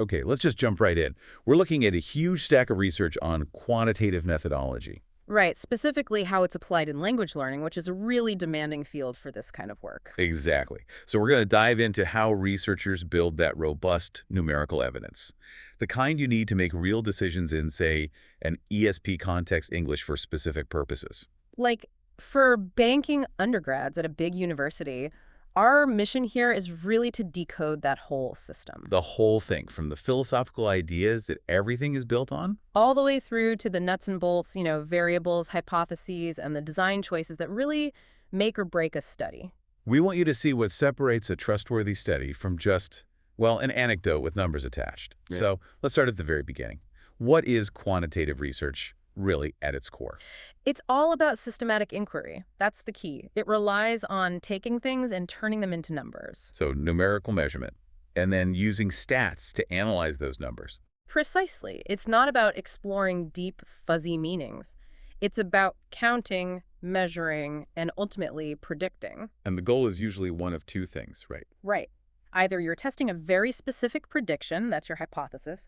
Okay, let's just jump right in. We're looking at a huge stack of research on quantitative methodology. Right, specifically how it's applied in language learning, which is a really demanding field for this kind of work. Exactly. So we're going to dive into how researchers build that robust numerical evidence, the kind you need to make real decisions in, say, an ESP context English for specific purposes. Like, for banking undergrads at a big university, our mission here is really to decode that whole system. The whole thing, from the philosophical ideas that everything is built on. All the way through to the nuts and bolts, variables, hypotheses, and the design choices that really make or break a study. We want you to see what separates a trustworthy study from just, well, an anecdote with numbers attached. Yeah. So let's start at the very beginning. What is quantitative research really at its core? It's all about systematic inquiry. That's the key. It relies on taking things and turning them into numbers. So numerical measurement, and then using stats to analyze those numbers. Precisely. It's not about exploring deep, fuzzy meanings. It's about counting, measuring, and ultimately predicting. And the goal is usually one of two things, right? Right. Either you're testing a very specific prediction, that's your hypothesis,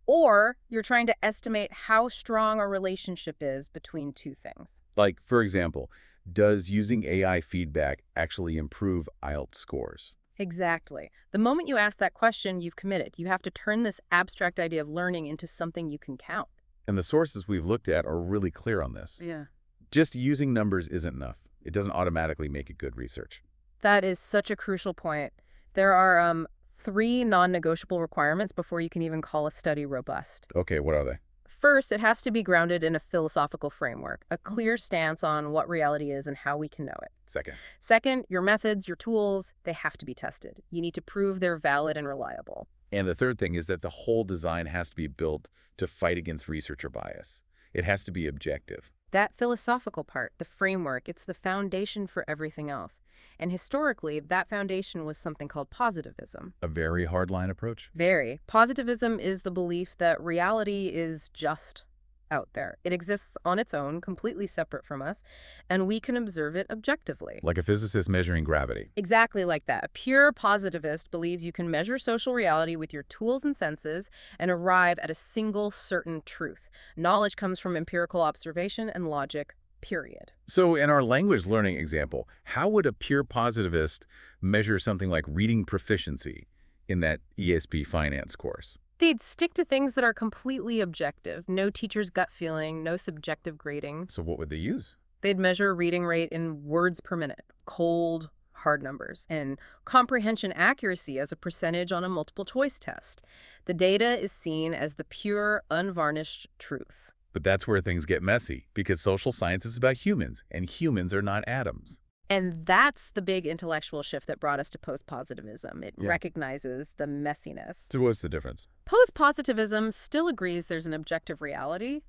or you're trying to estimate how strong a relationship is between two things. Like, for example, does using AI feedback actually improve IELTS scores? Exactly. The moment you ask that question, you've committed. You have to turn this abstract idea of learning into something you can count. And the sources we've looked at are really clear on this. Yeah. Just using numbers isn't enough. It doesn't automatically make it good research. That is such a crucial point. There are 3 non-negotiable requirements before you can even call a study robust. Okay, what are they? First, it has to be grounded in a philosophical framework, a clear stance on what reality is and how we can know it. Second, your methods, your tools, they have to be tested. You need to prove they're valid and reliable. And the third thing is that the whole design has to be built to fight against researcher bias. It has to be objective. That philosophical part, the framework, it's the foundation for everything else. And historically, that foundation was something called positivism. A very hardline approach? Very. Positivism is the belief that reality is just out there. It exists on its own, completely separate from us, and we can observe it objectively. Like a physicist measuring gravity. Exactly like that. A pure positivist believes you can measure social reality with your tools and senses and arrive at a single certain truth. Knowledge comes from empirical observation and logic, period. So in our language learning example, how would a pure positivist measure something like reading proficiency in that ESP finance course? They'd stick to things that are completely objective. No teacher's gut feeling, no subjective grading. So what would they use? They'd measure reading rate in words per minute, cold, hard numbers, and comprehension accuracy as a percentage on a multiple choice test. The data is seen as the pure, unvarnished truth. But that's where things get messy, because social science is about humans, and humans are not atoms. And that's the big intellectual shift that brought us to post-positivism. It recognizes the messiness. So what's the difference? Post-positivism still agrees there's an objective reality,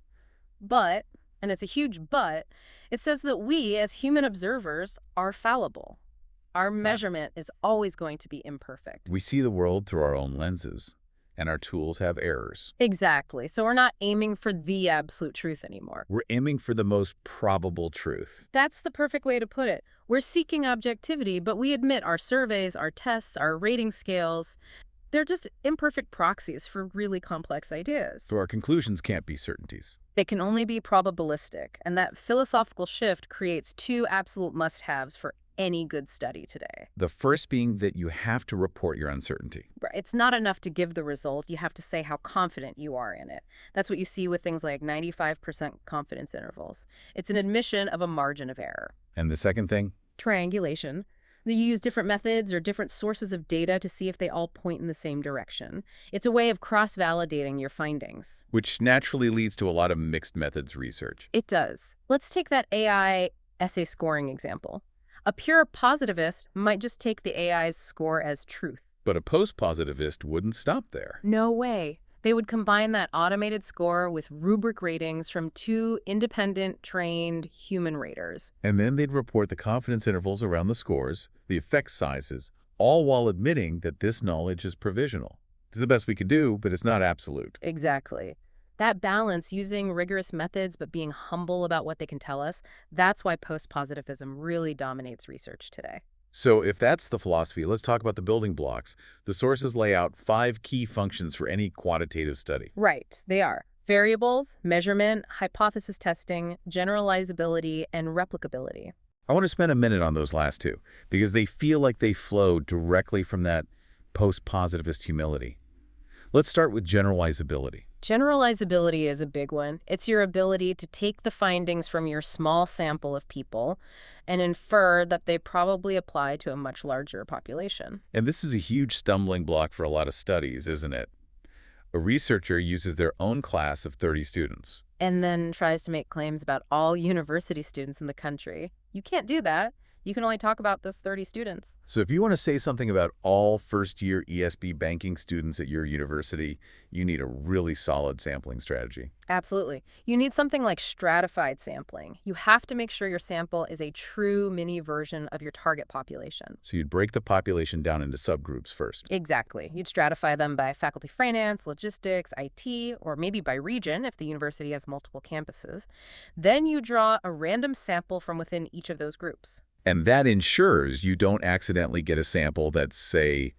but, and it's a huge but, it says that we, as human observers, are fallible. Our measurement is always going to be imperfect. We see the world through our own lenses, and our tools have errors. Exactly. So we're not aiming for the absolute truth anymore. We're aiming for the most probable truth. That's the perfect way to put it. We're seeking objectivity, but we admit our surveys, our tests, our rating scales, they're just imperfect proxies for really complex ideas. So our conclusions can't be certainties. They can only be probabilistic, and that philosophical shift creates 2 absolute must-haves for any good study today. The first being that you have to report your uncertainty. It's not enough to give the result. You have to say how confident you are in it. That's what you see with things like 95% confidence intervals. It's an admission of a margin of error. And the second thing? Triangulation. You use different methods or different sources of data to see if they all point in the same direction. It's a way of cross-validating your findings. Which naturally leads to a lot of mixed methods research. It does. Let's take that AI essay scoring example. A pure positivist might just take the AI's score as truth. But a post-positivist wouldn't stop there. No way. They would combine that automated score with rubric ratings from 2 independent, trained human raters. And then they'd report the confidence intervals around the scores, the effect sizes, all while admitting that this knowledge is provisional. It's the best we could do, but it's not absolute. Exactly. That balance, using rigorous methods but being humble about what they can tell us, that's why post-positivism really dominates research today. So if that's the philosophy, let's talk about the building blocks. The sources lay out 5 key functions for any quantitative study. Right, they are. Variables, measurement, hypothesis testing, generalizability, and replicability. I want to spend a minute on those last two, because they feel like they flow directly from that post-positivist humility. Let's start with generalizability. Generalizability is a big one. It's your ability to take the findings from your small sample of people and infer that they probably apply to a much larger population. And this is a huge stumbling block for a lot of studies, isn't it? A researcher uses their own class of 30 students. And then tries to make claims about all university students in the country. You can't do that. You can only talk about those 30 students. So if you want to say something about all first-year ESB banking students at your university, you need a really solid sampling strategy. Absolutely. You need something like stratified sampling. You have to make sure your sample is a true mini version of your target population. So you'd break the population down into subgroups first. Exactly. You'd stratify them by faculty finance, logistics, IT, or maybe by region if the university has multiple campuses. Then you draw a random sample from within each of those groups. And that ensures you don't accidentally get a sample that's, say,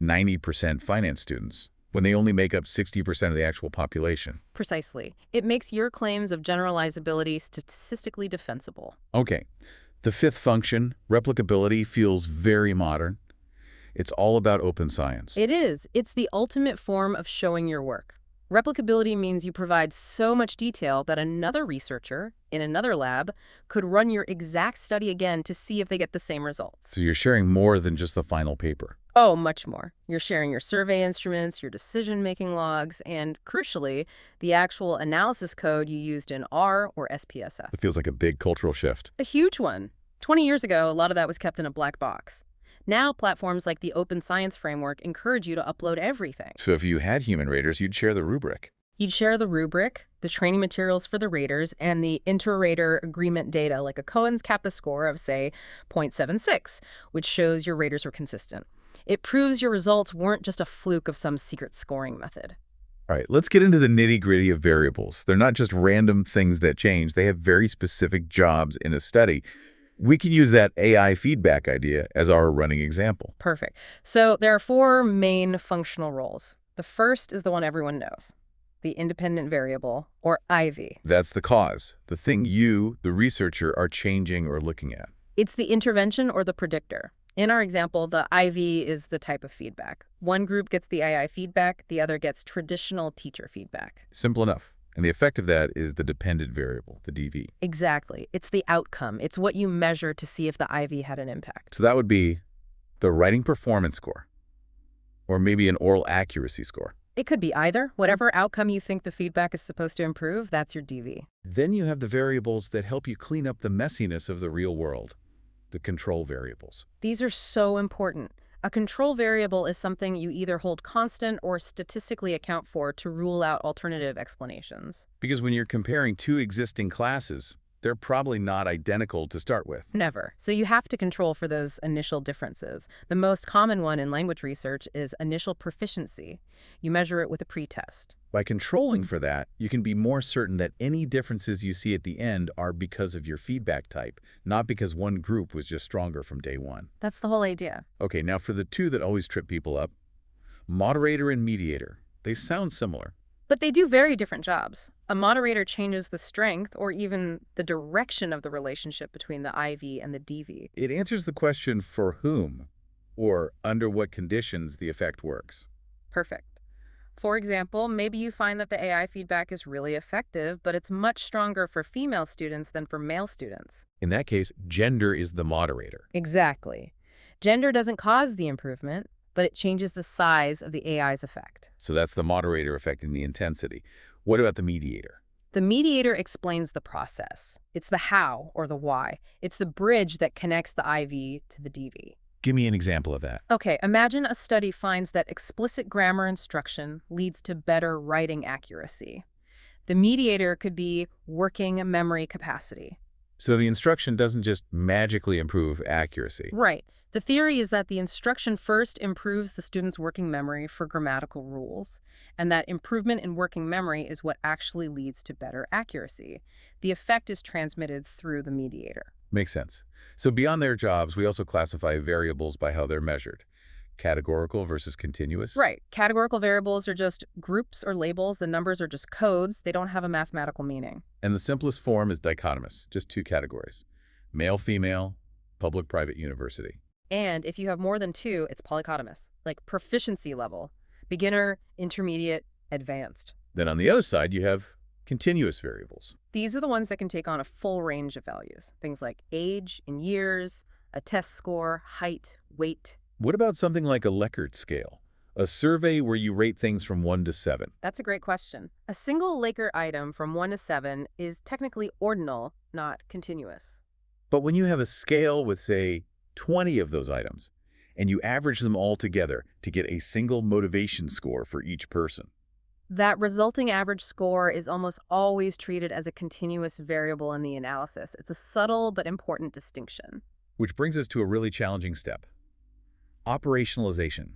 90% finance students, when they only make up 60% of the actual population. Precisely. It makes your claims of generalizability statistically defensible. Okay. The fifth function, replicability, feels very modern. It's all about open science. It is. It's the ultimate form of showing your work. Replicability means you provide so much detail that another researcher in another lab could run your exact study again to see if they get the same results. So you're sharing more than just the final paper. Oh, much more. You're sharing your survey instruments, your decision-making logs, and, crucially, the actual analysis code you used in R or SPSS. It feels like a big cultural shift. A huge one. 20 years ago, a lot of that was kept in a black box. Now, platforms like the Open Science Framework encourage you to upload everything. So if you had human raters, you'd share the rubric. You'd share the rubric, the training materials for the raters, and the inter-rater agreement data, like a Cohen's kappa score of, say, 0.76, which shows your raters were consistent. It proves your results weren't just a fluke of some secret scoring method. All right, let's get into the nitty-gritty of variables. They're not just random things that change. They have very specific jobs in a study. We can use that AI feedback idea as our running example. Perfect. So there are 4 main functional roles. The first is the one everyone knows, the independent variable, or IV. That's the cause, the thing you, the researcher, are changing or looking at. It's the intervention or the predictor. In our example, the IV is the type of feedback. One group gets the AI feedback, the other gets traditional teacher feedback. Simple enough. And the effect of that is the dependent variable, the DV. Exactly. It's the outcome. It's what you measure to see if the IV had an impact. So that would be the writing performance score, or maybe an oral accuracy score. It could be either. Whatever outcome you think the feedback is supposed to improve, that's your DV. Then you have the variables that help you clean up the messiness of the real world, the control variables. These are so important. A control variable is something you either hold constant or statistically account for to rule out alternative explanations. Because when you're comparing 2 existing classes, they're probably not identical to start with. Never. So you have to control for those initial differences. The most common one in language research is initial proficiency. You measure it with a pretest. By controlling for that, you can be more certain that any differences you see at the end are because of your feedback type, not because one group was just stronger from day one. That's the whole idea. Okay, now for the 2 that always trip people up, moderator and mediator. They sound similar. But they do very different jobs. A moderator changes the strength or even the direction of the relationship between the IV and the DV. It answers the question for whom, or under what conditions the effect works. Perfect. For example, maybe you find that the AI feedback is really effective, but it's much stronger for female students than for male students. In that case, gender is the moderator. Exactly. Gender doesn't cause the improvement, but it changes the size of the AI's effect. So that's the moderator affecting the intensity. What about the mediator? The mediator explains the process. It's the how or the why. It's the bridge that connects the IV to the DV. Give me an example of that. Okay, imagine a study finds that explicit grammar instruction leads to better writing accuracy. The mediator could be working memory capacity. So the instruction doesn't just magically improve accuracy. Right. The theory is that the instruction first improves the student's working memory for grammatical rules, and that improvement in working memory is what actually leads to better accuracy. The effect is transmitted through the mediator. Makes sense. So beyond their jobs, we also classify variables by how they're measured. Categorical versus continuous? Right. Categorical variables are just groups or labels. The numbers are just codes. They don't have a mathematical meaning. And the simplest form is dichotomous, just two categories. Male, female, public, private, university. And if you have more than two, it's polycotomous, like proficiency level, beginner, intermediate, advanced. Then on the other side, you have continuous variables. These are the ones that can take on a full range of values, things like age in years, a test score, height, weight. What about something like a Likert scale? A survey where you rate things from 1 to 7. That's a great question. A single Likert item from 1 to 7 is technically ordinal, not continuous. But when you have a scale with, say, 20 of those items, and you average them all together to get a single motivation score for each person. That resulting average score is almost always treated as a continuous variable in the analysis. It's a subtle but important distinction. Which brings us to a really challenging step. Operationalization.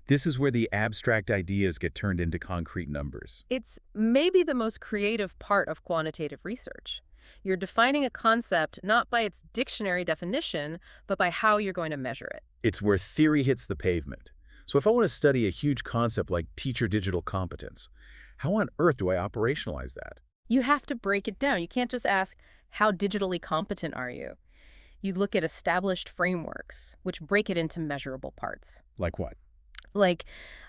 This is where the abstract ideas get turned into concrete numbers. It's maybe the most creative part of quantitative research. You're defining a concept not by its dictionary definition, but by how you're going to measure it. It's where theory hits the pavement. So if I want to study a huge concept like teacher digital competence, how on earth do I operationalize that? You have to break it down. You can't just ask, how digitally competent are you? You look at established frameworks, which break it into measurable parts. Like what? Like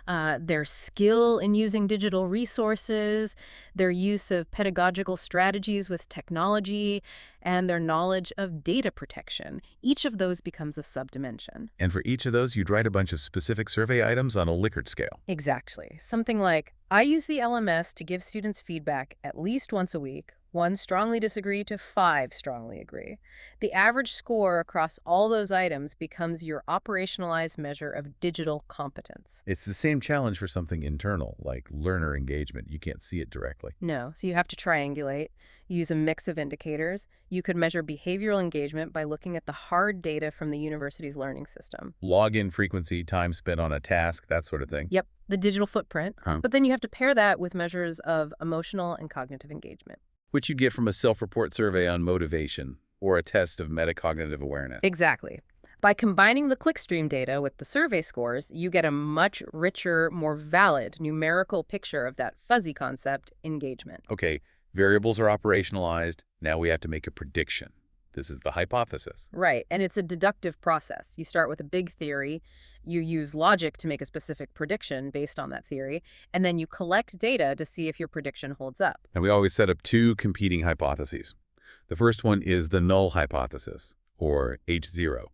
their skill in using digital resources, their use of pedagogical strategies with technology, and their knowledge of data protection. Each of those becomes a subdimension. And for each of those, you'd write a bunch of specific survey items on a Likert scale. Exactly. Something like, I use the LMS to give students feedback at least once a week. 1 strongly disagree to 5 strongly agree. The average score across all those items becomes your operationalized measure of digital competence. It's the same challenge for something internal, like learner engagement. You can't see it directly. No, so you have to triangulate, use a mix of indicators. You could measure behavioral engagement by looking at the hard data from the university's learning system. Login frequency, time spent on a task, that sort of thing. Yep, the digital footprint. But then you have to pair that with measures of emotional and cognitive engagement. Which you'd get from a self-report survey on motivation or a test of metacognitive awareness. Exactly. By combining the clickstream data with the survey scores, you get a much richer, more valid numerical picture of that fuzzy concept, engagement. Okay, variables are operationalized. Now we have to make a prediction. This is the hypothesis. Right, and it's a deductive process. You start with a big theory, you use logic to make a specific prediction based on that theory, and then you collect data to see if your prediction holds up. And we always set up 2 competing hypotheses. The first one is the null hypothesis, or H0.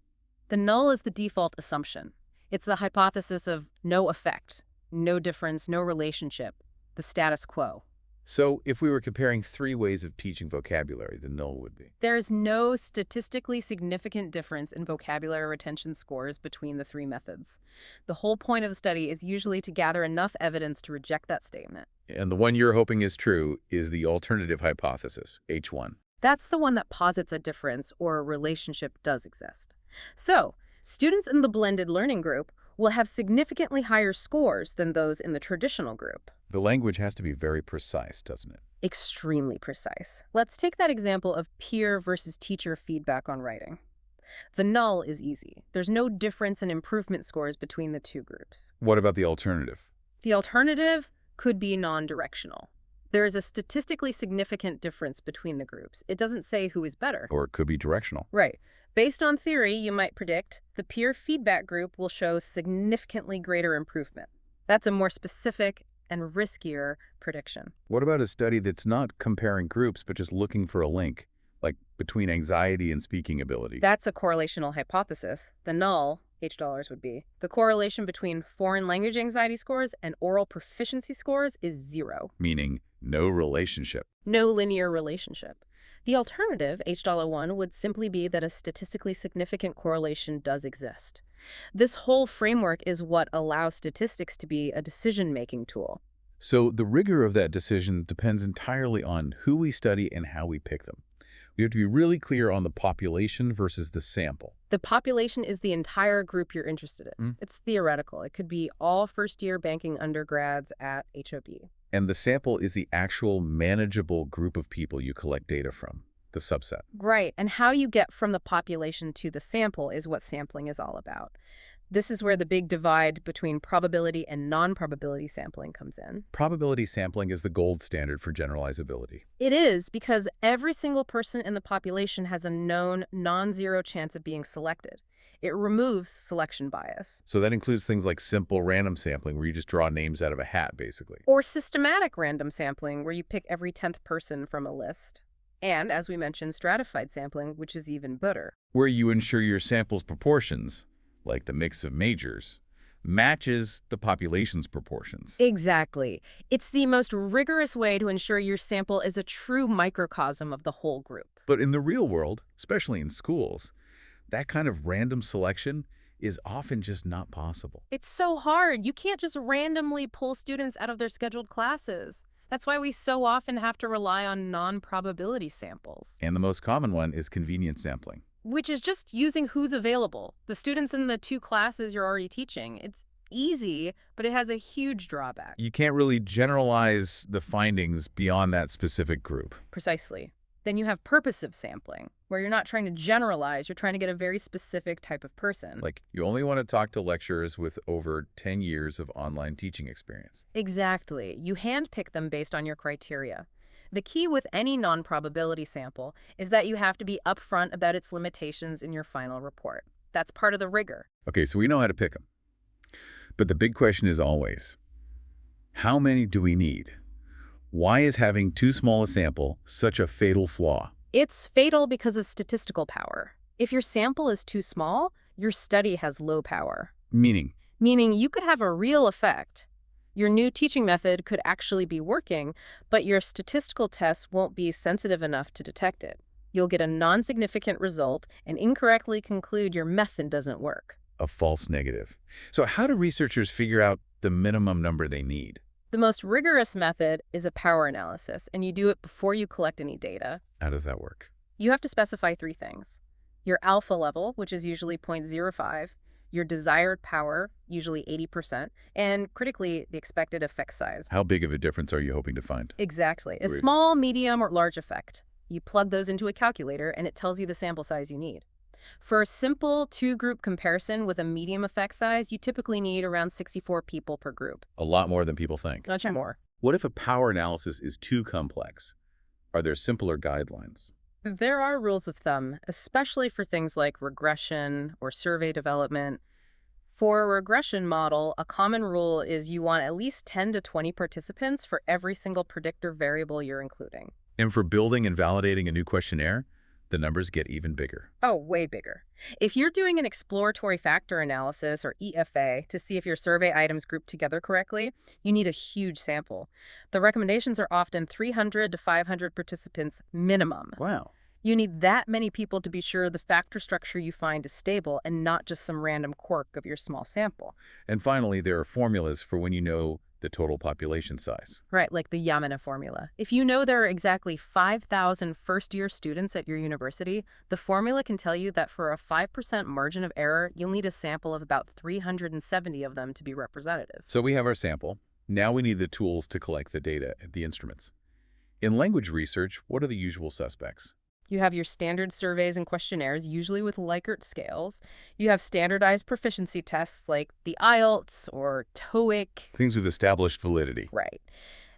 The null is the default assumption. It's the hypothesis of no effect, no difference, no relationship, the status quo. So if we were comparing 3 ways of teaching vocabulary, the null would be. There is no statistically significant difference in vocabulary retention scores between the 3 methods. The whole point of the study is usually to gather enough evidence to reject that statement. And the one you're hoping is true is the alternative hypothesis, H1. That's the one that posits a difference or a relationship does exist. So, students in the blended learning group will have significantly higher scores than those in the traditional group. The language has to be very precise, doesn't it? Extremely precise. Let's take that example of peer versus teacher feedback on writing. The null is easy. There's no difference in improvement scores between the 2 groups. What about the alternative? The alternative could be non-directional. There is a statistically significant difference between the groups. It doesn't say who is better. Or it could be directional. Right. Based on theory, you might predict the peer feedback group will show significantly greater improvement. That's a more specific and riskier prediction. What about a study that's not comparing groups, but just looking for a link, like between anxiety and speaking ability? That's a correlational hypothesis. The null, $H would be, the correlation between foreign language anxiety scores and oral proficiency scores is 0. Meaning no relationship. No linear relationship. The alternative, H$1, would simply be that a statistically significant correlation does exist. This whole framework is what allows statistics to be a decision-making tool. So the rigor of that decision depends entirely on who we study and how we pick them. We have to be really clear on the population versus the sample. The population is the entire group you're interested in. It's theoretical. It could be all first-year banking undergrads at HOB. And the sample is the actual manageable group of people you collect data from, the subset. Right, and how you get from the population to the sample is what sampling is all about. This is where the big divide between probability and non-probability sampling comes in. Probability sampling is the gold standard for generalizability. It is because every single person in the population has a known non-zero chance of being selected. It removes selection bias. So that includes things like simple random sampling, where you just draw names out of a hat, basically. Or systematic random sampling, where you pick every 10th person from a list. And, as we mentioned, stratified sampling, which is even better. Where you ensure your sample's proportions, like the mix of majors, matches the population's proportions. Exactly. It's the most rigorous way to ensure your sample is a true microcosm of the whole group. But in the real world, especially in schools, that kind of random selection is often just not possible. It's so hard. You can't just randomly pull students out of their scheduled classes. That's why we so often have to rely on non-probability samples. And the most common one is convenience sampling. Which is just using who's available. The students in the 2 classes you're already teaching. It's easy, but it has a huge drawback. You can't really generalize the findings beyond that specific group. Precisely. Then you have purposive sampling, where you're not trying to generalize, you're trying to get a very specific type of person. Like, you only want to talk to lecturers with over 10 years of online teaching experience. Exactly. You handpick them based on your criteria. The key with any non-probability sample is that you have to be upfront about its limitations in your final report. That's part of the rigor. Okay, so we know how to pick them. But the big question is always, how many do we need? Why is having too small a sample such a fatal flaw? It's fatal because of statistical power. If your sample is too small, your study has low power. Meaning You could have a real effect. Your new teaching method could actually be working, but your statistical tests won't be sensitive enough to detect it. You'll get a non-significant result and incorrectly conclude your method doesn't work. a false negative. So how do researchers figure out the minimum number they need? The most rigorous method is a power analysis, and you do it before you collect any data. How does that work? You have to specify 3 things. Your alpha level, which is usually 0.05, your desired power, usually 80%, and critically, the expected effect size. How big of a difference are you hoping to find? Exactly. A Great. small, medium, or large effect. You plug those into a calculator, and it tells you the sample size you need. For a simple 2-group comparison with a medium effect size, you typically need around 64 people per group. A lot more than people think. Much more. What if a power analysis is too complex? Are there simpler guidelines? There are rules of thumb, especially for things like regression or survey development. For a regression model, a common rule is you want at least 10 to 20 participants for every single predictor variable you're including. And for building and validating a new questionnaire, the numbers get even bigger. Oh, way bigger. If you're doing an exploratory factor analysis, or EFA, to see if your survey items group together correctly, you need a huge sample. The recommendations are often 300 to 500 participants minimum. Wow. You need that many people to be sure the factor structure you find is stable and not just some random quirk of your small sample. And finally, there are formulas for when you know the total population size. Right, like the Yamana formula. If you know there are exactly 5,000 first-year students at your university, the formula can tell you that for a 5% margin of error, you'll need a sample of about 370 of them to be representative. So we have our sample. Now we need the tools to collect the data, the instruments. In language research, what are the usual suspects? You have your standard surveys and questionnaires, usually with Likert scales. You have standardized proficiency tests like the IELTS or TOEIC. Things with established validity. Right.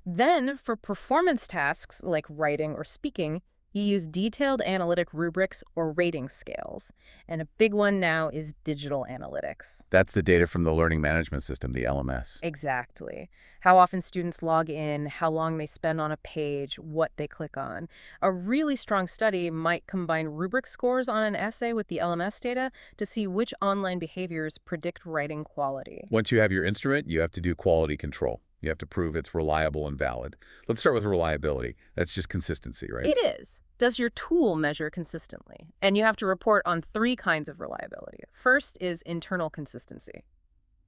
Then, for performance tasks like writing or speaking, you use detailed analytic rubrics or rating scales. And a big one now is digital analytics. That's the data from the learning management system, the LMS. Exactly. How often students log in, how long they spend on a page, what they click on. A really strong study might combine rubric scores on an essay with the LMS data to see which online behaviors predict writing quality. Once you have your instrument, you have to do quality control. You have to prove it's reliable and valid. Let's start with reliability. That's just consistency, right? It is. Does your tool measure consistently? And you have to report on 3 kinds of reliability. First is internal consistency.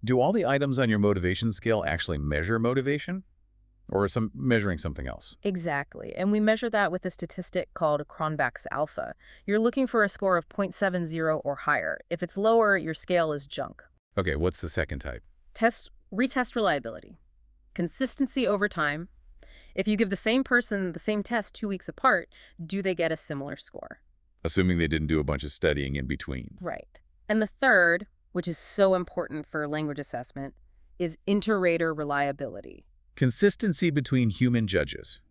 Do all the items on your motivation scale actually measure motivation? Or is measuring something else? Exactly. And we measure that with a statistic called Cronbach's alpha. You're looking for a score of 0.70 or higher. If it's lower, your scale is junk. Okay, what's the second type? Retest reliability. Consistency over time. If you give the same person the same test 2 weeks apart, do they get a similar score? Assuming they didn't do a bunch of studying in between. Right. And the third, which is so important for language assessment, is inter-rater reliability. Consistency between human judges.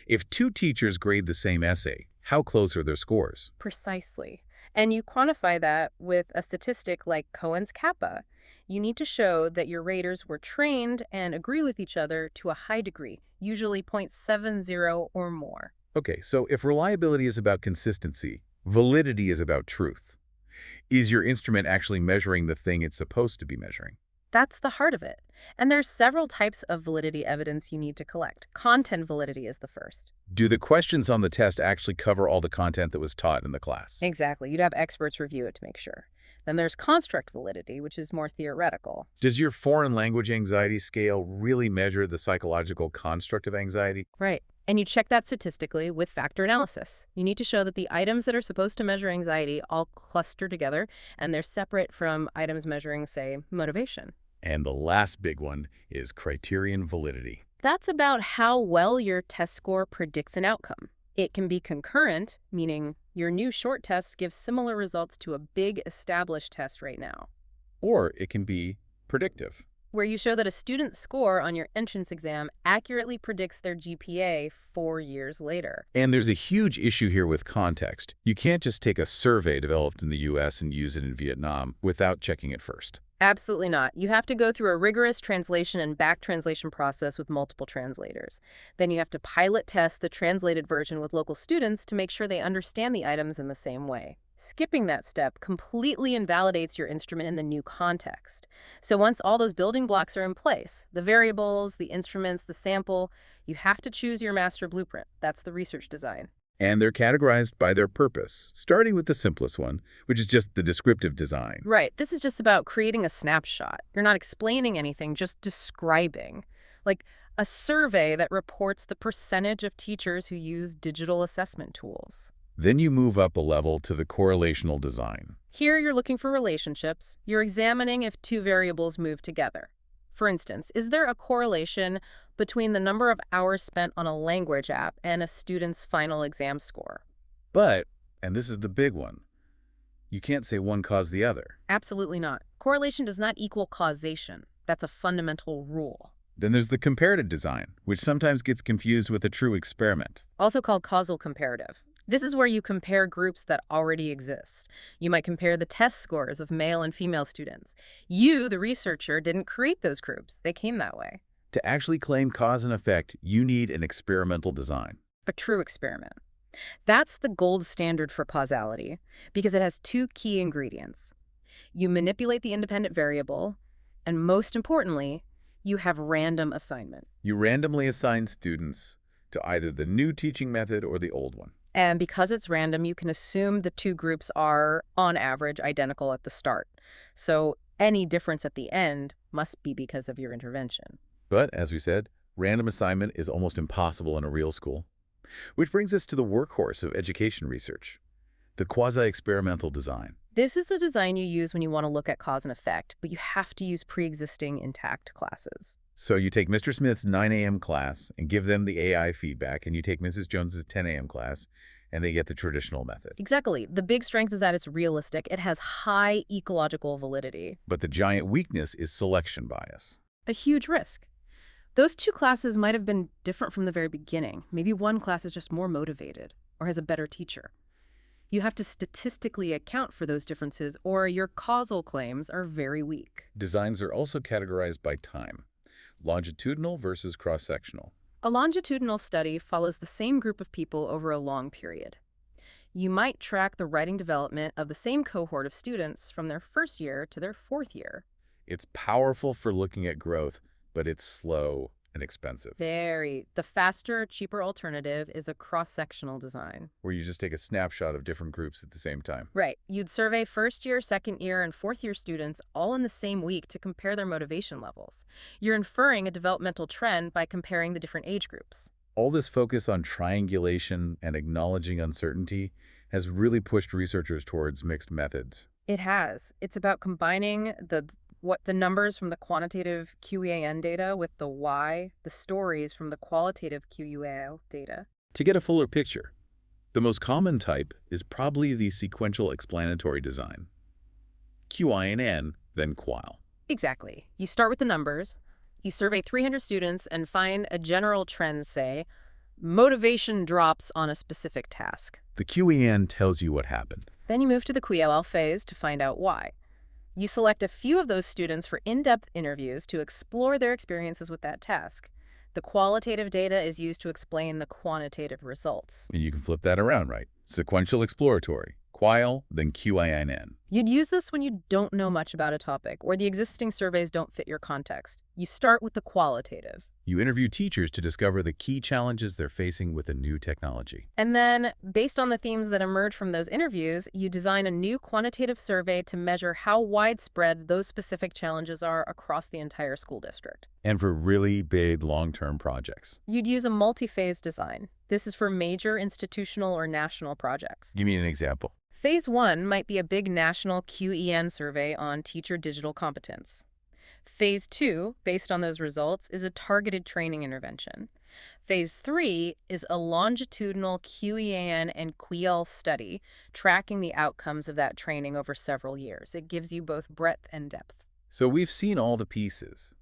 If two teachers grade the same essay, how close are their scores? Precisely. And you quantify that with a statistic like Cohen's kappa. You need to show that your raters were trained and agree with each other to a high degree, usually 0.70 or more. Okay, so if reliability is about consistency, validity is about truth. Is your instrument actually measuring the thing it's supposed to be measuring? That's the heart of it. And there's several types of validity evidence you need to collect. Content validity is the first. Do the questions on the test actually cover all the content that was taught in the class? Exactly. You'd have experts review it to make sure. Then there's construct validity, which is more theoretical. Does your foreign language anxiety scale really measure the psychological construct of anxiety? Right. And you check that statistically with factor analysis. You need to show that the items that are supposed to measure anxiety all cluster together, and they're separate from items measuring, say, motivation. And the last big one is criterion validity. That's about how well your test score predicts an outcome. It can be concurrent, meaning your new short tests give similar results to a big established test right now. Or it can be predictive, where you show that a student's score on your entrance exam accurately predicts their GPA 4 years later. And there's a huge issue here with context. You can't just take a survey developed in the US and use it in Vietnam without checking it first. Absolutely not. You have to go through a rigorous translation and back translation process with multiple translators. Then you have to pilot test the translated version with local students to make sure they understand the items in the same way. Skipping that step completely invalidates your instrument in the new context. So once all those building blocks are in place, the variables, the instruments, the sample, you have to choose your master blueprint. That's the research design. And they're categorized by their purpose, starting with the simplest one, which is just the descriptive design. Right. This is just about creating a snapshot. You're not explaining anything, just describing. Like a survey that reports the percentage of teachers who use digital assessment tools. Then you move up a level to the correlational design. Here you're looking for relationships. You're examining if two variables move together. For instance, is there a correlation between the number of hours spent on a language app and a student's final exam score? But, and this is the big one, you can't say one caused the other. Absolutely not. Correlation does not equal causation. That's a fundamental rule. Then there's the comparative design, which sometimes gets confused with a true experiment. Also called causal comparative. This is where you compare groups that already exist. You might compare the test scores of male and female students. You, the researcher, didn't create those groups. They came that way. To actually claim cause and effect, you need an experimental design. A true experiment. That's the gold standard for causality because it has two key ingredients. You manipulate the independent variable, and most importantly, you have random assignment. You randomly assign students to either the new teaching method or the old one. And because it's random, you can assume the two groups are, on average, identical at the start. So any difference at the end must be because of your intervention. But, as we said, random assignment is almost impossible in a real school. Which brings us to the workhorse of education research, the quasi-experimental design. This is the design you use when you want to look at cause and effect, but you have to use pre-existing intact classes. So you take Mr. Smith's 9 a.m. class and give them the AI feedback, and you take Mrs. Jones's 10 a.m. class, and they get the traditional method. Exactly. The big strength is that it's realistic. It has high ecological validity. But the giant weakness is selection bias. A huge risk. Those two classes might have been different from the very beginning. Maybe one class is just more motivated or has a better teacher. You have to statistically account for those differences, or your causal claims are very weak. Designs are also categorized by time. Longitudinal versus cross-sectional. A longitudinal study follows the same group of people over a long period. You might track the writing development of the same cohort of students from their first year to their fourth year. It's powerful for looking at growth, but it's slow and expensive. Very. The faster, cheaper alternative is a cross-sectional design. Where you just take a snapshot of different groups at the same time. Right. You'd survey first year, second year, and fourth year students all in the same week to compare their motivation levels. You're inferring a developmental trend by comparing the different age groups. All this focus on triangulation and acknowledging uncertainty has really pushed researchers towards mixed methods. It has. It's about combining the What the numbers from the quantitative QEAN data with the Y, the stories from the qualitative QUAL data. To get a fuller picture, the most common type is probably the sequential explanatory design. QINN, then QUAL. Exactly. You start with the numbers, you survey 300 students and find a general trend, say, motivation drops on a specific task. The QEN tells you what happened. Then you move to the QEL phase to find out why. You select a few of those students for in-depth interviews to explore their experiences with that task. The qualitative data is used to explain the quantitative results. And you can flip that around, right? Sequential exploratory. QUAL, then QINN. You'd use this when you don't know much about a topic or the existing surveys don't fit your context. You start with the qualitative. You interview teachers to discover the key challenges they're facing with a new technology. And then, based on the themes that emerge from those interviews, you design a new quantitative survey to measure how widespread those specific challenges are across the entire school district. And for really big long-term projects. You'd use a multi-phase design. This is for major institutional or national projects. Give me an example. Phase 1 might be a big national QEN survey on teacher digital competence. Phase 2, based on those results, is a targeted training intervention. Phase 3 is a longitudinal QEAN and QUEL study tracking the outcomes of that training over several years. It gives you both breadth and depth. So we've seen all the pieces.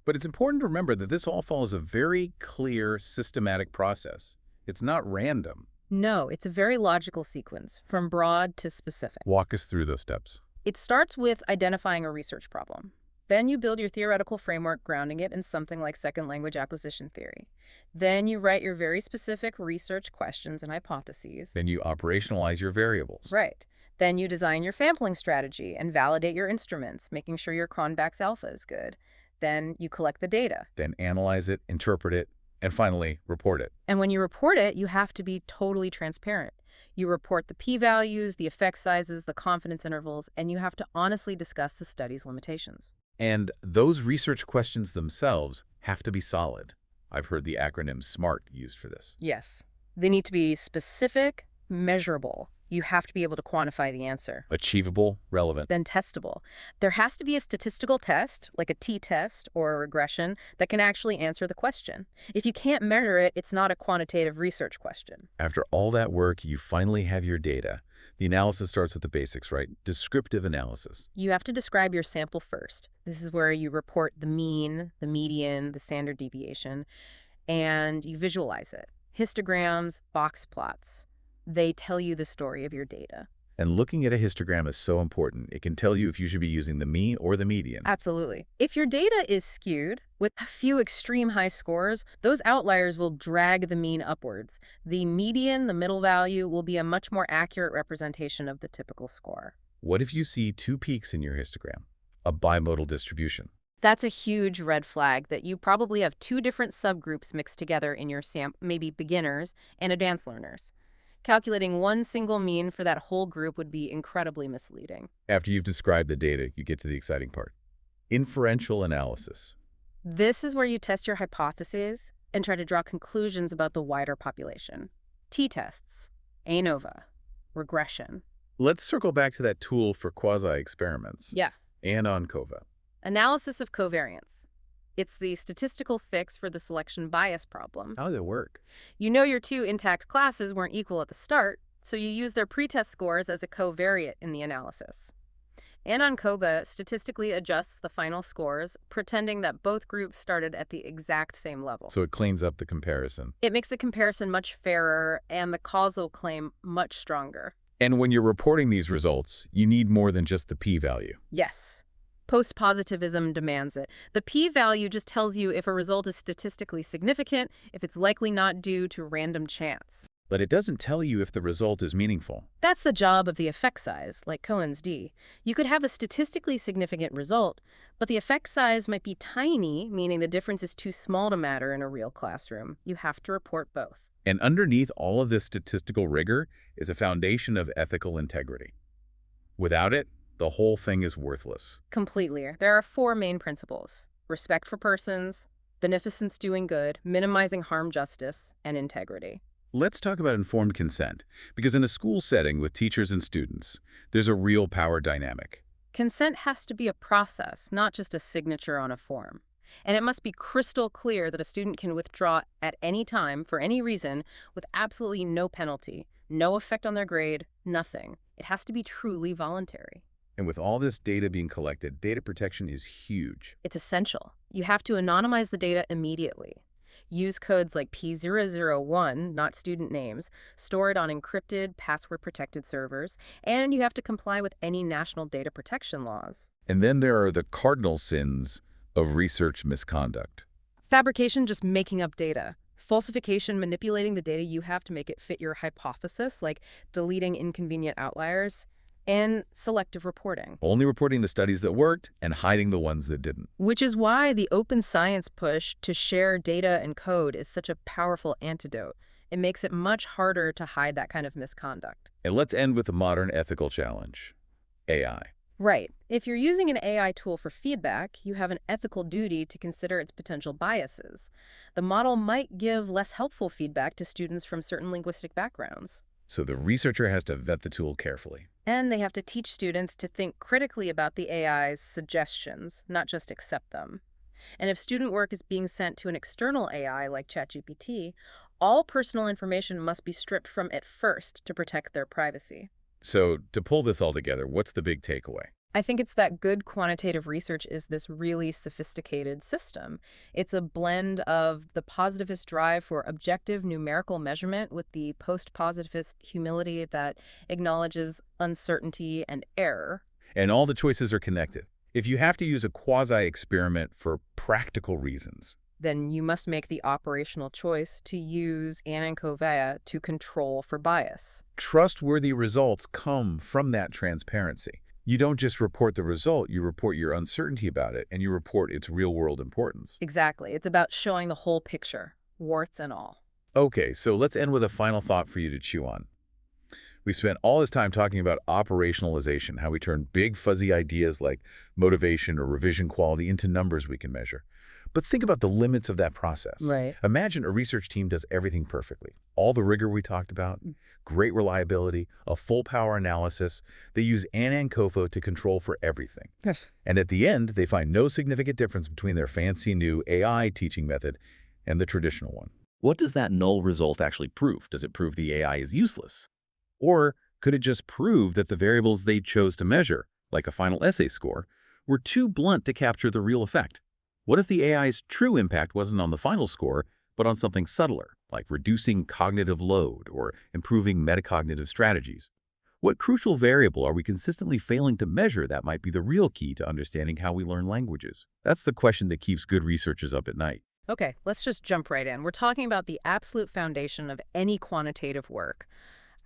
But it's important to remember that this all follows a very clear, systematic process. It's not random. No, it's a very logical sequence, from broad to specific. Walk us through those steps. It starts with identifying a research problem. Then you build your theoretical framework grounding it in something like second language acquisition theory. Then you write your very specific research questions and hypotheses. Then you operationalize your variables. Right. Then you design your sampling strategy and validate your instruments, making sure your Cronbach's alpha is good. Then you collect the data. Then analyze it, interpret it, and finally, report it. And when you report it, you have to be totally transparent. You report the p-values, the effect sizes, the confidence intervals, and you have to honestly discuss the study's limitations. And those research questions themselves have to be solid. I've heard the acronym SMART used for this. Yes. They need to be specific, measurable. You have to be able to quantify the answer. Achievable, relevant. Then testable. There has to be a statistical test, like a t-test or a regression, that can actually answer the question. If you can't measure it, it's not a quantitative research question. After all that work, you finally have your data. The analysis starts with the basics, right? Descriptive analysis. You have to describe your sample first. This is where you report the mean, the median, the standard deviation, and you visualize it. Histograms, box plots. They tell you the story of your data. And looking at a histogram is so important. It can tell you if you should be using the mean or the median. Absolutely. If your data is skewed with a few extreme high scores, those outliers will drag the mean upwards. The median, the middle value, will be a much more accurate representation of the typical score. What if you see two peaks in your histogram? A bimodal distribution. That's a huge red flag that you probably have two different subgroups mixed together in your sample, maybe beginners and advanced learners. Calculating one single mean for that whole group would be incredibly misleading. After you've described the data, you get to the exciting part. Inferential analysis. This is where you test your hypotheses and try to draw conclusions about the wider population. T-tests, ANOVA, regression. Let's circle back to that tool for quasi-experiments. Yeah. ANOVA. Analysis of covariance. It's the statistical fix for the selection bias problem. How does it work? You know your two intact classes weren't equal at the start, so you use their pretest scores as a covariate in the analysis. ANOVA statistically adjusts the final scores, pretending that both groups started at the exact same level. So it cleans up the comparison. It makes the comparison much fairer and the causal claim much stronger. And when you're reporting these results, you need more than just the p-value. Yes. Post-positivism demands it. The p-value just tells you if a result is statistically significant, if it's likely not due to random chance. But it doesn't tell you if the result is meaningful. That's the job of the effect size, like Cohen's d. You could have a statistically significant result, but the effect size might be tiny, meaning the difference is too small to matter in a real classroom. You have to report both. And underneath all of this statistical rigor is a foundation of ethical integrity. Without it, the whole thing is worthless. Completely. There are four main principles: respect for persons, beneficence doing good, minimizing harm justice, and integrity. Let's talk about informed consent, because in a school setting with teachers and students, there's a real power dynamic. Consent has to be a process, not just a signature on a form. And it must be crystal clear that a student can withdraw at any time for any reason with absolutely no penalty, no effect on their grade, nothing. It has to be truly voluntary. And with all this data being collected, data protection is huge. It's essential. You have to anonymize the data immediately. Use codes like P001, not student names, store it on encrypted, password-protected servers, and you have to comply with any national data protection laws. And then there are the cardinal sins of research misconduct. Fabrication, just making up data. Falsification, manipulating the data you have to make it fit your hypothesis, like deleting inconvenient outliers. And selective reporting. Only reporting the studies that worked and hiding the ones that didn't. Which is why the open science push to share data and code is such a powerful antidote. It makes it much harder to hide that kind of misconduct. And let's end with a modern ethical challenge: AI. Right. If you're using an AI tool for feedback, you have an ethical duty to consider its potential biases. The model might give less helpful feedback to students from certain linguistic backgrounds. So the researcher has to vet the tool carefully. And they have to teach students to think critically about the AI's suggestions, not just accept them. And if student work is being sent to an external AI like ChatGPT, all personal information must be stripped from it first to protect their privacy. So to pull this all together, what's the big takeaway? I think it's that good quantitative research is this really sophisticated system. It's a blend of the positivist drive for objective numerical measurement with the post-positivist humility that acknowledges uncertainty and error. And all the choices are connected. If you have to use a quasi-experiment for practical reasons, then you must make the operational choice to use Anankovea to control for bias. trustworthy results come from that transparency. You don't just report the result, you report your uncertainty about it, and you report its real-world importance. Exactly. It's about showing the whole picture, warts and all. Okay, so let's end with a final thought for you to chew on. We spent all this time talking about operationalization, how we turn big fuzzy ideas like motivation or revision quality into numbers we can measure. But think about the limits of that process. Right. Imagine a research team does everything perfectly. All the rigor we talked about, great reliability, a full power analysis. They use Anankovea to control for everything. Yes. And at the end, they find no significant difference between their fancy new AI teaching method and the traditional one. What does that null result actually prove? Does it prove the AI is useless? Or could it just prove that the variables they chose to measure, like a final essay score, were too blunt to capture the real effect? What if the AI's true impact wasn't on the final score, but on something subtler, like reducing cognitive load or improving metacognitive strategies? What crucial variable are we consistently failing to measure that might be the real key to understanding how we learn languages? That's the question that keeps good researchers up at night. Okay, let's just jump right in. We're talking about the absolute foundation of any quantitative work.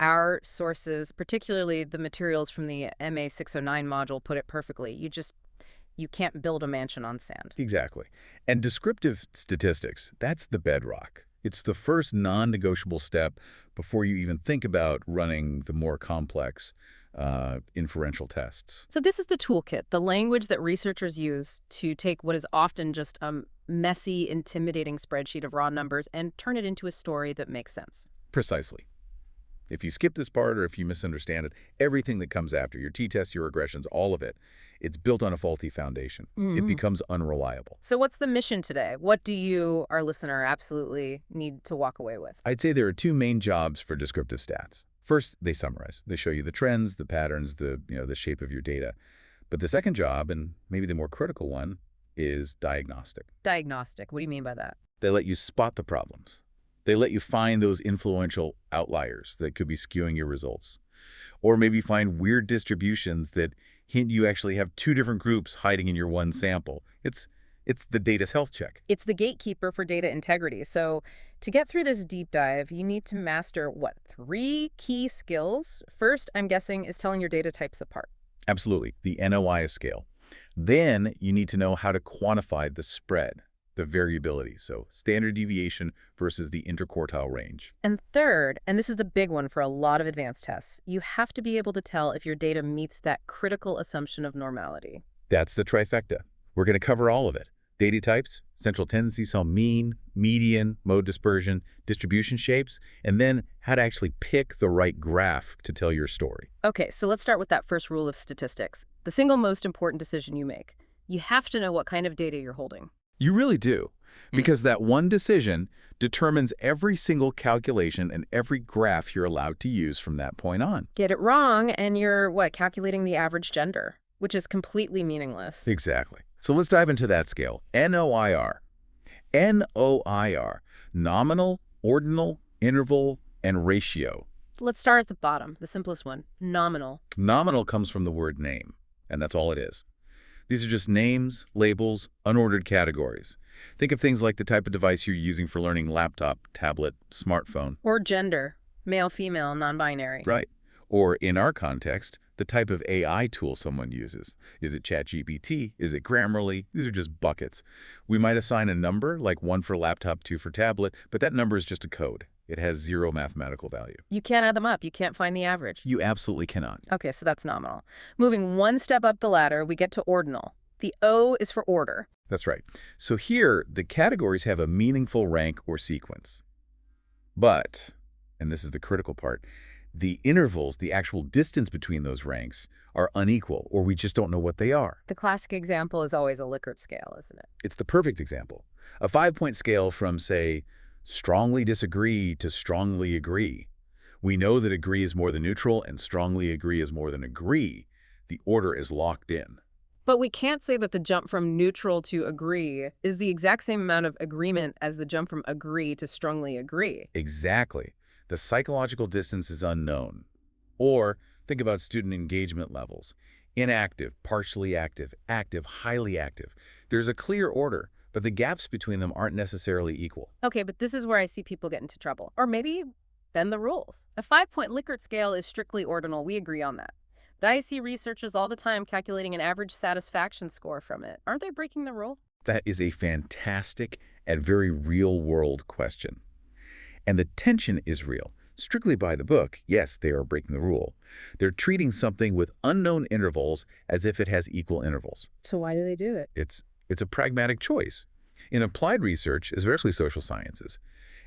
Our sources, particularly the materials from the MA 609 module, put it perfectly. You can't build a mansion on sand. Exactly. And descriptive statistics, that's the bedrock. It's the first non-negotiable step before you even think about running the more complex inferential tests. So this is the toolkit, the language that researchers use to take what is often just a messy, intimidating spreadsheet of raw numbers and turn it into a story that makes sense. Precisely. If you skip this part or if you misunderstand it, everything that comes after, your t-tests, your regressions, all of it, it's built on a faulty foundation. It becomes unreliable. So what's the mission today? What do you, our listener, absolutely need to walk away with? I'd say there are two main jobs for descriptive stats. First, they summarize. They show you the trends, the patterns, the shape of your data. But the second job, and maybe the more critical one, is diagnostic. Diagnostic. What do you mean by that? They let you spot the problems. They let you find those influential outliers that could be skewing your results. Or maybe find weird distributions that hint you actually have two different groups hiding in your one sample. It's the data's health check. It's the gatekeeper for data integrity. So to get through this deep dive, you need to master, what, 3 key skills? First, I'm guessing, is telling your data types apart. Absolutely. The NOI scale. Then you need to know how to quantify the spread, the variability, so standard deviation versus the interquartile range. And third, and this is the big one for a lot of advanced tests, you have to be able to tell if your data meets that critical assumption of normality. That's the trifecta. We're going to cover all of it. Data types, central tendencies, so mean, median, mode dispersion, distribution shapes, and then how to actually pick the right graph to tell your story. Okay, so let's start with that first rule of statistics. The single most important decision you make. You have to know what kind of data you're holding. You really do, because that one decision determines every single calculation and every graph you're allowed to use from that point on. Get it wrong, and you're, calculating the average gender, which is completely meaningless. Exactly. So let's dive into that scale. NOIR. NOIR. Nominal, ordinal, interval, and ratio. Let's start at the bottom, the simplest one, nominal. Nominal comes from the word name, and that's all it is. These are just names, labels, unordered categories. Think of things like the type of device you're using for learning: laptop, tablet, smartphone. Or gender, male, female, non-binary. Right. Or in our context, the type of AI tool someone uses. Is it ChatGPT? Is it Grammarly? These are just buckets. We might assign a number, like 1 for laptop, 2 for tablet, but that number is just a code. It has 0 mathematical value. You can't add them up. You can't find the average. You absolutely cannot. Okay, so that's nominal. Moving one step up the ladder, we get to ordinal. The O is for order. That's right. So here, the categories have a meaningful rank or sequence. But, and this is the critical part, the intervals, the actual distance between those ranks, are unequal, or we just don't know what they are. The classic example is always a Likert scale, isn't it? It's the perfect example. A 5-point scale from, say, strongly disagree to strongly agree. We know that agree is more than neutral and strongly agree is more than agree. The order is locked in. But we can't say that the jump from neutral to agree is the exact same amount of agreement as the jump from agree to strongly agree. Exactly. The psychological distance is unknown. Or think about student engagement levels. Inactive, partially active, active, highly active. There's a clear order, but the gaps between them aren't necessarily equal. Okay, but this is where I see people get into trouble. Or maybe bend the rules. A 5-point Likert scale is strictly ordinal. We agree on that. But I see researchers all the time calculating an average satisfaction score from it. Aren't they breaking the rule? That is a fantastic and very real-world question. And the tension is real. Strictly by the book, yes, they are breaking the rule. They're treating something with unknown intervals as if it has equal intervals. So why do they do it? It's a pragmatic choice. In applied research, especially social sciences,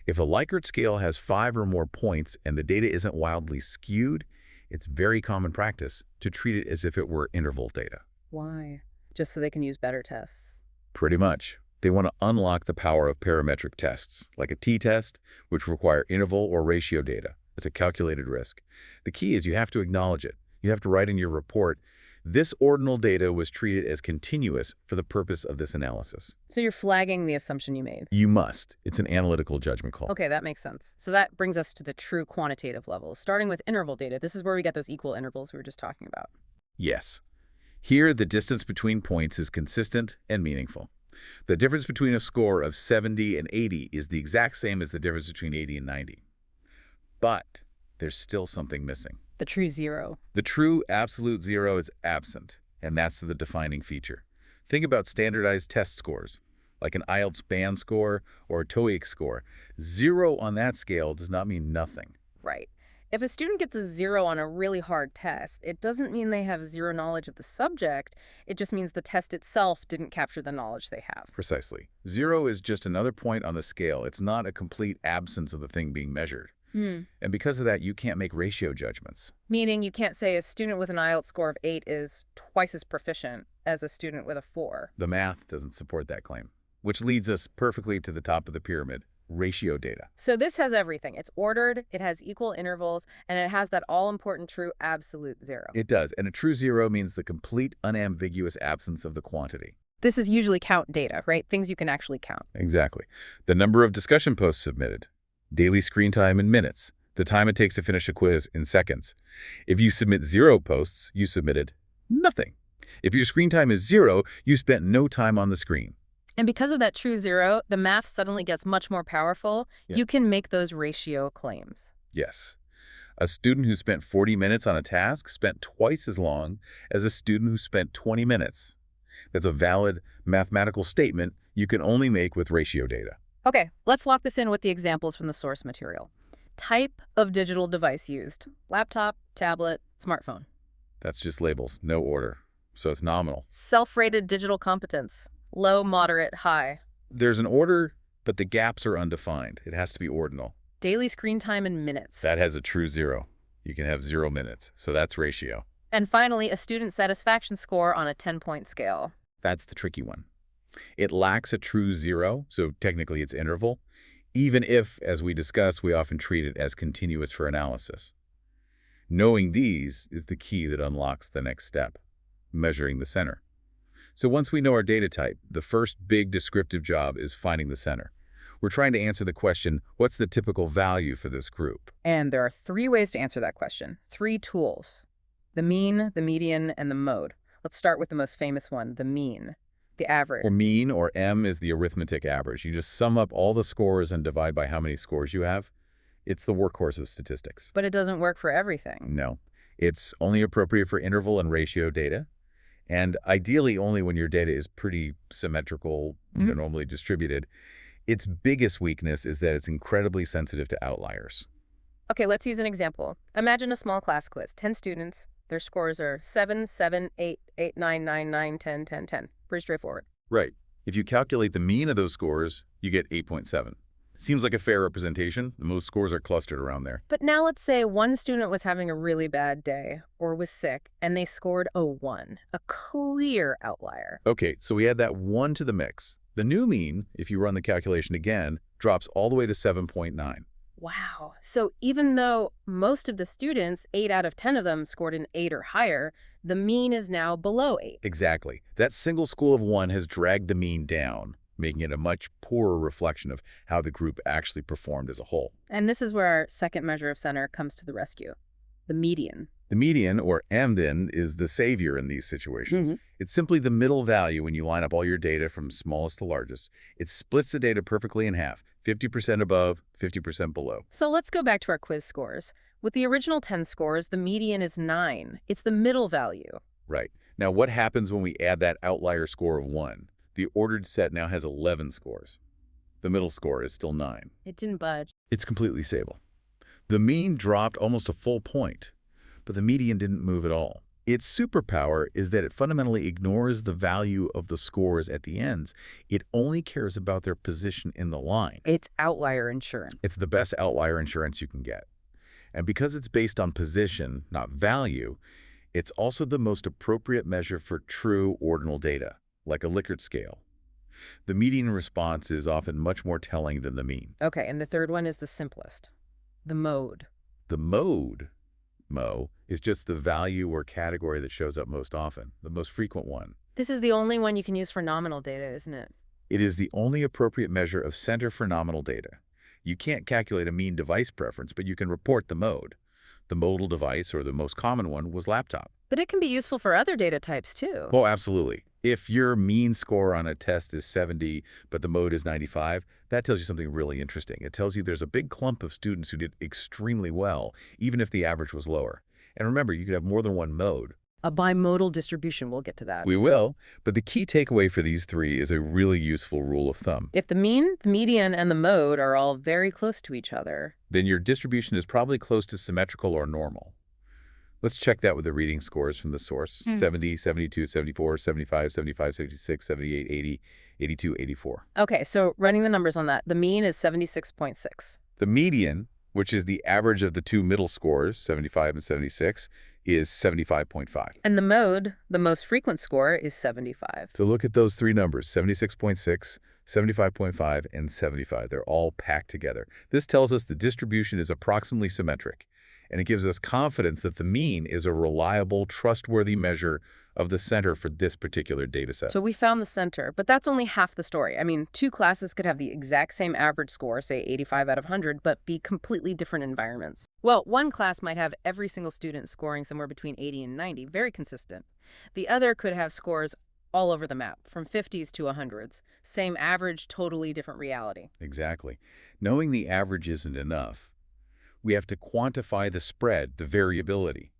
if a Likert scale has 5 or more points and the data isn't wildly skewed, it's very common practice to treat it as if it were interval data. Why? Just so they can use better tests. Pretty much. They want to unlock the power of parametric tests, like a t-test, which require interval or ratio data. It's a calculated risk. The key is you have to acknowledge it. You have to write in your report, this ordinal data was treated as continuous for the purpose of this analysis. So you're flagging the assumption you made. You must. It's an analytical judgment call. Okay, that makes sense. So that brings us to the true quantitative level. Starting with interval data, this is where we get those equal intervals we were just talking about. Yes. Here, the distance between points is consistent and meaningful. The difference between a score of 70 and 80 is the exact same as the difference between 80 and 90. But there's still something missing. The true zero. The true absolute zero is absent, and that's the defining feature. Think about standardized test scores, like an IELTS band score or a TOEIC score. 0 on that scale does not mean nothing. Right. If a student gets a 0 on a really hard test, it doesn't mean they have zero knowledge of the subject. It just means the test itself didn't capture the knowledge they have. Precisely. 0 is just another point on the scale. It's not a complete absence of the thing being measured. And because of that, you can't make ratio judgments. Meaning you can't say a student with an IELTS score of 8 is twice as proficient as a student with a 4. The math doesn't support that claim, which leads us perfectly to the top of the pyramid. Ratio data. So this has everything. It's ordered, it has equal intervals, and it has that all-important true absolute zero. It does, and a true zero means the complete unambiguous absence of the quantity. This is usually count data, right? Things you can actually count. Exactly. The number of discussion posts submitted, daily screen time in minutes, the time it takes to finish a quiz in seconds. If you submit 0 posts, you submitted nothing. If your screen time is 0, you spent no time on the screen. And because of that true zero, the math suddenly gets much more powerful. Yeah. You can make those ratio claims. Yes. A student who spent 40 minutes on a task spent twice as long as a student who spent 20 minutes. That's a valid mathematical statement you can only make with ratio data. Okay, let's lock this in with the examples from the source material. Type of digital device used: laptop, tablet, smartphone. That's just labels, no order. So it's nominal. Self-rated digital competence: Low, moderate, high. There's an order, but the gaps are undefined. It has to be ordinal. Daily screen time in minutes. That has a true 0. You can have 0 minutes, so that's ratio. And finally, a student satisfaction score on a 10-point scale. That's the tricky one. It lacks a true 0, so technically it's interval, even if, as we discussed, we often treat it as continuous for analysis. Knowing these is the key that unlocks the next step, measuring the center. So once we know our data type, the first big descriptive job is finding the center. We're trying to answer the question, what's the typical value for this group? And there are 3 ways to answer that question, 3 tools: the mean, the median, and the mode. Let's start with the most famous one, the mean, the average. Or mean, or M, is the arithmetic average. You just sum up all the scores and divide by how many scores you have. It's the workhorse of statistics. But it doesn't work for everything. No. It's only appropriate for interval and ratio data, and ideally only when your data is pretty symmetrical, normally distributed. Its biggest weakness is that it's incredibly sensitive to outliers. Okay, let's use an example. Imagine a small class quiz, 10 students. Their scores are 7, 7, 8, 8, 9, 9, 9, 10, 10, 10. Pretty straightforward. Right. If you calculate the mean of those scores, you get 8.7. Seems like a fair representation. Most scores are clustered around there. But now let's say one student was having a really bad day or was sick, and they scored a 1, a clear outlier. Okay, so we add that 1 to the mix. The new mean, if you run the calculation again, drops all the way to 7.9. Wow. So even though most of the students, 8 out of 10 of them, scored an 8 or higher, the mean is now below 8. Exactly. That single school of 1 has dragged the mean down, making it a much poorer reflection of how the group actually performed as a whole. And this is where our second measure of center comes to the rescue, the median. The median, or MDIN, is the savior in these situations. It's simply the middle value when you line up all your data from smallest to largest. It splits the data perfectly in half, 50% above, 50% below. So let's go back to our quiz scores. With the original 10 scores, the median is 9. It's the middle value. Right. Now, what happens when we add that outlier score of 1? The ordered set now has 11 scores. The middle score is still 9. It didn't budge. It's completely stable. The mean dropped almost a full point, but the median didn't move at all. Its superpower is that it fundamentally ignores the value of the scores at the ends. It only cares about their position in the line. It's outlier insurance. It's the best outlier insurance you can get. And because it's based on position, not value, it's also the most appropriate measure for true ordinal data, like a Likert scale. The median response is often much more telling than the mean. Okay, and the third one is the simplest, the mode. The mode, Mo, is just the value or category that shows up most often, the most frequent one. This is the only one you can use for nominal data, isn't it? It is the only appropriate measure of center for nominal data. You can't calculate a mean device preference, but you can report the mode. The modal device, or the most common one, was laptop. But it can be useful for other data types, too. Oh, absolutely. If your mean score on a test is 70, but the mode is 95, that tells you something really interesting. It tells you there's a big clump of students who did extremely well, even if the average was lower. And remember, you could have more than one mode. A bimodal distribution, we'll get to that. We will, but the key takeaway for these 3 is a really useful rule of thumb. If the mean, the median, and the mode are all very close to each other, then your distribution is probably close to symmetrical or normal. Let's check that with the reading scores from the source. 70, 72, 74, 75, 75, 76, 78, 80, 82, 84. Okay, so running the numbers on that, the mean is 76.6. The median, which is the average of the 2 middle scores, 75 and 76, is 75.5. And the mode, the most frequent score, is 75. So look at those 3 numbers, 76.6, 75.5, and 75. They're all packed together. This tells us the distribution is approximately symmetric, and it gives us confidence that the mean is a reliable, trustworthy measure of the center for this particular data set. So we found the center, but that's only half the story. I mean, 2 classes could have the exact same average score, say 85 out of 100, but be completely different environments. Well, one class might have every single student scoring somewhere between 80 and 90, very consistent. The other could have scores all over the map, from 50s to 100s. Same average, totally different reality. Exactly. Knowing the average isn't enough. We have to quantify the spread, the variability.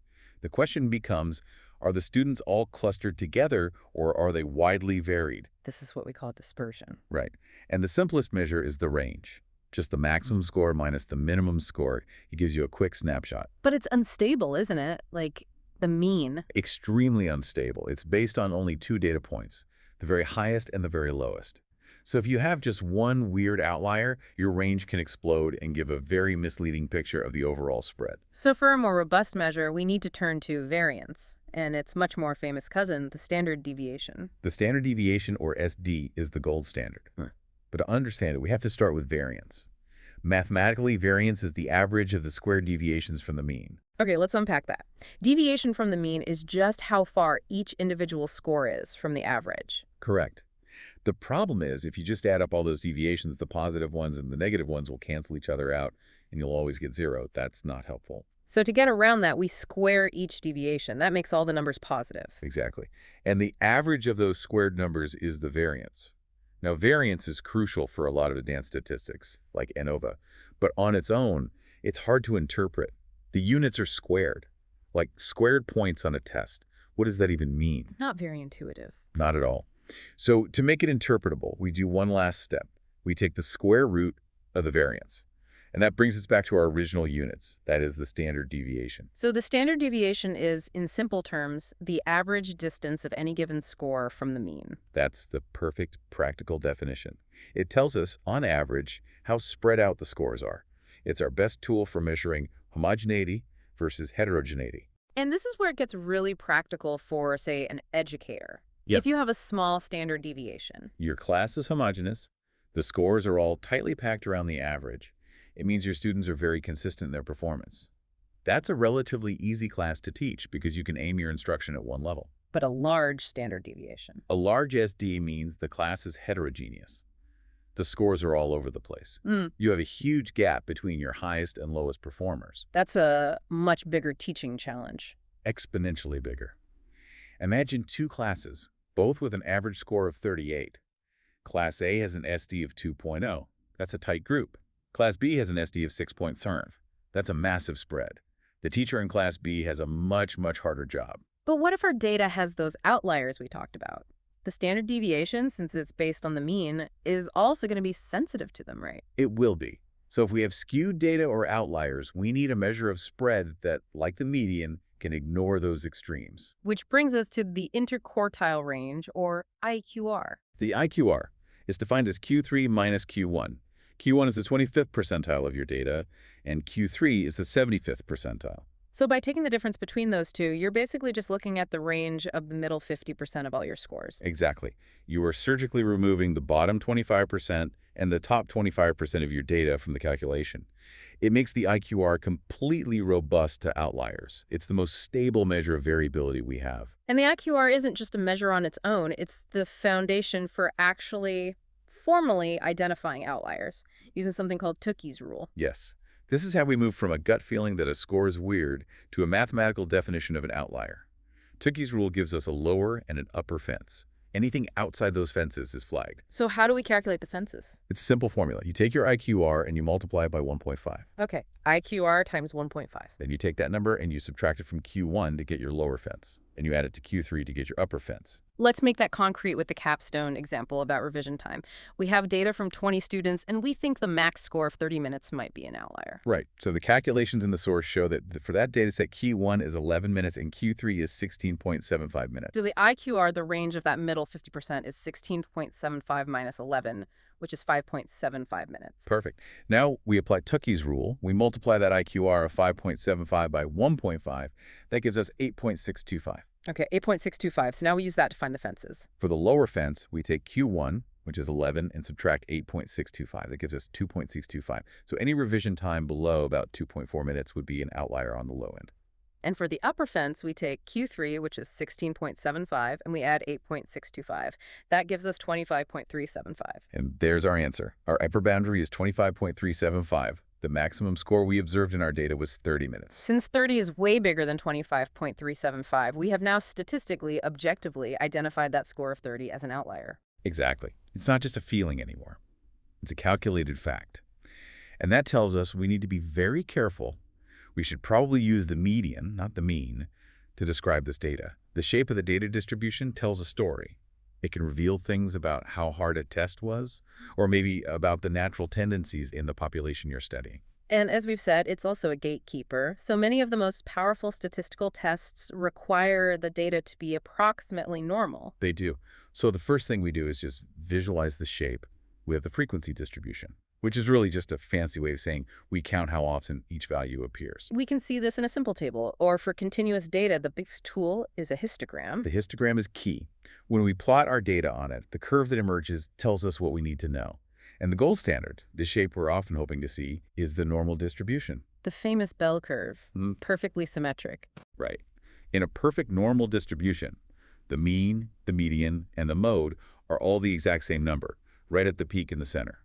The question becomes, are the students all clustered together, or are they widely varied? This is what we call dispersion. Right. And the simplest measure is the range. Just the maximum score minus the minimum score. It gives you a quick snapshot. But it's unstable, isn't it? Like the mean. Extremely unstable. It's based on only 2 data points. the very highest and the very lowest. So if you have just one weird outlier, your range can explode and give a very misleading picture of the overall spread. So for a more robust measure, we need to turn to variance, and its much more famous cousin, the standard deviation. The standard deviation, or SD, is the gold standard. But to understand it, we have to start with variance. Mathematically, variance is the average of the squared deviations from the mean. Okay, let's unpack that. Deviation from the mean is just how far each individual score is from the average. Correct. The problem is, if you just add up all those deviations, the positive ones and the negative ones will cancel each other out, and you'll always get 0. That's not helpful. So to get around that, we square each deviation. That makes all the numbers positive. Exactly. And the average of those squared numbers is the variance. Now, variance is crucial for a lot of advanced statistics, like ANOVA, but on its own, it's hard to interpret. The units are squared, like squared points on a test. What does that even mean? Not very intuitive. Not at all. So to make it interpretable, we do one last step. We take the square root of the variance. And that brings us back to our original units. That is the standard deviation. So the standard deviation is, in simple terms, the average distance of any given score from the mean. That's the perfect practical definition. It tells us, on average, how spread out the scores are. It's our best tool for measuring homogeneity versus heterogeneity. And this is where it gets really practical for, say, an educator. Yep. If you have a small standard deviation. Your class is homogeneous. The scores are all tightly packed around the average. It means your students are very consistent in their performance. That's a relatively easy class to teach because you can aim your instruction at one level. But a large standard deviation. A large SD means the class is heterogeneous. The scores are all over the place. You have a huge gap between your highest and lowest performers. That's a much bigger teaching challenge. Exponentially bigger. Imagine two classes, both with an average score of 38. Class A has an SD of 2.0. That's a tight group. Class B has an SD of 6.5. That's a massive spread. The teacher in Class B has a much harder job. But what if our data has those outliers we talked about? The standard deviation, since it's based on the mean, is also going to be sensitive to them, right? It will be. So if we have skewed data or outliers, we need a measure of spread that, like the median, can ignore those extremes. Which brings us to the interquartile range, or IQR. The IQR is defined as Q3 minus Q1. Q1 is the 25th percentile of your data, and Q3 is the 75th percentile. So by taking the difference between those two, you're basically just looking at the range of the middle 50% of all your scores. Exactly. You are surgically removing the bottom 25% and the top 25% of your data from the calculation. It makes the IQR completely robust to outliers. It's the most stable measure of variability we have. And the IQR isn't just a measure on its own. It's the foundation for actually formally identifying outliers using something called TOEIC's rule. Yes. This is how we move from a gut feeling that a score is weird to a mathematical definition of an outlier. TOEIC's rule gives us a lower and an upper fence. Anything outside those fences is flagged. So how do we calculate the fences? It's a simple formula. You take your IQR and you multiply it by 1.5. Okay, IQR times 1.5. Then you take that number and you subtract it from Q1 to get your lower fence. And you add it to Q3 to get your upper fence. Let's make that concrete with the capstone example about revision time. We have data from 20 students, and we think the max score of 30 minutes might be an outlier. Right. So the calculations in the source show that for that data set, Q1 is 11 minutes and Q3 is 16.75 minutes. So the IQR, the range of that middle 50%, is 16.75 minus 11, which is 5.75 minutes. Perfect. Now we apply TOEIC's rule. We multiply that IQR of 5.75 by 1.5. That gives us 8.625. Okay, 8.625. So now we use that to find the fences. For the lower fence, we take Q1, which is 11, and subtract 8.625. That gives us 2.625. So any revision time below about 2.4 minutes would be an outlier on the low end. And for the upper fence, we take Q3, which is 16.75, and we add 8.625. That gives us 25.375. And there's our answer. Our upper boundary is 25.375. The maximum score we observed in our data was 30 minutes. Since 30 is way bigger than 25.375, we have now statistically, objectively identified that score of 30 as an outlier. Exactly. It's not just a feeling anymore. It's a calculated fact. And that tells us we need to be very careful. We should probably use the median, not the mean, to describe this data. The shape of the data distribution tells a story. It can reveal things about how hard a test was, or maybe about the natural tendencies in the population you're studying. And as we've said, it's also a gatekeeper. So many of the most powerful statistical tests require the data to be approximately normal. They do. So the first thing we do is just visualize the shape with the frequency distribution, which is really just a fancy way of saying we count how often each value appears. We can see this in a simple table, or for continuous data, the biggest tool is a histogram. The histogram is key. When we plot our data on it, the curve that emerges tells us what we need to know. And the gold standard, the shape we're often hoping to see, is the normal distribution. The famous bell curve, perfectly symmetric. Right. In a perfect normal distribution, the mean, the median, and the mode are all the exact same number, right at the peak in the center.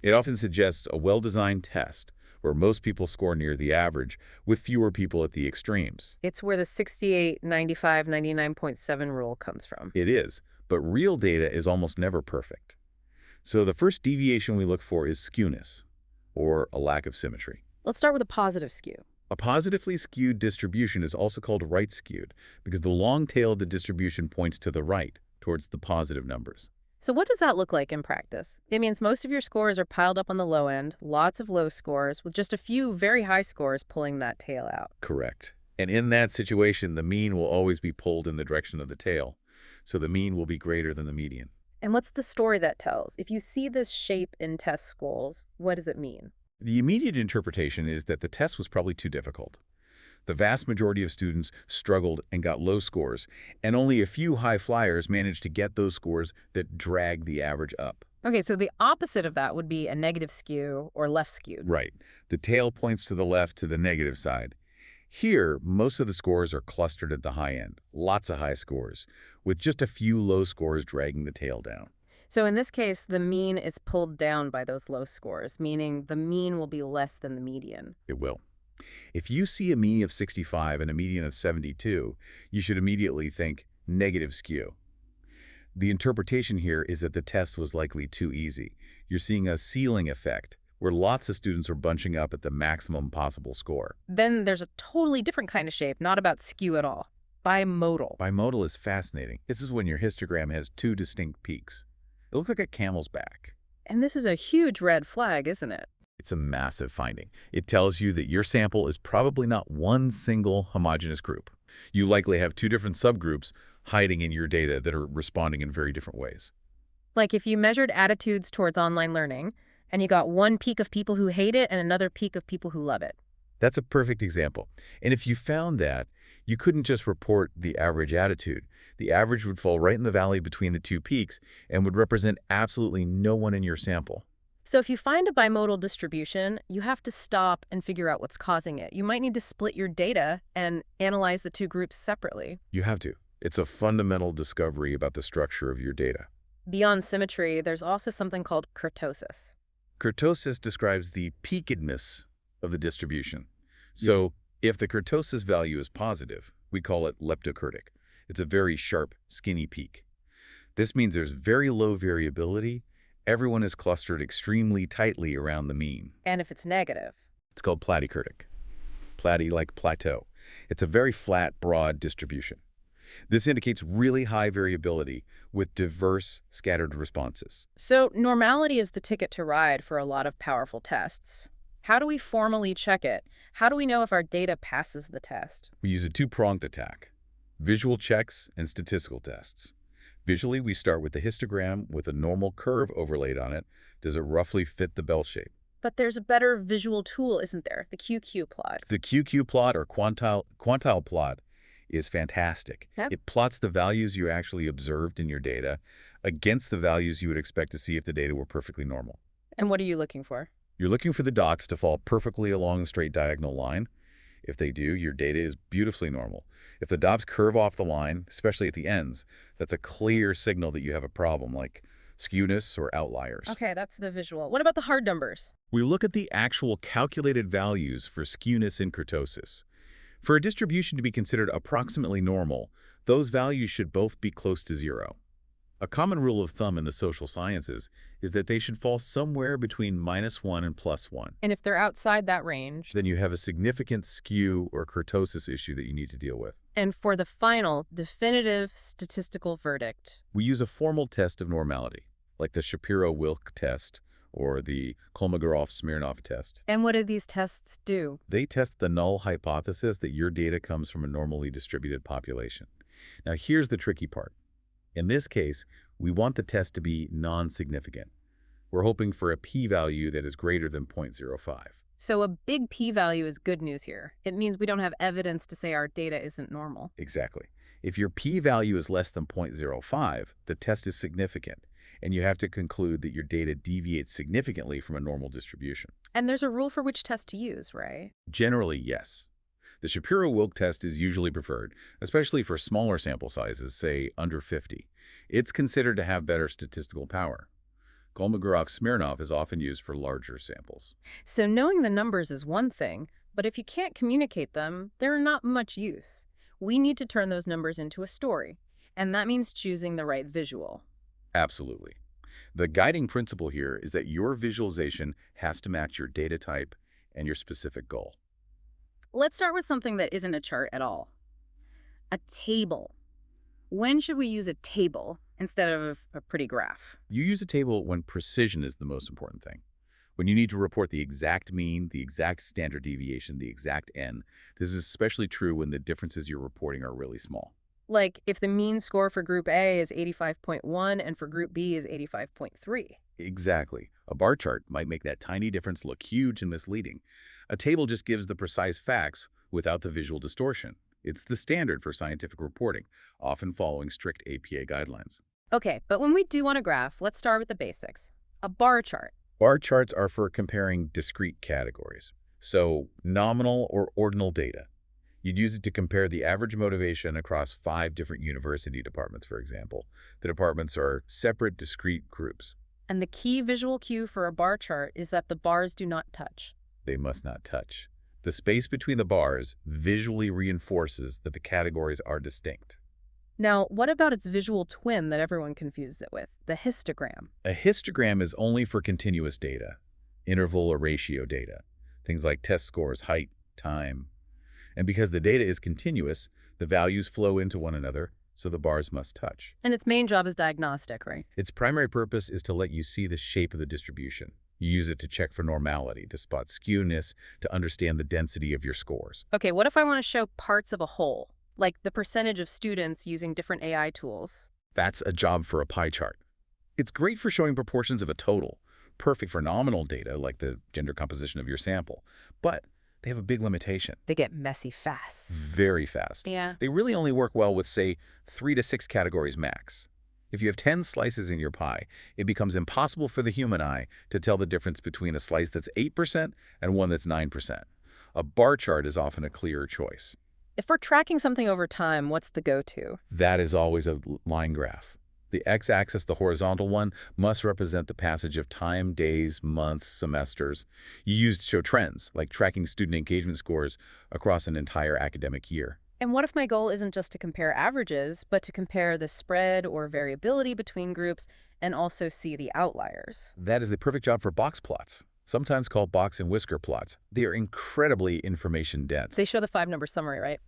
It often suggests a well-designed test where most people score near the average with fewer people at the extremes. It's where the 68, 95, 99.7 rule comes from. It is, but real data is almost never perfect. So the first deviation we look for is skewness, or a lack of symmetry. Let's start with a positive skew. A positively skewed distribution is also called right-skewed because the long tail of the distribution points to the right, towards the positive numbers. So what does that look like in practice? It means most of your scores are piled up on the low end, lots of low scores, with just a few very high scores pulling that tail out. Correct. And in that situation, the mean will always be pulled in the direction of the tail, so the mean will be greater than the median. And what's the story that tells? If you see this shape in test schools, what does it mean? The immediate interpretation is that the test was probably too difficult. The vast majority of students struggled and got low scores, and only a few high flyers managed to get those scores that drag the average up. Okay, so the opposite of that would be a negative skew or left skewed. Right. The tail points to the left, to the negative side. Here, most of the scores are clustered at the high end, lots of high scores, with just a few low scores dragging the tail down. So in this case, the mean is pulled down by those low scores, meaning the mean will be less than the median. It will. If you see a mean of 65 and a median of 72, you should immediately think negative skew. The interpretation here is that the test was likely too easy. You're seeing a ceiling effect, where lots of students are bunching up at the maximum possible score. Then there's a totally different kind of shape, not about skew at all. Bimodal. Bimodal is fascinating. This is when your histogram has two distinct peaks. It looks like a camel's back. And this is a huge red flag, isn't it? It's a massive finding. It tells you that your sample is probably not one single homogeneous group. You likely have two different subgroups hiding in your data that are responding in very different ways. Like if you measured attitudes towards online learning, and you got one peak of people who hate it and another peak of people who love it. That's a perfect example. And if you found that, you couldn't just report the average attitude. The average would fall right in the valley between the two peaks and would represent absolutely no one in your sample. So if you find a bimodal distribution, you have to stop and figure out what's causing it. You might need to split your data and analyze the two groups separately. You have to. It's a fundamental discovery about the structure of your data. Beyond symmetry, there's also something called kurtosis. Kurtosis describes the peakedness of the distribution. So if the kurtosis value is positive, we call it leptokurtic. It's a very sharp, skinny peak. This means there's very low variability. Everyone is clustered extremely tightly around the mean. And if it's negative? It's called platykurtic. Platy like plateau. It's a very flat, broad distribution. This indicates really high variability with diverse, scattered responses. So normality is the ticket to ride for a lot of powerful tests. How do we formally check it? How do we know if our data passes the test? We use a two-pronged attack: visual checks and statistical tests. Visually, we start with the histogram with a normal curve overlaid on it. Does it roughly fit the bell shape? But there's a better visual tool, isn't there? The QQ plot. The QQ plot or quantile plot is fantastic. Yep. It plots the values you actually observed in your data against the values you would expect to see if the data were perfectly normal. And what are you looking for? You're looking for the dots to fall perfectly along a straight diagonal line. If they do, your data is beautifully normal. If the dots curve off the line, especially at the ends, that's a clear signal that you have a problem, like skewness or outliers. Okay, that's the visual. What about the hard numbers? We look at the actual calculated values for skewness and kurtosis. For a distribution to be considered approximately normal, those values should both be close to zero. A common rule of thumb in the social sciences is that they should fall somewhere between -1 and +1. And if they're outside that range? Then you have a significant skew or kurtosis issue that you need to deal with. And for the final, definitive statistical verdict? We use a formal test of normality, like the Shapiro-Wilk test or the Kolmogorov-Smirnov test. And what do these tests do? They test the null hypothesis that your data comes from a normally distributed population. Now, here's the tricky part. In this case, we want the test to be non-significant. We're hoping for a p-value that is greater than 0.05. So a big p-value is good news here. It means we don't have evidence to say our data isn't normal. Exactly. If your p-value is less than 0.05, the test is significant, and you have to conclude that your data deviates significantly from a normal distribution. And there's a rule for which test to use, right? Generally, yes. The Shapiro-Wilk test is usually preferred, especially for smaller sample sizes, say under 50. It's considered to have better statistical power. Kolmogorov-Smirnov is often used for larger samples. So knowing the numbers is one thing, but if you can't communicate them, they're not much use. We need to turn those numbers into a story, and that means choosing the right visual. Absolutely. The guiding principle here is that your visualization has to match your data type and your specific goal. Let's start with something that isn't a chart at all. A table. When should we use a table instead of a pretty graph? You use a table when precision is the most important thing. When you need to report the exact mean, the exact standard deviation, the exact n. This is especially true when the differences you're reporting are really small. Like if the mean score for Group A is 85.1 and for Group B is 85.3. Exactly. A bar chart might make that tiny difference look huge and misleading. A table just gives the precise facts without the visual distortion. It's the standard for scientific reporting, often following strict APA guidelines. Okay, but when we do want a graph, let's start with the basics. A bar chart. Bar charts are for comparing discrete categories. So, nominal or ordinal data. You'd use it to compare the average motivation across 5 different university departments, for example. The departments are separate, discrete groups. And the key visual cue for a bar chart is that the bars do not touch. They must not touch. The space between the bars visually reinforces that the categories are distinct. Now, what about its visual twin that everyone confuses it with, the histogram? A histogram is only for continuous data, interval or ratio data, things like test scores, height, time. And because the data is continuous, the values flow into one another, so the bars must touch. And its main job is diagnostic, right? Its primary purpose is to let you see the shape of the distribution. You use it to check for normality, to spot skewness, to understand the density of your scores. Okay, what if I want to show parts of a whole, like the percentage of students using different AI tools? That's a job for a pie chart. It's great for showing proportions of a total, perfect for nominal data like the gender composition of your sample, but they have a big limitation. They get messy fast. Very fast. Yeah. They really only work well with, say, 3 to 6 categories max. If you have 10 slices in your pie, it becomes impossible for the human eye to tell the difference between a slice that's 8% and one that's 9%. A bar chart is often a clearer choice. If we're tracking something over time, what's the go-to? That is always a line graph. The x-axis, the horizontal one, must represent the passage of time, days, months, semesters. You use to show trends, like tracking student engagement scores across an entire academic year. And what if my goal isn't just to compare averages, but to compare the spread or variability between groups and also see the outliers? That is the perfect job for box plots, sometimes called box and whisker plots. They are incredibly information dense. They show the 5-number summary, right?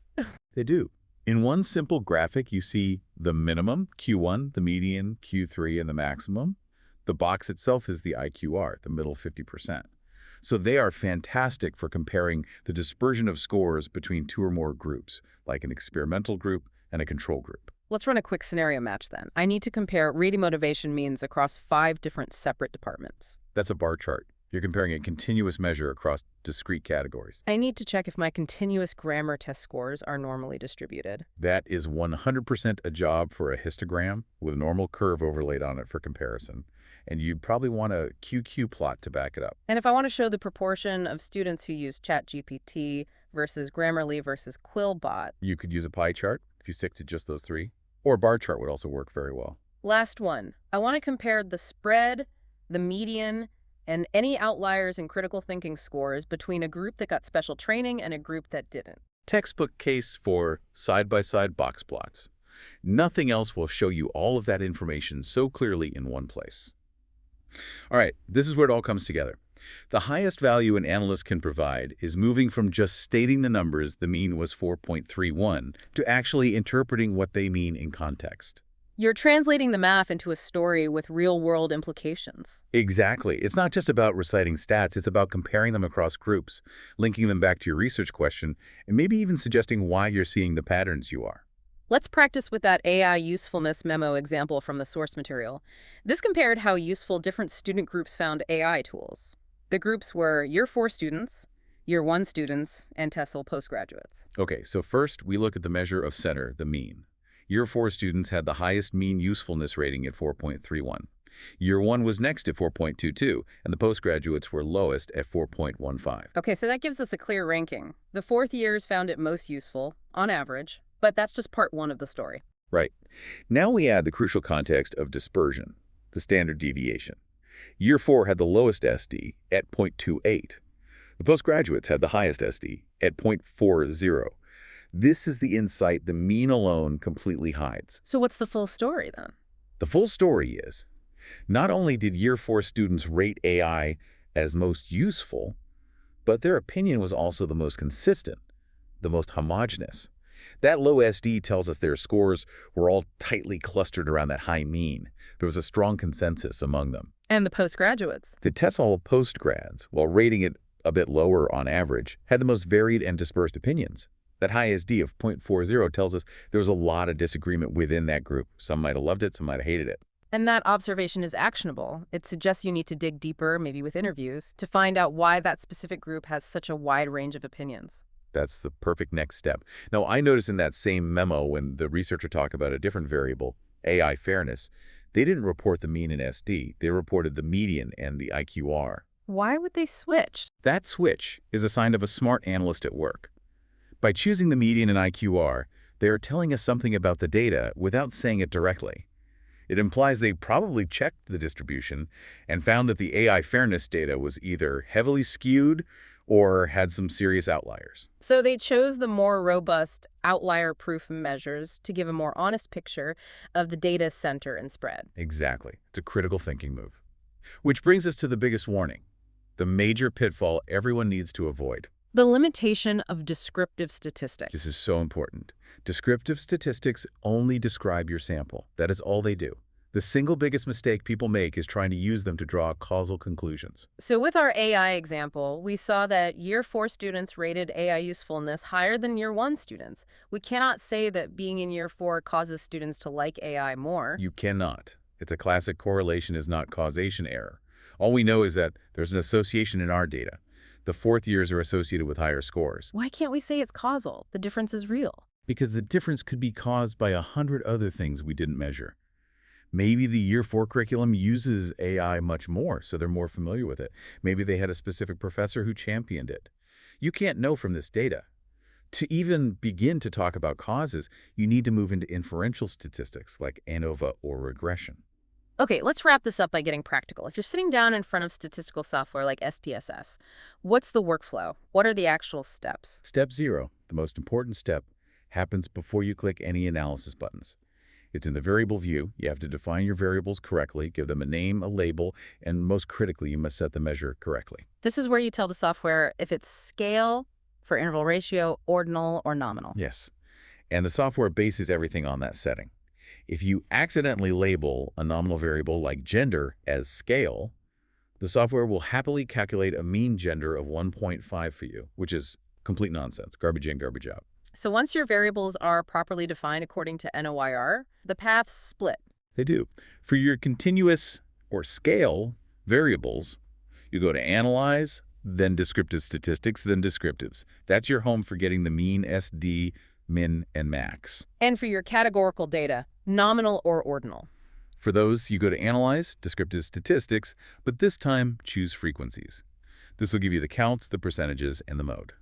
They do. In one simple graphic, you see the minimum, Q1, the median, Q3, and the maximum. The box itself is the IQR, the middle 50%. So they are fantastic for comparing the dispersion of scores between 2 or more groups, like an experimental group and a control group. Let's run a quick scenario match then. I need to compare reading motivation means across 5 different separate departments. That's a bar chart. You're comparing a continuous measure across discrete categories. I need to check if my continuous grammar test scores are normally distributed. That is 100% a job for a histogram with a normal curve overlaid on it for comparison. And you'd probably want a QQ plot to back it up. And if I want to show the proportion of students who use ChatGPT versus Grammarly versus Quillbot. You could use a pie chart if you stick to just those 3. Or a bar chart would also work very well. Last one. I want to compare the spread, the median, and any outliers in critical thinking scores between a group that got special training and a group that didn't. Textbook case for side-by-side box plots. Nothing else will show you all of that information so clearly in one place. All right, this is where it all comes together. The highest value an analyst can provide is moving from just stating the numbers, the mean was 4.31, to actually interpreting what they mean in context. You're translating the math into a story with real-world implications. Exactly. It's not just about reciting stats, it's about comparing them across groups, linking them back to your research question, and maybe even suggesting why you're seeing the patterns you are. Let's practice with that AI usefulness memo example from the source material. This compared how useful different student groups found AI tools. The groups were Year 4 students, Year 1 students, and TESOL postgraduates. Okay, so first we look at the measure of center, the mean. Year 4 students had the highest mean usefulness rating at 4.31. Year 1 was next at 4.22, and the postgraduates were lowest at 4.15. Okay, so that gives us a clear ranking. The fourth years found it most useful, on average, but that's just part one of the story. Right. Now we add the crucial context of dispersion, the standard deviation. Year 4 had the lowest SD at 0.28. The postgraduates had the highest SD at 0.40. This is the insight the mean alone completely hides. So what's the full story then? The full story is, not only did Year 4 students rate AI as most useful, but their opinion was also the most consistent, the most homogeneous. That low SD tells us their scores were all tightly clustered around that high mean. There was a strong consensus among them. And the postgraduates? The TESOL postgrads, while rating it a bit lower on average, had the most varied and dispersed opinions. That high SD of 0.40 tells us there was a lot of disagreement within that group. Some might have loved it, some might have hated it. And that observation is actionable. It suggests you need to dig deeper, maybe with interviews, to find out why that specific group has such a wide range of opinions. That's the perfect next step. Now, I noticed in that same memo when the researcher talked about a different variable, AI fairness, they didn't report the mean and SD. They reported the median and the IQR. Why would they switch? That switch is a sign of a smart analyst at work. By choosing the median and IQR, they are telling us something about the data without saying it directly. It implies they probably checked the distribution and found that the AI fairness data was either heavily skewed or had some serious outliers. So they chose the more robust, outlier-proof measures to give a more honest picture of the data's center and spread. Exactly. It's a critical thinking move. Which brings us to the biggest warning, the major pitfall everyone needs to avoid. The limitation of descriptive statistics. This is so important. Descriptive statistics only describe your sample. That is all they do. The single biggest mistake people make is trying to use them to draw causal conclusions. So with our AI example, we saw that Year 4 students rated AI usefulness higher than Year 1 students. We cannot say that being in Year 4 causes students to like AI more. You cannot. It's a classic correlation is not causation error. All we know is that there's an association in our data. The fourth years are associated with higher scores. Why can't we say it's causal? The difference is real. Because the difference could be caused by 100 other things we didn't measure. Maybe the Year 4 curriculum uses AI much more, so they're more familiar with it. Maybe they had a specific professor who championed it. You can't know from this data. To even begin to talk about causes, you need to move into inferential statistics like ANOVA or regression. Okay, let's wrap this up by getting practical. If you're sitting down in front of statistical software like SPSS, what's the workflow? What are the actual steps? Step 0, the most important step, happens before you click any analysis buttons. It's in the variable view. You have to define your variables correctly, give them a name, a label, and most critically, you must set the measure correctly. This is where you tell the software if it's scale, for interval ratio, ordinal, or nominal. Yes, and the software bases everything on that setting. If you accidentally label a nominal variable like gender as scale, the software will happily calculate a mean gender of 1.5 for you, which is complete nonsense, garbage in, garbage out. So once your variables are properly defined according to NOIR, the paths split. They do. For your continuous or scale variables, you go to Analyze, then Descriptive Statistics, then Descriptives. That's your home for getting the mean, SD, min, and max. And for your categorical data, nominal or ordinal. For those, you go to Analyze, Descriptive Statistics, but this time choose frequencies. This will give you the counts, the percentages, and the mode.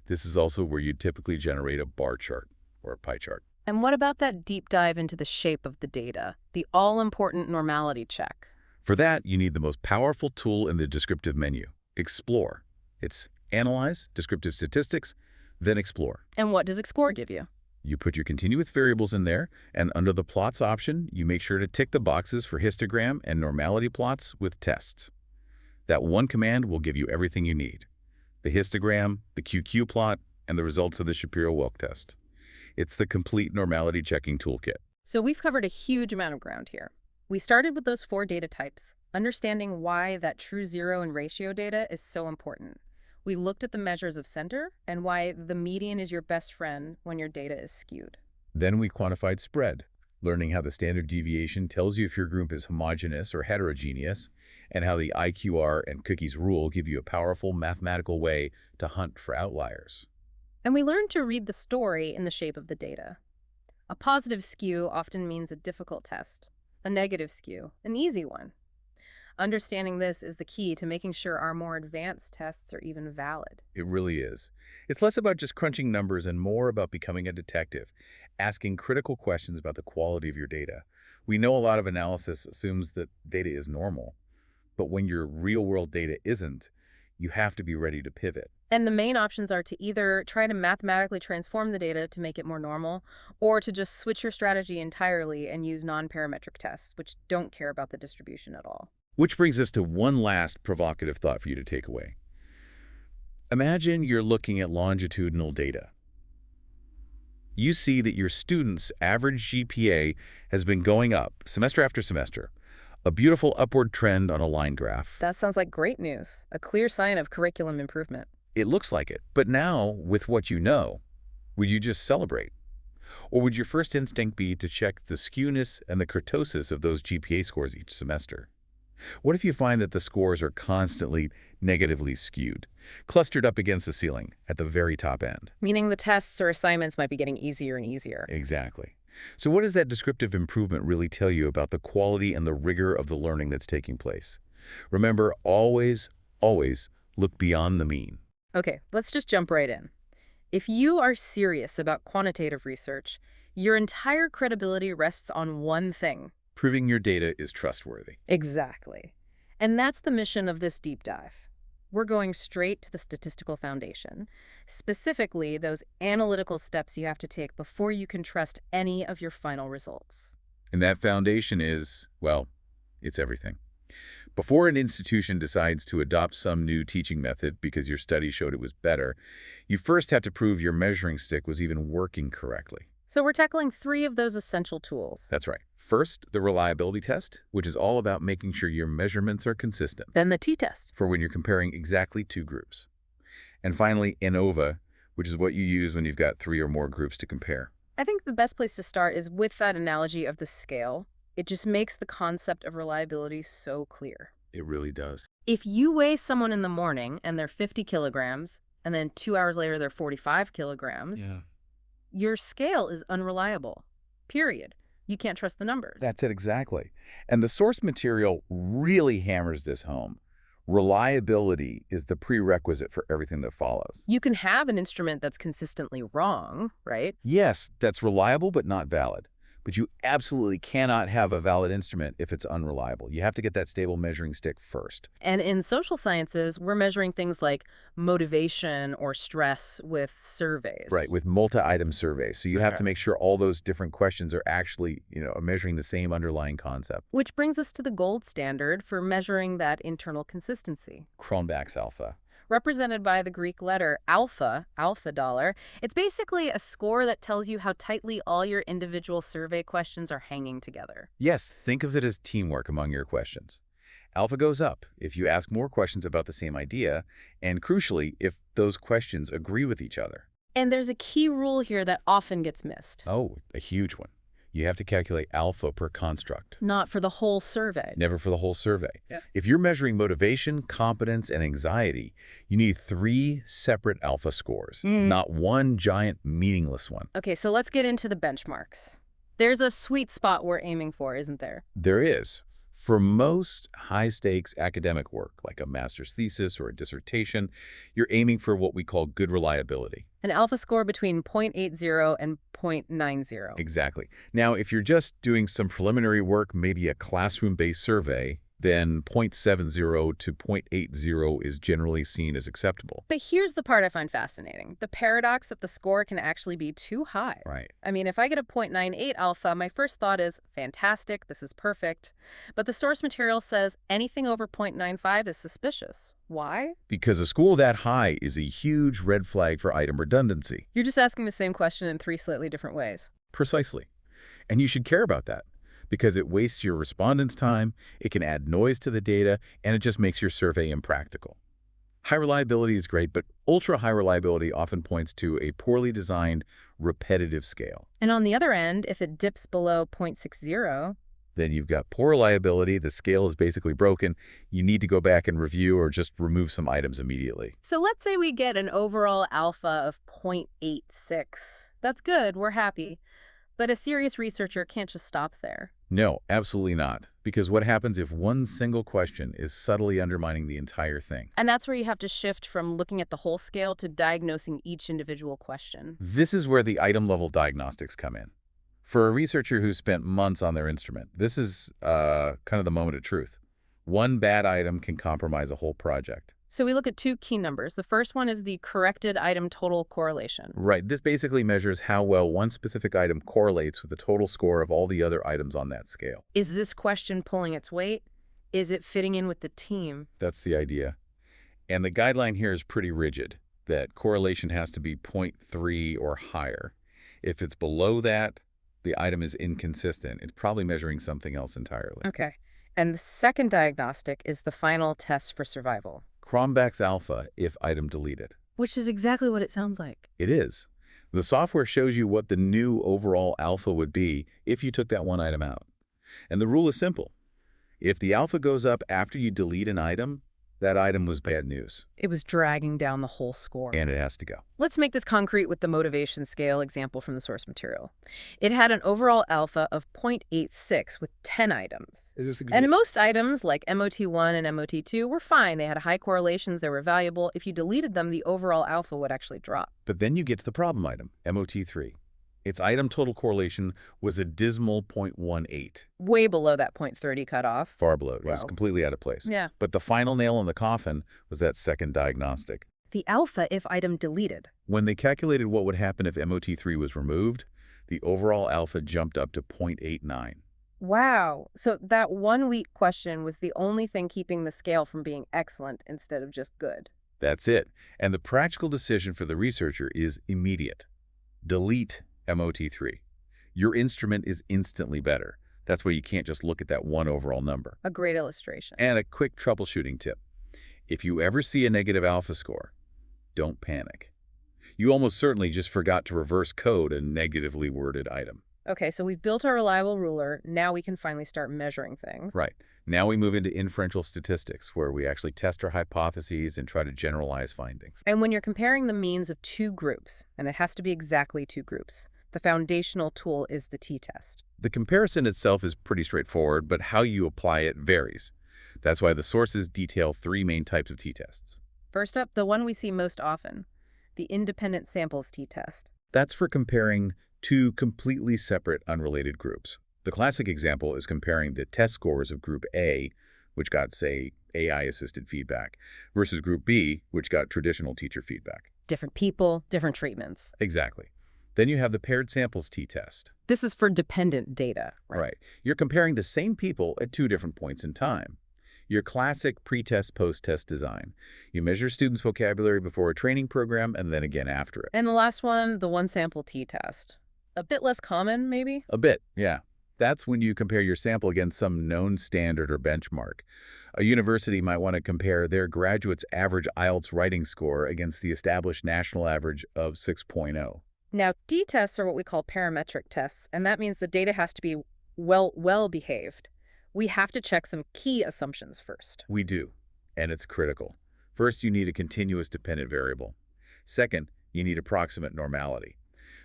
This is also where you typically generate a bar chart or a pie chart. And what about that deep dive into the shape of the data, the all-important normality check? For that, you need the most powerful tool in the descriptive menu, Explore. It's Analyze, Descriptive Statistics, then Explore. And what does Explore give you? You put your continuous variables in there, and under the Plots option, you make sure to tick the boxes for histogram and normality plots with tests. That one command will give you everything you need. The histogram, the QQ plot, and the results of the Shapiro-Wilk test. It's the complete normality checking toolkit. So we've covered a huge amount of ground here. We started with those 4 data types, understanding why that true zero and ratio data is so important. We looked at the measures of center and why the median is your best friend when your data is skewed. Then we quantified spread, learning how the standard deviation tells you if your group is homogeneous or heterogeneous, and how the IQR and cookies rule give you a powerful mathematical way to hunt for outliers. And we learned to read the story in the shape of the data. A positive skew often means a difficult test. A negative skew, an easy one. Understanding this is the key to making sure our more advanced tests are even valid. It really is. It's less about just crunching numbers and more about becoming a detective, asking critical questions about the quality of your data. We know a lot of analysis assumes that data is normal, but when your real-world data isn't, you have to be ready to pivot. And the main options are to either try to mathematically transform the data to make it more normal, or to just switch your strategy entirely and use non-parametric tests, which don't care about the distribution at all. Which brings us to one last provocative thought for you to take away. Imagine you're looking at longitudinal data. You see that your students' average GPA has been going up semester after semester, a beautiful upward trend on a line graph. That sounds like great news, a clear sign of curriculum improvement. It looks like it. But now, with what you know, would you just celebrate? Or would your first instinct be to check the skewness and the kurtosis of those GPA scores each semester? What if you find that the scores are constantly negatively skewed, clustered up against the ceiling at the very top end? Meaning the tests or assignments might be getting easier and easier. Exactly. So what does that descriptive improvement really tell you about the quality and the rigor of the learning that's taking place? Remember, always, always look beyond the mean. Okay, let's just jump right in. If you are serious about quantitative research, your entire credibility rests on one thing. Proving your data is trustworthy. Exactly. And that's the mission of this deep dive. We're going straight to the statistical foundation, specifically those analytical steps you have to take before you can trust any of your final results. And that foundation is, well, it's everything. Before an institution decides to adopt some new teaching method because your study showed it was better, you first have to prove your measuring stick was even working correctly. So we're tackling 3 of those essential tools. That's right. First, the reliability test, which is all about making sure your measurements are consistent. Then the t-test. For when you're comparing exactly 2 groups. And finally, ANOVA, which is what you use when you've got 3 or more groups to compare. I think the best place to start is with that analogy of the scale. It just makes the concept of reliability so clear. It really does. If you weigh someone in the morning and they're 50 kilograms, and then 2 hours later they're 45 kilograms, your scale is unreliable. Period. You can't trust the numbers. That's it exactly. And the source material really hammers this home. Reliability is the prerequisite for everything that follows. You can have an instrument that's consistently wrong, right? Yes, that's reliable but not valid. But you absolutely cannot have a valid instrument if it's unreliable. You have to get that stable measuring stick first. And in social sciences, we're measuring things like motivation or stress with surveys. Right, with multi-item surveys. So you have to make sure all those different questions are actually, measuring the same underlying concept. Which brings us to the gold standard for measuring that internal consistency. Cronbach's alpha. Represented by the Greek letter alpha dollar. It's basically a score that tells you how tightly all your individual survey questions are hanging together. Yes, think of it as teamwork among your questions. Alpha goes up if you ask more questions about the same idea, and crucially, if those questions agree with each other. And there's a key rule here that often gets missed. Oh, a huge one. You have to calculate alpha per construct. Not for the whole survey. Never for the whole survey. Yeah. If you're measuring motivation, competence, and anxiety, you need 3 separate alpha scores, not one giant meaningless one. Okay, so let's get into the benchmarks. There's a sweet spot we're aiming for, isn't there? There is. For most high-stakes academic work, like a master's thesis or a dissertation, you're aiming for what we call good reliability. An alpha score between 0.80 and 0.90. Exactly. Now, if you're just doing some preliminary work, maybe a classroom-based survey, then 0.70 to 0.80 is generally seen as acceptable. But here's the part I find fascinating. The paradox that the score can actually be too high. Right. I mean, if I get a 0.98 alpha, my first thought is, fantastic, this is perfect. But the source material says anything over 0.95 is suspicious. Why? Because a score that high is a huge red flag for item redundancy. You're just asking the same question in 3 slightly different ways. Precisely. And you should care about that, because it wastes your respondents' time, it can add noise to the data, and it just makes your survey impractical. High reliability is great, but ultra-high reliability often points to a poorly designed, repetitive scale. And on the other end, if it dips below 0.60, Then you've got poor reliability, the scale is basically broken, you need to go back and review or just remove some items immediately. so let's say we get an overall alpha of 0.86. That's good, we're happy. But a serious researcher can't just stop there. No, absolutely not. Because what happens if one single question is subtly undermining the entire thing? And that's where you have to shift from looking at the whole scale to diagnosing each individual question. This is where the item-level diagnostics come in. For a researcher who spent months on their instrument, this is kind of the moment of truth. One bad item can compromise a whole project. So we look at two key numbers. The first one is the corrected item total correlation. Right, this basically measures how well one specific item correlates with the total score of all the other items on that scale. Is this question pulling its weight? Is it fitting in with the team? That's the idea. And the guideline here is pretty rigid, that correlation has to be 0.3 or higher. If it's below that, the item is inconsistent. It's probably measuring something else entirely. Okay. And the second diagnostic is the final test for survival. Cronbach's alpha if item deleted. Which is exactly what it sounds like. It is. The software shows you what the new overall alpha would be if you took that one item out. And the rule is simple. If the alpha goes up after you delete an item, that item was bad news, It was dragging down the whole score. and it has to go. Let's make this concrete with the motivation scale example from the source material. It had an overall alpha of 0.86 with 10 items. And most items, like MOT1 and MOT2, were fine. They had high correlations. They were valuable. If you deleted them, the overall alpha would actually drop. But then you get to the problem item, MOT3. Its item total correlation was a dismal 0.18. Way below that 0.30 cutoff. Far below. It was Wow. completely out of place. Yeah. But the final nail in the coffin was that second diagnostic. The alpha if item deleted. When they calculated what would happen if MOT3 was removed, the overall alpha jumped up to 0.89. Wow. So that 1 week question was the only thing keeping the scale from being excellent instead of just good. That's it. And the practical decision for the researcher is immediate. Delete MOT3. Your instrument is instantly better. That's why you can't just look at that one overall number. A great illustration. And a quick troubleshooting tip. If you ever see a negative alpha score, don't panic. You almost certainly just forgot to reverse code a negatively worded item. Okay, so we've built our reliable ruler. Now we can finally start measuring things. Right. Now we move into inferential statistics, where we actually test our hypotheses and try to generalize findings. And when you're comparing the means of two groups, and it has to be exactly two groups, the foundational tool is the t-test. The comparison itself is pretty straightforward, but how you apply it varies. That's why the sources detail 3 main types of t-tests. First up, the one we see most often, the independent samples t-test. That's for comparing 2 completely separate, unrelated groups. The classic example is comparing the test scores of Group A, which got, say, AI-assisted feedback, versus Group B, which got traditional teacher feedback. Different people, different treatments. Exactly. Then you have the paired samples t-test. This is for dependent data, Right. You're comparing the same people at 2 different points in time. Your classic pre-test, post-test design. You measure students' vocabulary before a training program and then again after it. And the last one, the one sample t-test. A bit less common, maybe? A bit, yeah. That's when you compare your sample against some known standard or benchmark. A university might want to compare their graduates' average IELTS writing score against the established national average of 6.0. Now, t-tests are what we call parametric tests, and that means the data has to be well behaved. We have to check some key assumptions first. We do, and it's critical. First, you need a continuous dependent variable. Second, you need approximate normality.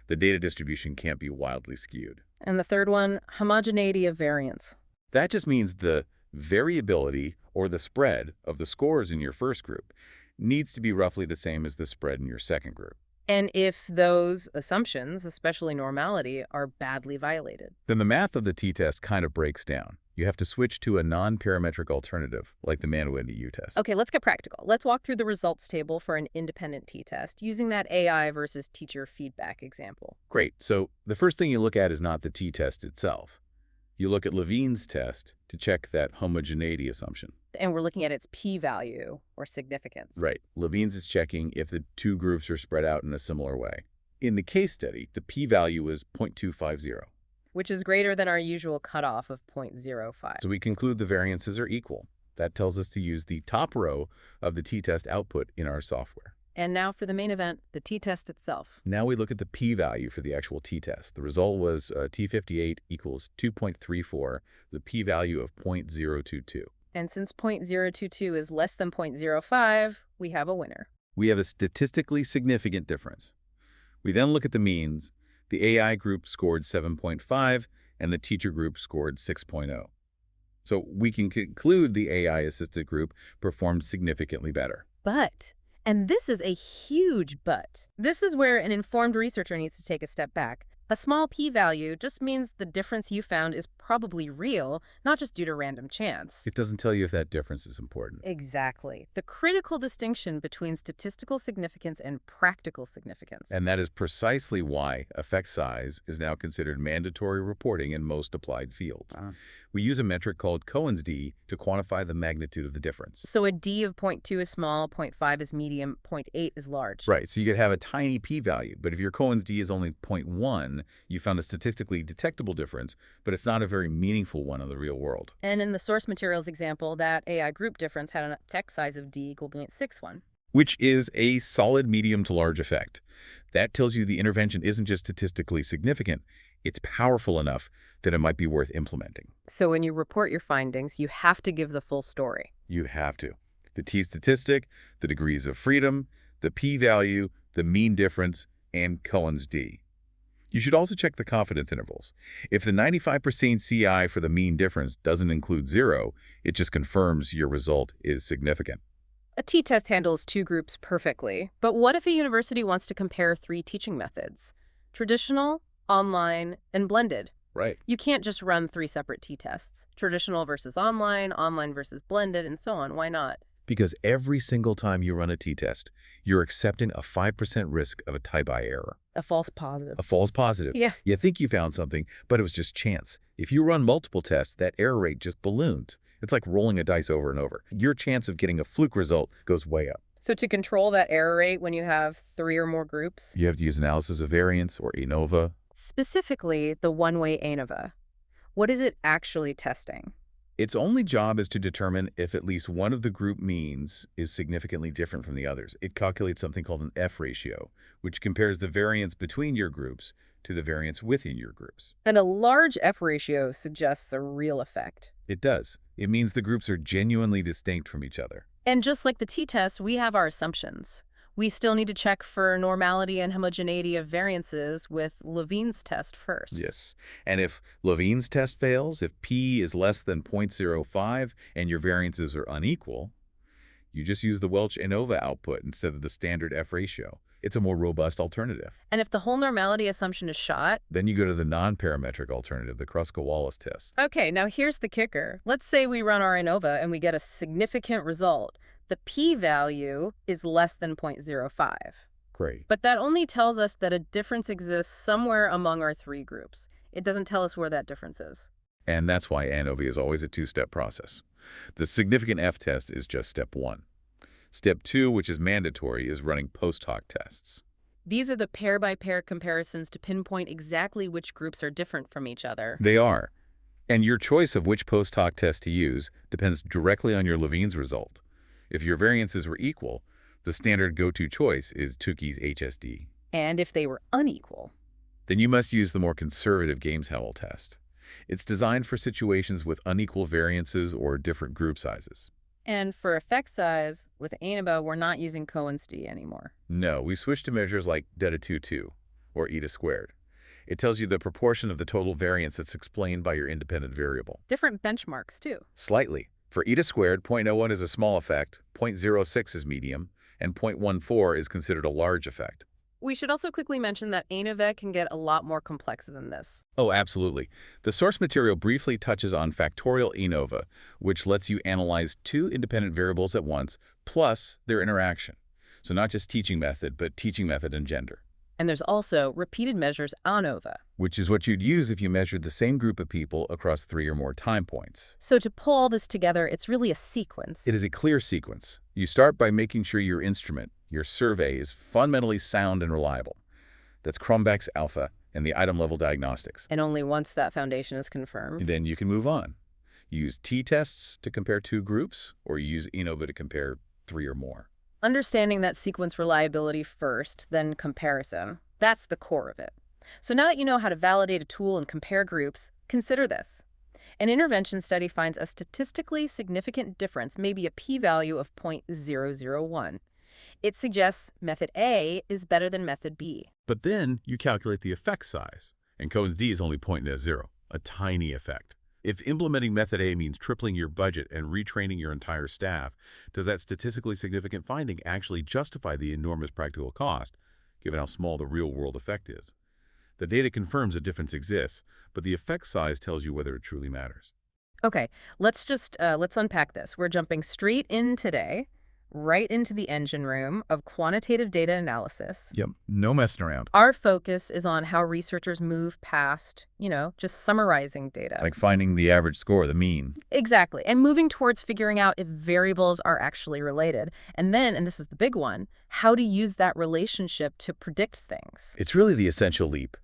The data distribution can't be wildly skewed. And the third one, homogeneity of variance. That just means the variability or the spread of the scores in your first group needs to be roughly the same as the spread in your second group. And if those assumptions, especially normality, are badly violated. Then the math of the t-test kind of breaks down. You have to switch to a non-parametric alternative, like the Mann-Whitney U-test. Okay, let's get practical. Let's walk through the results table for an independent t-test using that AI versus teacher feedback example. Great. So the first thing you look at is not the t-test itself. You look at Levine's test to check that homogeneity assumption. And we're looking at its p-value or significance. Right. Levine's is checking if the 2 groups are spread out in a similar way. In the case study, the p-value is 0.250. Which is greater than our usual cutoff of 0.05. So we conclude the variances are equal. That tells us to use the top row of the t-test output in our software. And now for the main event, the t-test itself. Now we look at the p-value for the actual t-test. The result was T58 equals 2.34, the p-value of 0.022. And since 0.022 is less than 0.05, we have a winner. We have a statistically significant difference. We then look at the means. The AI group scored 7.5, and the teacher group scored 6.0. So we can conclude the AI-assisted group performed significantly better. But, and this is a huge but, this is where an informed researcher needs to take a step back. A small p-value just means the difference you found is probably real, not just due to random chance. It doesn't tell you if that difference is important. Exactly. The critical distinction between statistical significance and practical significance. And that is precisely why effect size is now considered mandatory reporting in most applied fields. We use a metric called Cohen's d to quantify the magnitude of the difference. So a d of 0.2 is small, 0.5 is medium, 0.8 is large. Right, so you could have a tiny p-value, but if your Cohen's d is only 0.1, you found a statistically detectable difference, but it's not a very meaningful one in the real world. And in the source materials example, that AI group difference had a text size of d equal 0.61. Which is a solid medium to large effect. That tells you the intervention isn't just statistically significant, it's powerful enough that it might be worth implementing. So when you report your findings, you have to give the full story. You have to. The t-statistic, the degrees of freedom, the p-value, the mean difference, and Cohen's d. You should also check the confidence intervals. If the 95% CI for the mean difference doesn't include 0, it just confirms your result is significant. A t-test handles two groups perfectly, but what if a university wants to compare 3 teaching methods? Traditional, online, and blended. Right. You can't just run 3 separate t-tests. Traditional versus online, online versus blended, and so on. Why not? Because every single time you run a t-test, you're accepting a 5% risk of a type I error. A false positive. A false positive. Yeah. You think you found something, but it was just chance. If you run multiple tests, that error rate just balloons. It's like rolling a dice over and over. Your chance of getting a fluke result goes way up. So to control that error rate when you have 3 or more groups? You have to use analysis of variance or ANOVA. Specifically, the one-way ANOVA. What is it actually testing? Its only job is to determine if at least one of the group means is significantly different from the others. It calculates something called an F ratio, which compares the variance between your groups to the variance within your groups. And a large F ratio suggests a real effect. It does. It means the groups are genuinely distinct from each other. And just like the t-test, we have our assumptions. We still need to check for normality and homogeneity of variances with Levene's test first. Yes. And if Levene's test fails, if p is less than 0.05 and your variances are unequal, you just use the Welch ANOVA output instead of the standard F ratio. It's a more robust alternative. And if the whole normality assumption is shot? Then you go to the non-parametric alternative, the Kruskal-Wallis test. Okay, now here's the kicker. Let's say we run our ANOVA and we get a significant result. The p-value is less than 0.05. Great. But that only tells us that a difference exists somewhere among our 3 groups. It doesn't tell us where that difference is. And that's why ANOVA is always a 2-step process. The significant F test is just step 1. Step 2, which is mandatory, is running post hoc tests. These are the pair-by-pair comparisons to pinpoint exactly which groups are different from each other. They are. And your choice of which post hoc test to use depends directly on your Levene's result. If your variances were equal, the standard go-to choice is Tukey's HSD. And if they were unequal? Then you must use the more conservative Games-Howell test. It's designed for situations with unequal variances or different group sizes. And for effect size, with ANOVA, we're not using Cohen's d anymore. No, we switched to measures like delta-2-2, or eta squared. It tells you the proportion of the total variance that's explained by your independent variable. Different benchmarks, too. Slightly. For eta squared, 0.01 is a small effect, 0.06 is medium, and 0.14 is considered a large effect. We should also quickly mention that ANOVA can get a lot more complex than this. Oh, absolutely. The source material briefly touches on factorial ANOVA, which lets you analyze 2 independent variables at once, plus their interaction. So not just teaching method, but teaching method and gender. And there's also repeated measures ANOVA, which is what you'd use if you measured the same group of people across 3 or more time points. So to pull all this together, it's really a sequence. It is a clear sequence. You start by making sure your instrument, your survey, is fundamentally sound and reliable. That's Crumbach's alpha and the item-level diagnostics. And only once that foundation is confirmed. Then you can move on. You use t-tests to compare two groups, or you use ANOVA to compare 3 or more. Understanding that sequence reliability first, then comparison. That's the core of it. So now that you know how to validate a tool and compare groups, consider this. An intervention study finds a statistically significant difference, maybe a p-value of 0.001. It suggests method A is better than method B. But then you calculate the effect size, and Cohen's d is only pointing at 0, a tiny effect. If implementing method A means tripling your budget and retraining your entire staff, does that statistically significant finding actually justify the enormous practical cost, given how small the real-world effect is? The data confirms a difference exists, but the effect size tells you whether it truly matters. Okay, let's unpack this. We're jumping straight in today, right into the engine room of quantitative data analysis. Yep, no messing around. Our focus is on how researchers move past, just summarizing data. Like finding the average score, the mean. Exactly, and moving towards figuring out if variables are actually related. And then, and this is the big one, how to use that relationship to predict things. It's really the essential leap,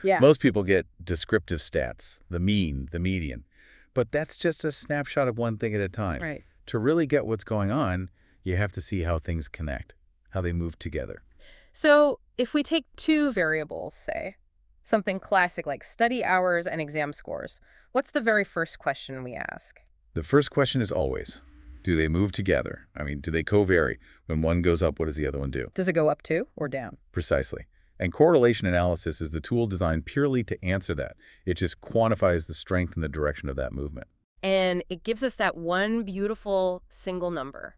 Yeah. Most people get descriptive stats, the mean, the median. But that's just a snapshot of one thing at a time. Right. To really get what's going on, you have to see how things connect, how they move together. So if we take two variables, say, something classic like study hours and exam scores, what's the very first question we ask? The first question is always, do they move together? Do they co-vary? When one goes up, what does the other one do? Does it go up too or down? Precisely. And correlation analysis is the tool designed purely to answer that. It just quantifies the strength and the direction of that movement. And it gives us that one beautiful single number,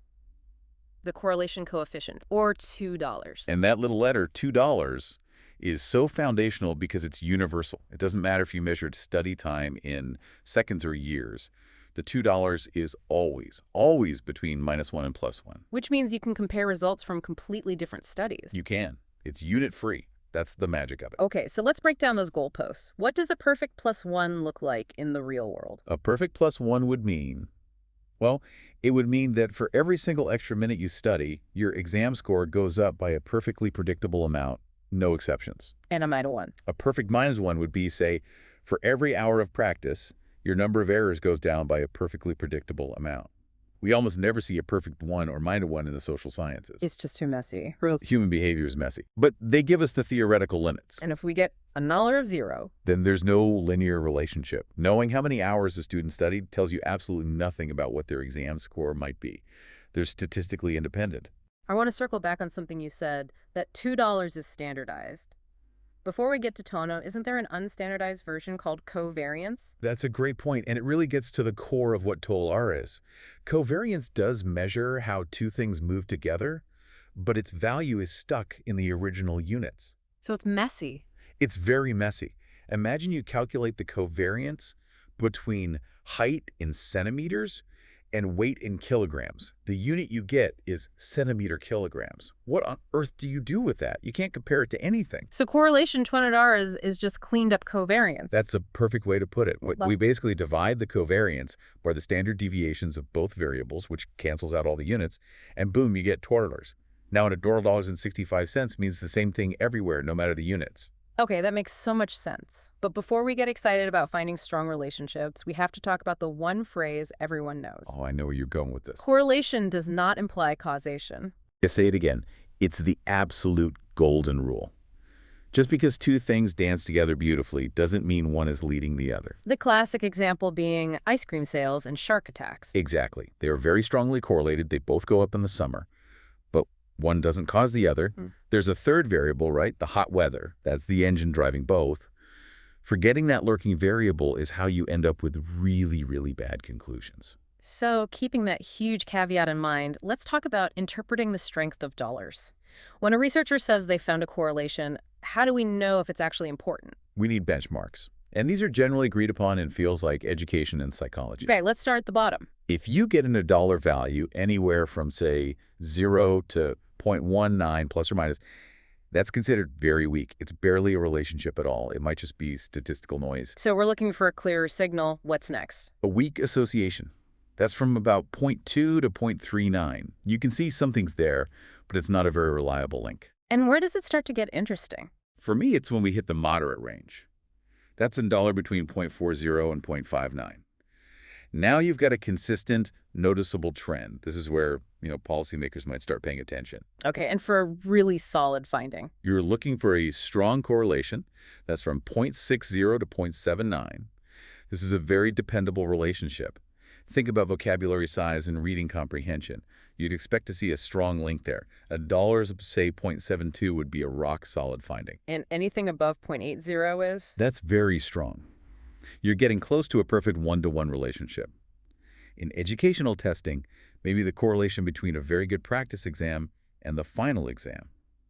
the correlation coefficient, or $2. And that little letter, $2, is so foundational because it's universal. It doesn't matter if you measured study time in seconds or years. The $2 is always between -1 and +1. Which means you can compare results from completely different studies. You can. It's unit-free. That's the magic of it. Okay, so let's break down those goalposts. What does a perfect +1 look like in the real world? A perfect +1 would mean, well, it would mean that for every single extra minute you study, your exam score goes up by a perfectly predictable amount, no exceptions. And a -1. A perfect -1 would be, say, for every hour of practice, your number of errors goes down by a perfectly predictable amount. We almost never see a perfect 1 or -1 in the social sciences. It's just too messy. Human behavior is messy. But they give us the theoretical limits. And if we get a null or 0, then there's no linear relationship. Knowing how many hours a student studied tells you absolutely nothing about what their exam score might be. They're statistically independent. I want to circle back on something you said, that $2 is standardized. Before we get to Tono, isn't there an unstandardized version called covariance? That's a great point, and it really gets to the core of what TOEIC is. Covariance does measure how two things move together, but its value is stuck in the original units. So it's messy. It's very messy. Imagine you calculate the covariance between height in centimeters and weight in kilograms. The unit you get is centimeter kilograms. What on earth do you do with that? You can't compare it to anything. So correlation 200R is just cleaned up covariance. That's a perfect way to put it. Well, We basically divide the covariance by the standard deviations of both variables, which cancels out all the units, and boom, you get $2. Now, a $2.65 means the same thing everywhere, no matter the units. Okay, that makes so much sense. But before we get excited about finding strong relationships, we have to talk about the one phrase everyone knows. Oh, I know where you're going with this. Correlation does not imply causation. Yeah, say it again. It's the absolute golden rule. Just because two things dance together beautifully doesn't mean one is leading the other. The classic example being ice cream sales and shark attacks. Exactly. They are very strongly correlated. They both go up in the summer. But one doesn't cause the other. There's a third variable, right? The hot weather. That's the engine driving both. Forgetting that lurking variable is how you end up with really, really bad conclusions. So, keeping that huge caveat in mind, let's talk about interpreting the strength of dollars. When a researcher says they found a correlation, how do we know if it's actually important? We need benchmarks. And these are generally agreed upon in fields like education and psychology. Okay, let's start at the bottom. If you get in a dollar value anywhere from, say, 0 to 0.19 plus or minus, that's considered very weak. It's barely a relationship at all. It might just be statistical noise. So we're looking for a clearer signal. What's next? A weak association. That's from about 0.2 to 0.39. You can see something's there, but it's not a very reliable link. And where does it start to get interesting? For me, it's when we hit the moderate range. That's in dollar between 0.40 and 0.59. Now you've got a consistent, noticeable trend. This is where, policymakers might start paying attention. Okay, and for a really solid finding. You're looking for a strong correlation. That's from 0.60 to 0.79. This is a very dependable relationship. Think about vocabulary size and reading comprehension. You'd expect to see a strong link there. Say 0.72 would be a rock-solid finding. And anything above 0.80 is? That's very strong. You're getting close to a perfect one-to-one relationship. In educational testing, maybe the correlation between a very good practice exam and the final exam.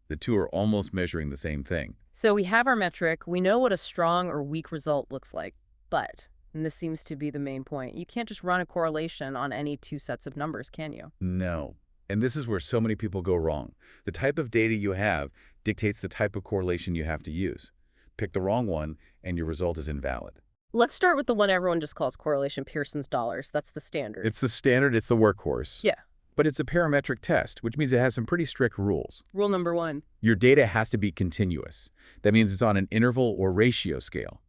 The two are almost measuring the same thing. So we have our metric. We know what a strong or weak result looks like. But, and this seems to be the main point, you can't just run a correlation on any two sets of numbers, can you? No. And this is where so many people go wrong. The type of data you have dictates the type of correlation you have to use. Pick the wrong one, and your result is invalid. Let's start with the one everyone just calls correlation Pearson's dollars. That's the standard. It's the standard, it's the workhorse. Yeah. But it's a parametric test, which means it has some pretty strict rules. Rule number 1. Your data has to be continuous. That means it's on an interval or ratio scale.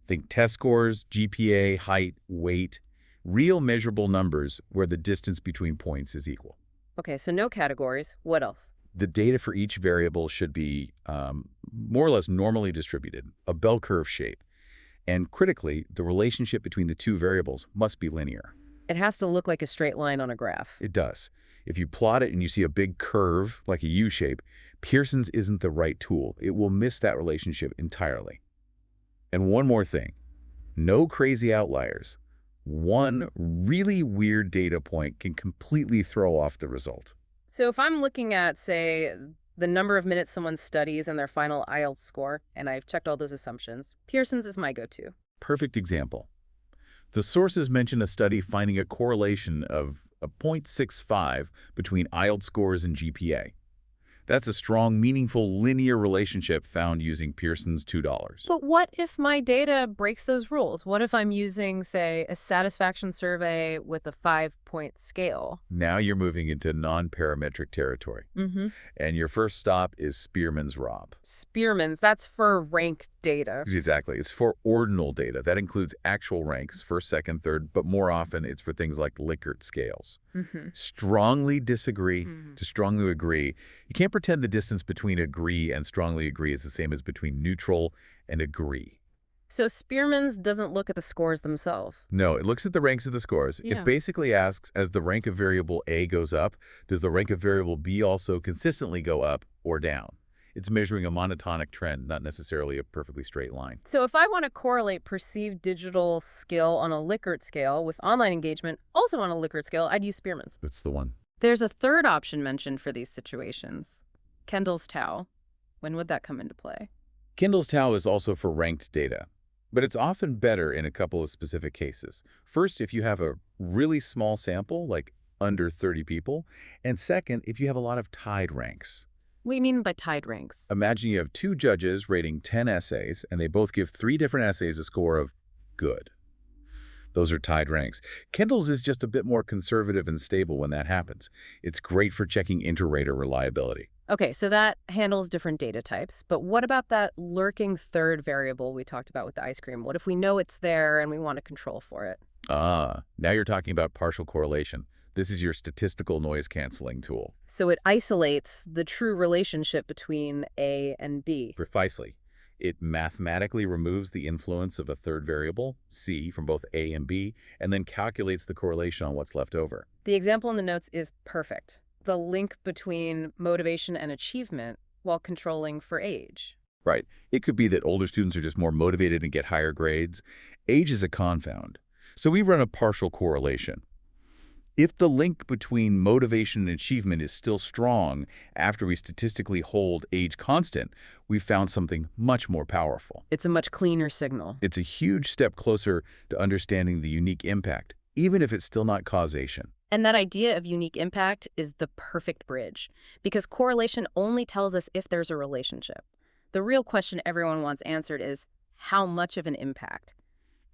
Think test scores, GPA, height, weight, real measurable numbers where the distance between points is equal. Okay, so no categories. What else? The data for each variable should be more or less normally distributed, a bell curve shape. And critically, the relationship between the two variables must be linear. It has to look like a straight line on a graph. It does. If you plot it and you see a big curve, like a U shape, Pearson's isn't the right tool. It will miss that relationship entirely. And one more thing, no crazy outliers. One really weird data point can completely throw off the result. So if I'm looking at, say, the number of minutes someone studies and their final IELTS score, and I've checked all those assumptions, Pearson's is my go-to. Perfect example. The sources mention a study finding a correlation of a 0.65 between IELTS scores and GPA. That's a strong, meaningful, linear relationship found using Pearson's $2. But what if my data breaks those rules? What if I'm using, say, a satisfaction survey with a 5-point scale? Now you're moving into non-parametric territory. And your first stop is Spearman's Rob. Spearman's, that's for rank data. Exactly. It's for ordinal data. That includes actual ranks, first, second, third, but more often it's for things like Likert scales. Strongly disagree to strongly agree. You can't pretend the distance between agree and strongly agree is the same as between neutral and agree. So Spearman's doesn't look at the scores themselves. No, it looks at the ranks of the scores. Yeah. It basically asks, as the rank of variable A goes up, does the rank of variable B also consistently go up or down? It's measuring a monotonic trend, not necessarily a perfectly straight line. So if I want to correlate perceived digital skill on a Likert scale with online engagement, also on a Likert scale, I'd use Spearman's. That's the one. There's a third option mentioned for these situations. Kendall's tau. When would that come into play? Kendall's tau is also for ranked data, but it's often better in a couple of specific cases. First, if you have a really small sample, like under 30 people, and second, if you have a lot of tied ranks. What do you mean by tied ranks? Imagine you have 2 judges rating 10 essays, and they both give 3 different essays a score of good. Those are tied ranks. Kendall's is just a bit more conservative and stable when that happens. It's great for checking inter-rater reliability. Okay, so that handles different data types, but what about that lurking third variable we talked about with the ice cream? What if we know it's there and we want to control for it? Now you're talking about partial correlation. This is your statistical noise canceling tool. So it isolates the true relationship between A and B. Precisely. It mathematically removes the influence of a third variable, C, from both A and B, and then calculates the correlation on what's left over. The example in the notes is perfect. The link between motivation and achievement while controlling for age. Right. It could be that older students are just more motivated and get higher grades. Age is a confound. So we run a partial correlation. If the link between motivation and achievement is still strong after we statistically hold age constant, we've found something much more powerful. It's a much cleaner signal. It's a huge step closer to understanding the unique impact, even if it's still not causation. And that idea of unique impact is the perfect bridge, because correlation only tells us if there's a relationship. The real question everyone wants answered is, how much of an impact?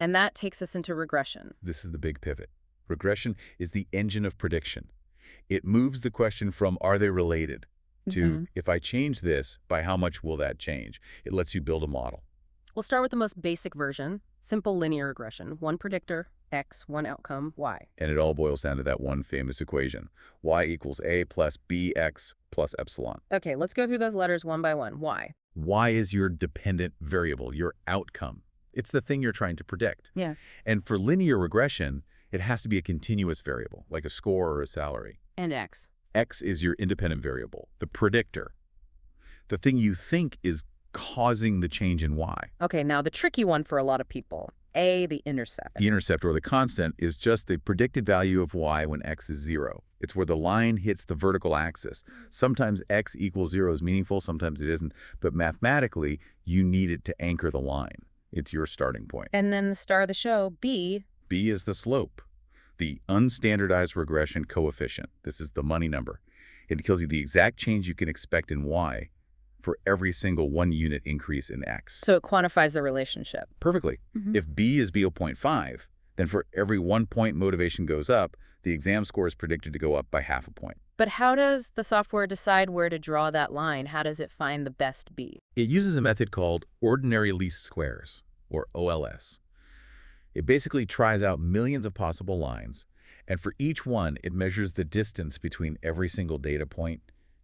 And that takes us into regression. This is the big pivot. Regression is the engine of prediction. It moves the question from are they related to if I change this, by how much will that change? It lets you build a model. We'll start with the most basic version, simple linear regression. One predictor, X, one outcome, Y. And it all boils down to that one famous equation. Y equals A plus BX plus epsilon. Okay, let's go through those letters one by one. Y. Y is your dependent variable, your outcome. It's the thing you're trying to predict. Yeah. And for linear regression, it has to be a continuous variable, like a score or a salary. And X. X is your independent variable, the predictor. The thing you think is causing the change in Y. Okay, now the tricky one for a lot of people. A, the intercept. The intercept, or the constant, is just the predicted value of Y when X is 0. It's where the line hits the vertical axis. Sometimes X equals 0 is meaningful, sometimes it isn't. But mathematically, you need it to anchor the line. It's your starting point. And then the star of the show, B. B is the slope, the unstandardized regression coefficient. This is the money number. It tells you the exact change you can expect in Y for every single 1 unit increase in X. So it quantifies the relationship. Perfectly. If B is B0.5, then for every 1 point motivation goes up, the exam score is predicted to go up by ½ point. But how does the software decide where to draw that line? How does it find the best B? It uses a method called ordinary least squares, or OLS. It basically tries out millions of possible lines, and for each one, it measures the distance between every single data point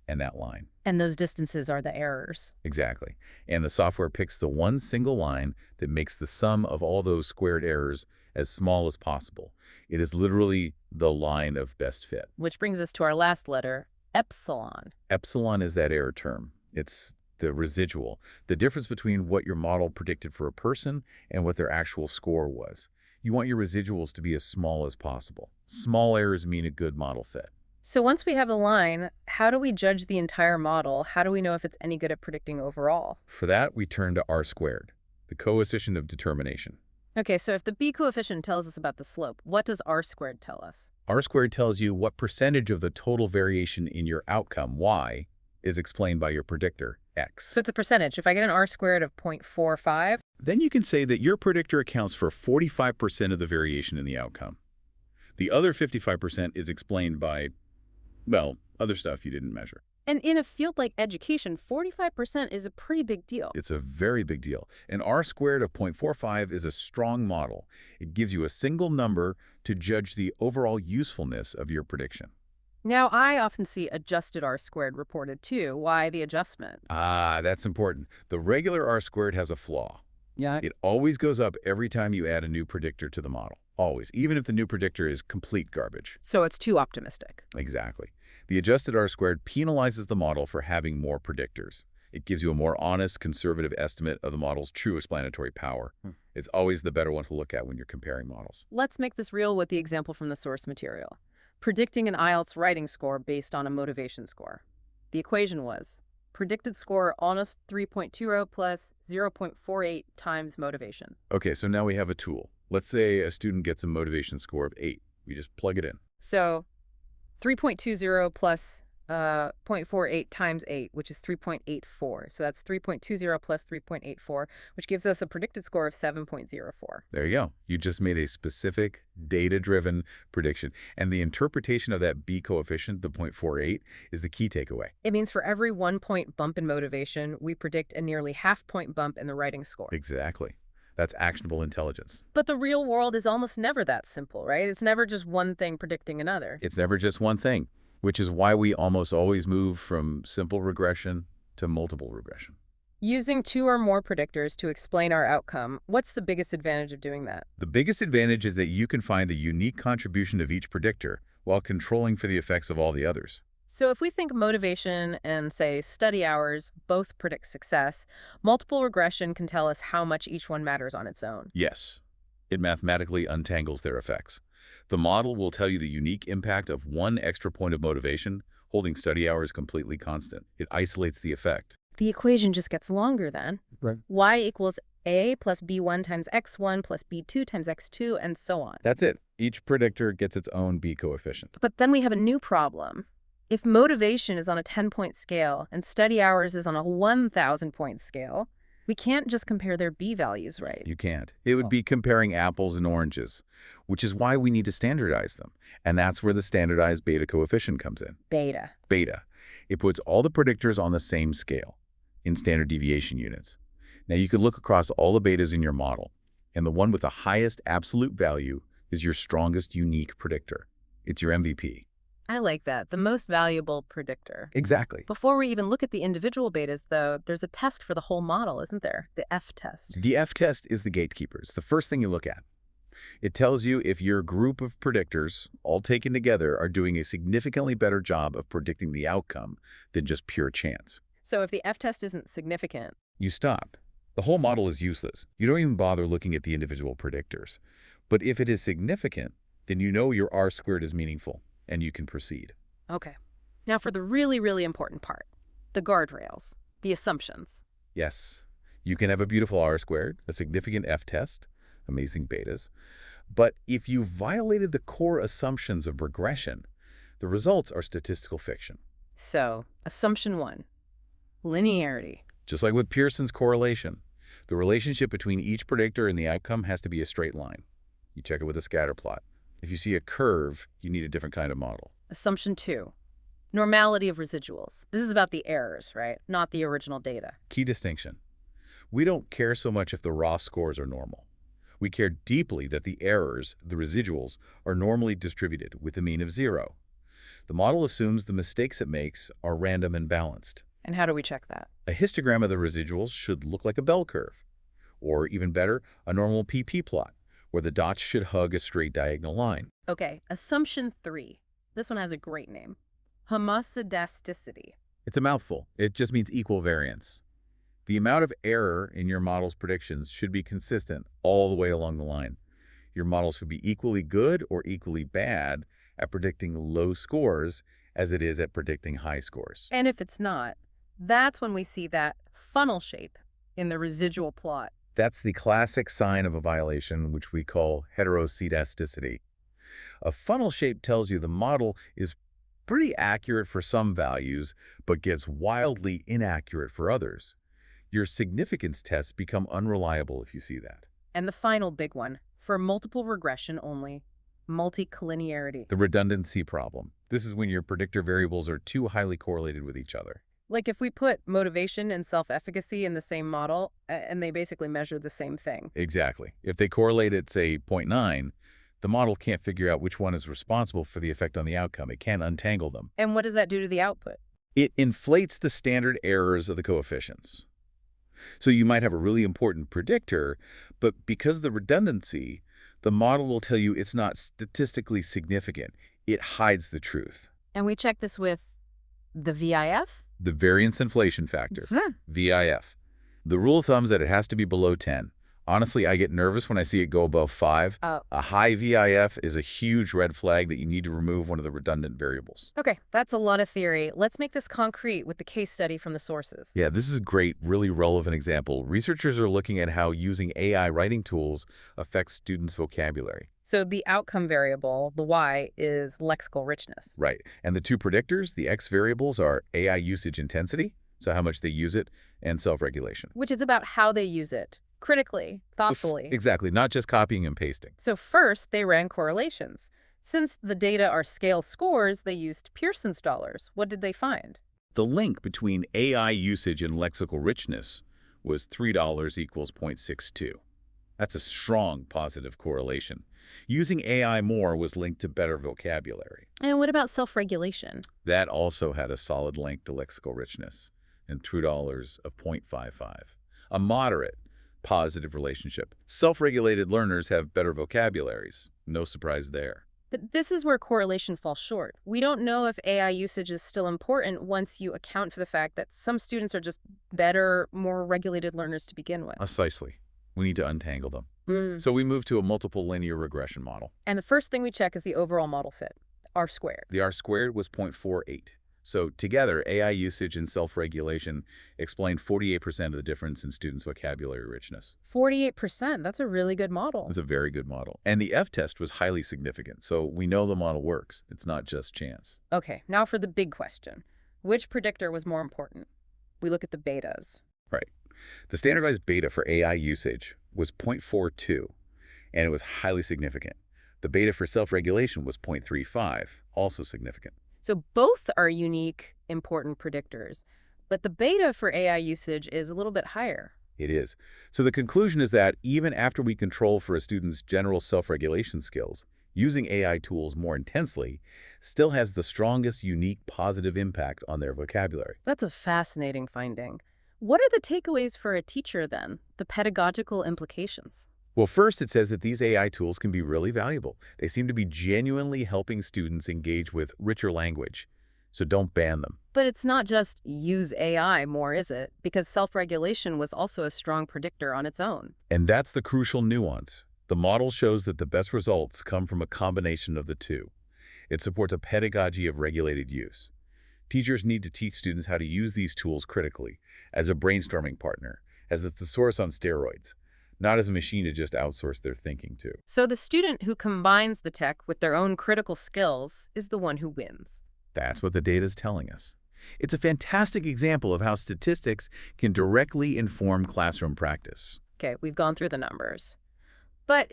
and that line. And those distances are the errors. Exactly. And the software picks the one single line that makes the sum of all those squared errors as small as possible. It is literally the line of best fit. Which brings us to our last letter, epsilon. Epsilon is that error term. It's the residual, the difference between what your model predicted for a person and what their actual score was. You want your residuals to be as small as possible. Small errors mean a good model fit. So once we have the line, how do we judge the entire model? How do we know if it's any good at predicting overall? For that, we turn to R squared, the coefficient of determination. Okay, so if the B coefficient tells us about the slope, what does R squared tell us? R squared tells you what percentage of the total variation in your outcome, Y, is explained by your predictor, X. So it's a percentage. If I get an R squared of 0.45, then you can say that your predictor accounts for 45% of the variation in the outcome. The other 55% is explained by, well, other stuff you didn't measure. and in a field like education, 45% is a pretty big deal. It's a very big deal. An R squared of 0.45 is a strong model. It gives you a single number to judge the overall usefulness of your prediction. Now, I often see adjusted R squared reported too. Why the adjustment? Ah, that's important. The regular R squared has a flaw. Yeah. It always goes up every time you add a new predictor to the model. Always, even if the new predictor is complete garbage. So it's too optimistic. Exactly. The adjusted R squared penalizes the model for having more predictors. It gives you a more honest, conservative estimate of the model's true explanatory power. It's always the better one to look at when you're comparing models. Let's make this real with the example from the source material. Predicting an IELTS writing score based on a motivation score. The equation was predicted score honest 3.20 plus 0.48 times motivation. Okay, so now we have a tool. Let's say a student gets a motivation score of 8. We just plug it in. So 3.20 plus 0.48 times 8, which is 3.84. So that's 3.20 plus 3.84, which gives us a predicted score of 7.04. There you go. You just made a specific, data-driven prediction. And the interpretation of that B coefficient, the 0.48, is the key takeaway. It means for every 1 point bump in motivation, we predict a nearly half-point bump in the writing score. Exactly. That's actionable intelligence. But the real world is almost never that simple, right? It's never just one thing predicting another. It's never just one thing, which is why we almost always move from simple regression to multiple regression. Using 2 or more predictors to explain our outcome, what's the biggest advantage of doing that? The biggest advantage is that you can find the unique contribution of each predictor while controlling for the effects of all the others. So if we think motivation and, say, study hours both predict success, multiple regression can tell us how much each one matters on its own. Yes, it mathematically untangles their effects. The model will tell you the unique impact of 1 extra point of motivation, holding study hours completely constant. It isolates the effect. The equation just gets longer then. Right. Y equals A plus B1 times X1 plus B2 times X2, and so on. That's it. Each predictor gets its own B coefficient. But then we have a new problem. If motivation is on a 10-point scale and study hours is on a 1,000-point scale, we can't just compare their B values, right? You can't. It would be comparing apples and oranges, which is why we need to standardize them. And that's where the standardized beta coefficient comes in. Beta. Beta. It puts all the predictors on the same scale in standard deviation units. Now you could look across all the betas in your model, and the one with the highest absolute value is your strongest unique predictor. It's your MVP. I like that. The most valuable predictor. Exactly. Before we even look at the individual betas, though, there's a test for the whole model, isn't there? The F test. The F test is the gatekeeper. It's the first thing you look at. It tells you if your group of predictors, all taken together, are doing a significantly better job of predicting the outcome than just pure chance. So if the F test isn't significant, You stop. The whole model is useless. You don't even bother looking at the individual predictors. But if it is significant, then you know your R squared is meaningful, and you can proceed. okay. Now for the really, really important part, the guardrails, the assumptions. Yes, you can have a beautiful R squared, a significant F test, amazing betas. But if you violated the core assumptions of regression, the results are statistical fiction. So, assumption 1, linearity. Just like with Pearson's correlation, the relationship between each predictor and the outcome has to be a straight line. You check it with a scatter plot. If you see a curve, you need a different kind of model. Assumption 2, normality of residuals. This is about the errors, right? Not the original data. Key distinction. We don't care so much if the raw scores are normal. We care deeply that the errors, the residuals, are normally distributed with a mean of 0. The model assumes the mistakes it makes are random and balanced. And how do we check that? A histogram of the residuals should look like a bell curve. Or even better, a normal PP plot, where the dots should hug a straight diagonal line. Okay, assumption 3. This one has a great name. Homoscedasticity. It's a mouthful. It just means equal variance. The amount of error in your model's predictions should be consistent all the way along the line. Your model should be equally good or equally bad at predicting low scores as it is at predicting high scores. And if it's not, that's when we see that funnel shape in the residual plot. That's the classic sign of a violation, which we call heteroscedasticity. A funnel shape tells you the model is pretty accurate for some values, but gets wildly inaccurate for others. Your significance tests become unreliable if you see that. And the final big one, for multiple regression only, multicollinearity. The redundancy problem. This is when your predictor variables are too highly correlated with each other. Like if we put motivation and self-efficacy in the same model, and they basically measure the same thing. Exactly. If they correlate at, say, 0.9, the model can't figure out which one is responsible for the effect on the outcome. It can't untangle them. And what does that do to the output? It inflates the standard errors of the coefficients. So you might have a really important predictor, but because of the redundancy, the model will tell you it's not statistically significant. It hides the truth. And we check this with the VIF? The variance inflation factor, VIF. The rule of thumb is that it has to be below 10. Honestly, I get nervous when I see it go above 5. Oh. A high VIF is a huge red flag that you need to remove one of the redundant variables. Okay, that's a lot of theory. Let's make this concrete with the case study from the sources. Yeah, this is a great, really relevant example. Researchers are looking at how using AI writing tools affects students' vocabulary. So the outcome variable, the Y, is lexical richness. Right. And the two predictors, the X variables, are AI usage intensity, so how much they use it, and self-regulation. Which is about how they use it. Critically, thoughtfully. Exactly, not just copying and pasting. So first, they ran correlations. Since the data are scale scores, they used Pearson's dollars. What did they find? The link between AI usage and lexical richness was $3 equals 0.62. That's a strong positive correlation. Using AI more was linked to better vocabulary. And what about self-regulation? That also had a solid link to lexical richness, and $2 of 0.55. A moderate positive relationship. Self-regulated learners have better vocabularies. No surprise there. But this is where correlation falls short. We don't know if AI usage is still important once you account for the fact that some students are just better, more regulated learners to begin with. Precisely. We need to untangle them. Mm. So we move to a multiple linear regression model. And the first thing we check is the overall model fit, R squared. The R squared was 0.48. So together, AI usage and self-regulation explained 48% of the difference in students' vocabulary richness. 48%, that's a really good model. It's a very good model. And the F test was highly significant, so we know the model works. It's not just chance. Okay, now for the big question. Which predictor was more important? We look at the betas. Right. The standardized beta for AI usage was 0.42, and it was highly significant. The beta for self-regulation was 0.35, also significant. So both are unique, important predictors, but the beta for AI usage is a little bit higher. It is. So the conclusion is that even after we control for a student's general self-regulation skills, using AI tools more intensely still has the strongest, unique, positive impact on their vocabulary. That's a fascinating finding. What are the takeaways for a teacher, then? The pedagogical implications? Well, first, it says that these AI tools can be really valuable. They seem to be genuinely helping students engage with richer language. So don't ban them. But it's not just use AI more, is it? Because self-regulation was also a strong predictor on its own. And that's the crucial nuance. The model shows that the best results come from a combination of the two. It supports a pedagogy of regulated use. Teachers need to teach students how to use these tools critically, as a brainstorming partner, as a thesaurus on steroids, not as a machine to just outsource their thinking to. So the student who combines the tech with their own critical skills is the one who wins. That's what the data is telling us. It's a fantastic example of how statistics can directly inform classroom practice. Okay, we've gone through the numbers. But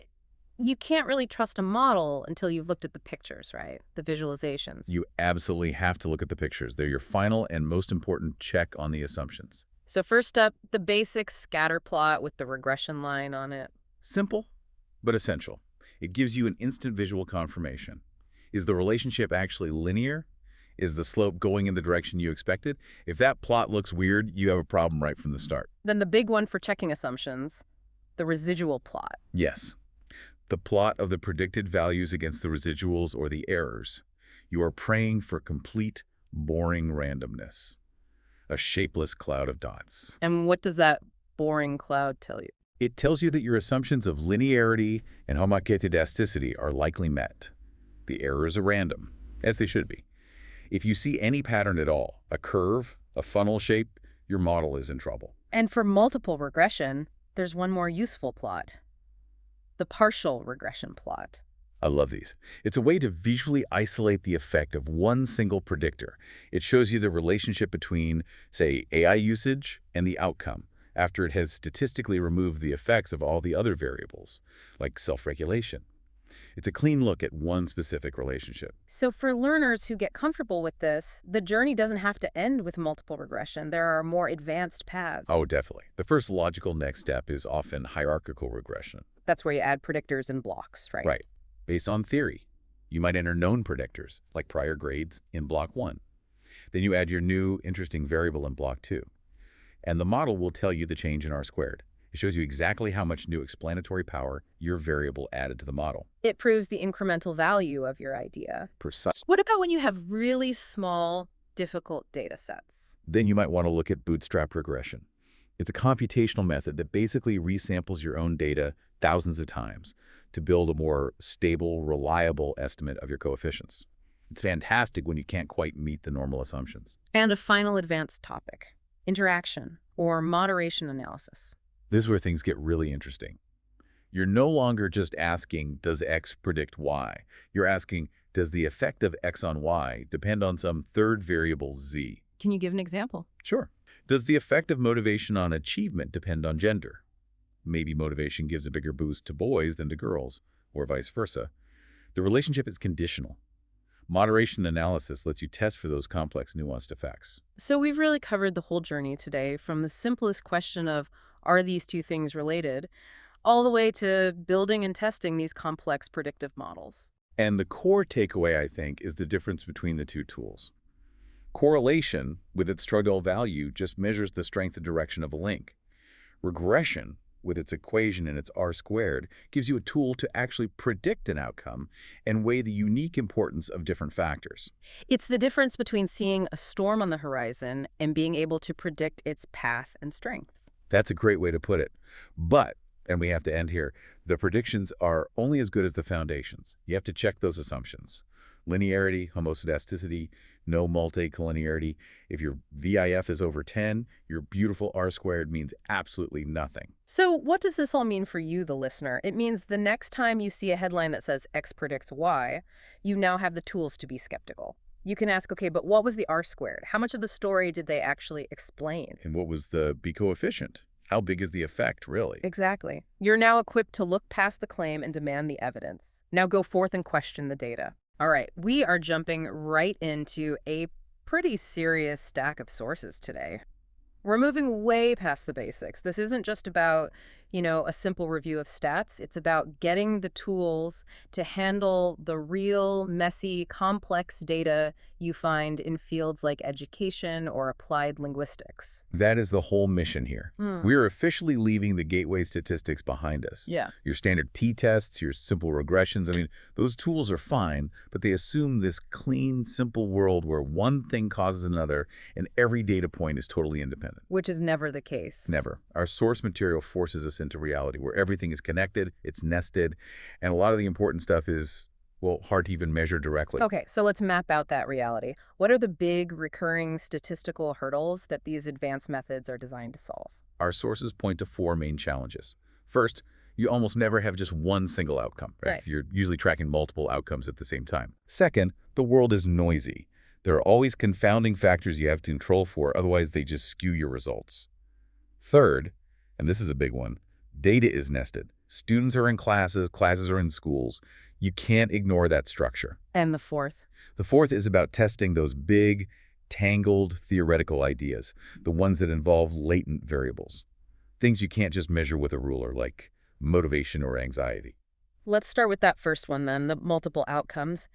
you can't really trust a model until you've looked at the pictures, right? The visualizations. You absolutely have to look at the pictures. They're your final and most important check on the assumptions. So first up, the basic scatter plot with the regression line on it. Simple, but essential. It gives you an instant visual confirmation. Is the relationship actually linear? Is the slope going in the direction you expected? If that plot looks weird, you have a problem right from the start. Then the big one for checking assumptions, the residual plot. Yes. The plot of the predicted values against the residuals or the errors. You are praying for complete, boring randomness. A shapeless cloud of dots. And what does that boring cloud tell you? It tells you that your assumptions of linearity and homoscedasticity are likely met. The errors are random, as they should be. If you see any pattern at all, a curve, a funnel shape, your model is in trouble. And for multiple regression, there's one more useful plot. The partial regression plot. I love these. It's a way to visually isolate the effect of one single predictor. It shows you the relationship between, say, AI usage and the outcome after it has statistically removed the effects of all the other variables, like self-regulation. It's a clean look at one specific relationship. So for learners who get comfortable with this, the journey doesn't have to end with multiple regression. There are more advanced paths. Oh, definitely. The first logical next step is often hierarchical regression. That's where you add predictors in blocks, right? Right. Based on theory. You might enter known predictors, like prior grades, in block 1. Then you add your new, interesting variable in block 2. And the model will tell you the change in R-squared. It shows you exactly how much new explanatory power your variable added to the model. It proves the incremental value of your idea. Precise. What about when you have really small, difficult data sets? Then you might want to look at bootstrap regression. It's a computational method that basically resamples your own data thousands of times to build a more stable, reliable estimate of your coefficients. It's fantastic when you can't quite meet the normal assumptions. And a final advanced topic, interaction or moderation analysis. This is where things get really interesting. You're no longer just asking, does X predict Y? You're asking, does the effect of X on Y depend on some third variable Z? Can you give an example? Sure. Does the effect of motivation on achievement depend on gender? Maybe motivation gives a bigger boost to boys than to girls, or vice versa. The relationship is conditional. Moderation analysis lets you test for those complex, nuanced effects. So we've really covered the whole journey today, from the simplest question of, are these two things related, all the way to building and testing these complex predictive models. And the core takeaway, I think, is the difference between the two tools. Correlation, with its Strudel value, just measures the strength and direction of a link. Regression, with its equation and its R-squared, gives you a tool to actually predict an outcome and weigh the unique importance of different factors. It's the difference between seeing a storm on the horizon and being able to predict its path and strength. That's a great way to put it. But, and we have to end here, the predictions are only as good as the foundations. You have to check those assumptions. Linearity, homoscedasticity, no multicollinearity. If your VIF is over 10, your beautiful R-squared means absolutely nothing. So what does this all mean for you, the listener? It means the next time you see a headline that says X predicts Y, you now have the tools to be skeptical. You can ask, okay, but what was the R-squared? How much of the story did they actually explain? And what was the B coefficient? How big is the effect, really? Exactly. You're now equipped to look past the claim and demand the evidence. Now go forth and question the data. All right, we are jumping right into a pretty serious stack of sources today. We're moving way past the basics. This isn't just about, a simple review of stats. It's about getting the tools to handle the real, messy, complex data you find in fields like education or applied linguistics. That is the whole mission here. We are officially leaving the gateway statistics behind us. Yeah. Your standard t-tests, your simple regressions, those tools are fine, but they assume this clean, simple world where one thing causes another and every data point is totally independent. Which is never the case. Never. Our source material forces us into reality where everything is connected, it's nested, and a lot of the important stuff is, well, hard to even measure directly. Okay, so let's map out that reality. What are the big recurring statistical hurdles that these advanced methods are designed to solve? Our sources point to 4 main challenges. First, you almost never have just one single outcome, right? You're usually tracking multiple outcomes at the same time. Second, the world is noisy. There are always confounding factors you have to control for, otherwise they just skew your results. Third, and this is a big one, data is nested. Students are in classes, classes are in schools. You can't ignore that structure. And the fourth? The fourth is about testing those big, tangled theoretical ideas, the ones that involve latent variables. Things you can't just measure with a ruler, like motivation or anxiety. Let's start with that first one then, the multiple outcomes.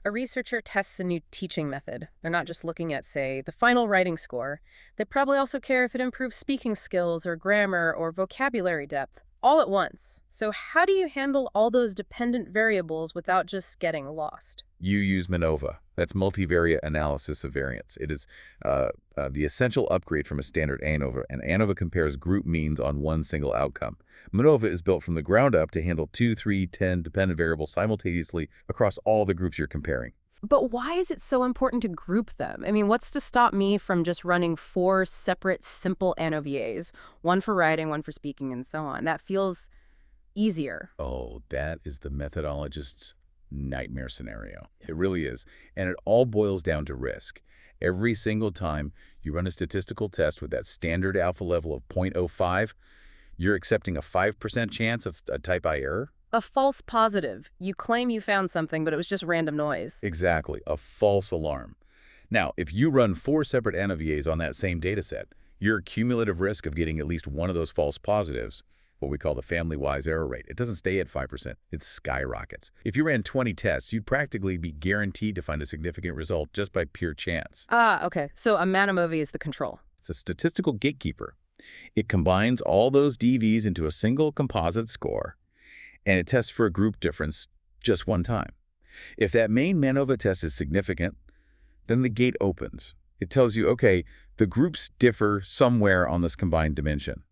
A researcher tests a new teaching method. They're not just looking at, say, the final writing score. They probably also care if it improves speaking skills or grammar or vocabulary depth, all at once. So how do you handle all those dependent variables without just getting lost? You use MANOVA. That's multivariate analysis of variance. It is the essential upgrade from a standard ANOVA, and ANOVA compares group means on one single outcome. MANOVA is built from the ground up to handle 2, 3, 10 dependent variables simultaneously across all the groups you're comparing. But why is it so important to group them? What's to stop me from just running 4 separate, simple ANOVAs, one for writing, one for speaking, and so on? That feels easier. Oh, that is the methodologist's nightmare scenario. It really is. And it all boils down to risk. Every single time you run a statistical test with that standard alpha level of 0.05, you're accepting a 5% chance of a type I error. A false positive. You claim you found something, but it was just random noise. Exactly. A false alarm. Now, if you run 4 separate ANOVAs on that same data set, your cumulative risk of getting at least one of those false positives, what we call the family-wise error rate, it doesn't stay at 5%. It skyrockets. If you ran 20 tests, you'd practically be guaranteed to find a significant result just by pure chance. Okay. So a MANOVA is the control. It's a statistical gatekeeper. It combines all those DVs into a single composite score, and it tests for a group difference just one time. If that main MANOVA test is significant, then the gate opens. It tells you, okay, the groups differ somewhere on this combined dimension.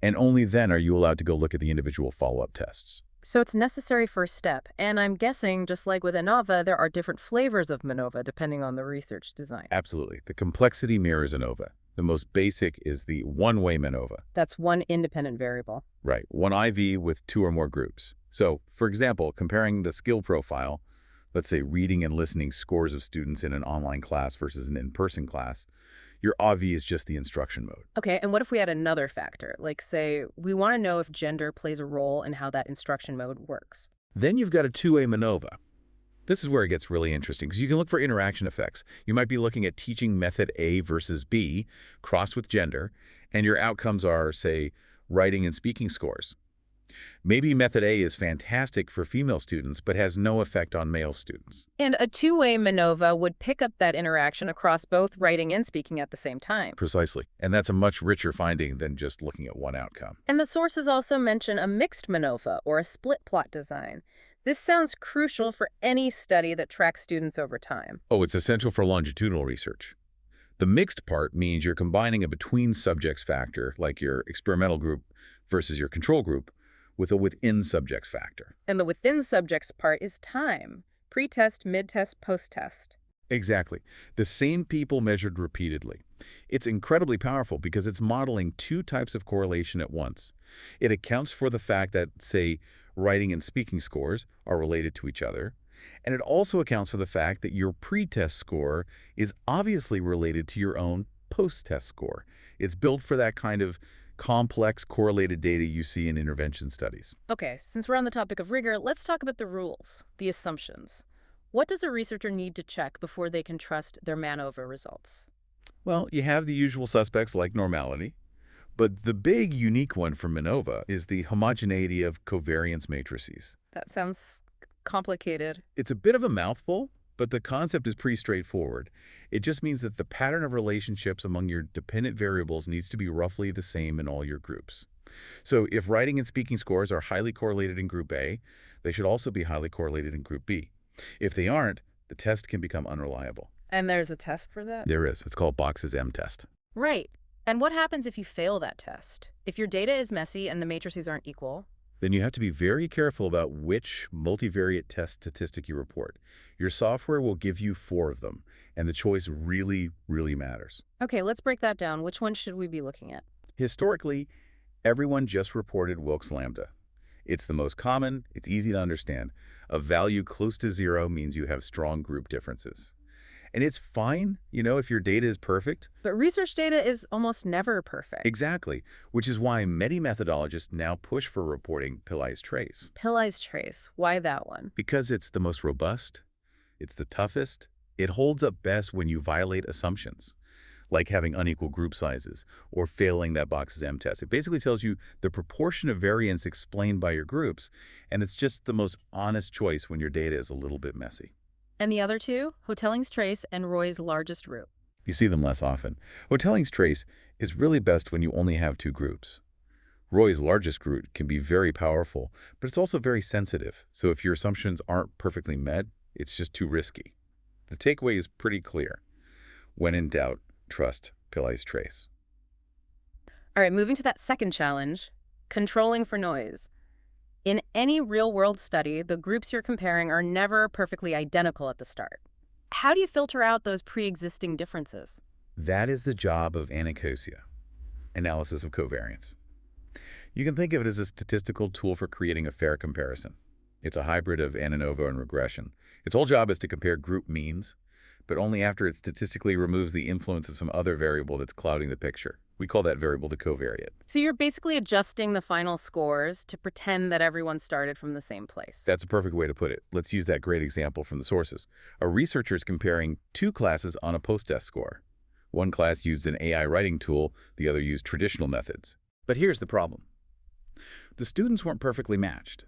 And only then are you allowed to go look at the individual follow-up tests. So it's necessary first step. And I'm guessing, just like with ANOVA, there are different flavors of MANOVA depending on the research design. Absolutely. The complexity mirrors ANOVA. The most basic is the one-way MANOVA. That's one independent variable. Right. One IV with 2 or more groups. So, for example, comparing the skill profile, let's say reading and listening scores of students in an online class versus an in-person class, your IV is just the instruction mode. Okay, and what if we had another factor? Like, say, we want to know if gender plays a role in how that instruction mode works. Then you've got a 2-way MANOVA. This is where it gets really interesting, because you can look for interaction effects. You might be looking at teaching method A versus B, crossed with gender, and your outcomes are, say, writing and speaking scores. Maybe method A is fantastic for female students, but has no effect on male students. And a 2-way MANOVA would pick up that interaction across both writing and speaking at the same time. Precisely. And that's a much richer finding than just looking at one outcome. And the sources also mention a mixed MANOVA, or a split plot design. This sounds crucial for any study that tracks students over time. Oh, it's essential for longitudinal research. The mixed part means you're combining a between-subjects factor, like your experimental group versus your control group, with a within-subjects factor. And the within-subjects part is time. Pre-test, mid-test, post-test. Exactly. The same people measured repeatedly. It's incredibly powerful because it's modeling 2 types of correlation at once. It accounts for the fact that, say, writing and speaking scores are related to each other, and it also accounts for the fact that your pre-test score is obviously related to your own post-test score. It's built for that kind of complex correlated data you see in intervention studies. Okay, since we're on the topic of rigor, let's talk about the rules, the assumptions. What does a researcher need to check before they can trust their MANOVA results? Well, you have the usual suspects like normality, but the big unique one for MANOVA is the homogeneity of covariance matrices. That sounds complicated. It's a bit of a mouthful, but the concept is pretty straightforward. It just means that the pattern of relationships among your dependent variables needs to be roughly the same in all your groups. So if writing and speaking scores are highly correlated in Group A, they should also be highly correlated in Group B. If they aren't, the test can become unreliable. And there's a test for that? There is. It's called Box's M test. Right. And what happens if you fail that test? If your data is messy and the matrices aren't equal? Then you have to be very careful about which multivariate test statistic you report. Your software will give you 4 of them, and the choice really, really matters. Okay, let's break that down. Which one should we be looking at? Historically, everyone just reported Wilks Lambda. It's the most common, it's easy to understand. A value close to 0 means you have strong group differences. And it's fine, if your data is perfect. But research data is almost never perfect. Exactly, which is why many methodologists now push for reporting Pillai's trace. Pillai's trace. Why that one? Because it's the most robust, it's the toughest, it holds up best when you violate assumptions, like having unequal group sizes or failing that Box's M test. It basically tells you the proportion of variance explained by your groups, and it's just the most honest choice when your data is a little bit messy. And the other two, Hotelling's trace and Roy's largest root. You see them less often. Hotelling's trace is really best when you only have 2 groups. Roy's largest root can be very powerful, but it's also very sensitive. So if your assumptions aren't perfectly met, it's just too risky. The takeaway is pretty clear. When in doubt, trust Pillai's trace. All right, moving to that second challenge, controlling for noise. In any real-world study, the groups you're comparing are never perfectly identical at the start. How do you filter out those pre-existing differences? That is the job of anacosia, analysis of covariance. You can think of it as a statistical tool for creating a fair comparison. It's a hybrid of ANOVA and regression. Its whole job is to compare group means, but only after it statistically removes the influence of some other variable that's clouding the picture. We call that variable the covariate. So you're basically adjusting the final scores to pretend that everyone started from the same place. That's a perfect way to put it. Let's use that great example from the sources. A researcher is comparing 2 classes on a post-test score. One class used an AI writing tool, the other used traditional methods. But here's the problem. The students weren't perfectly matched.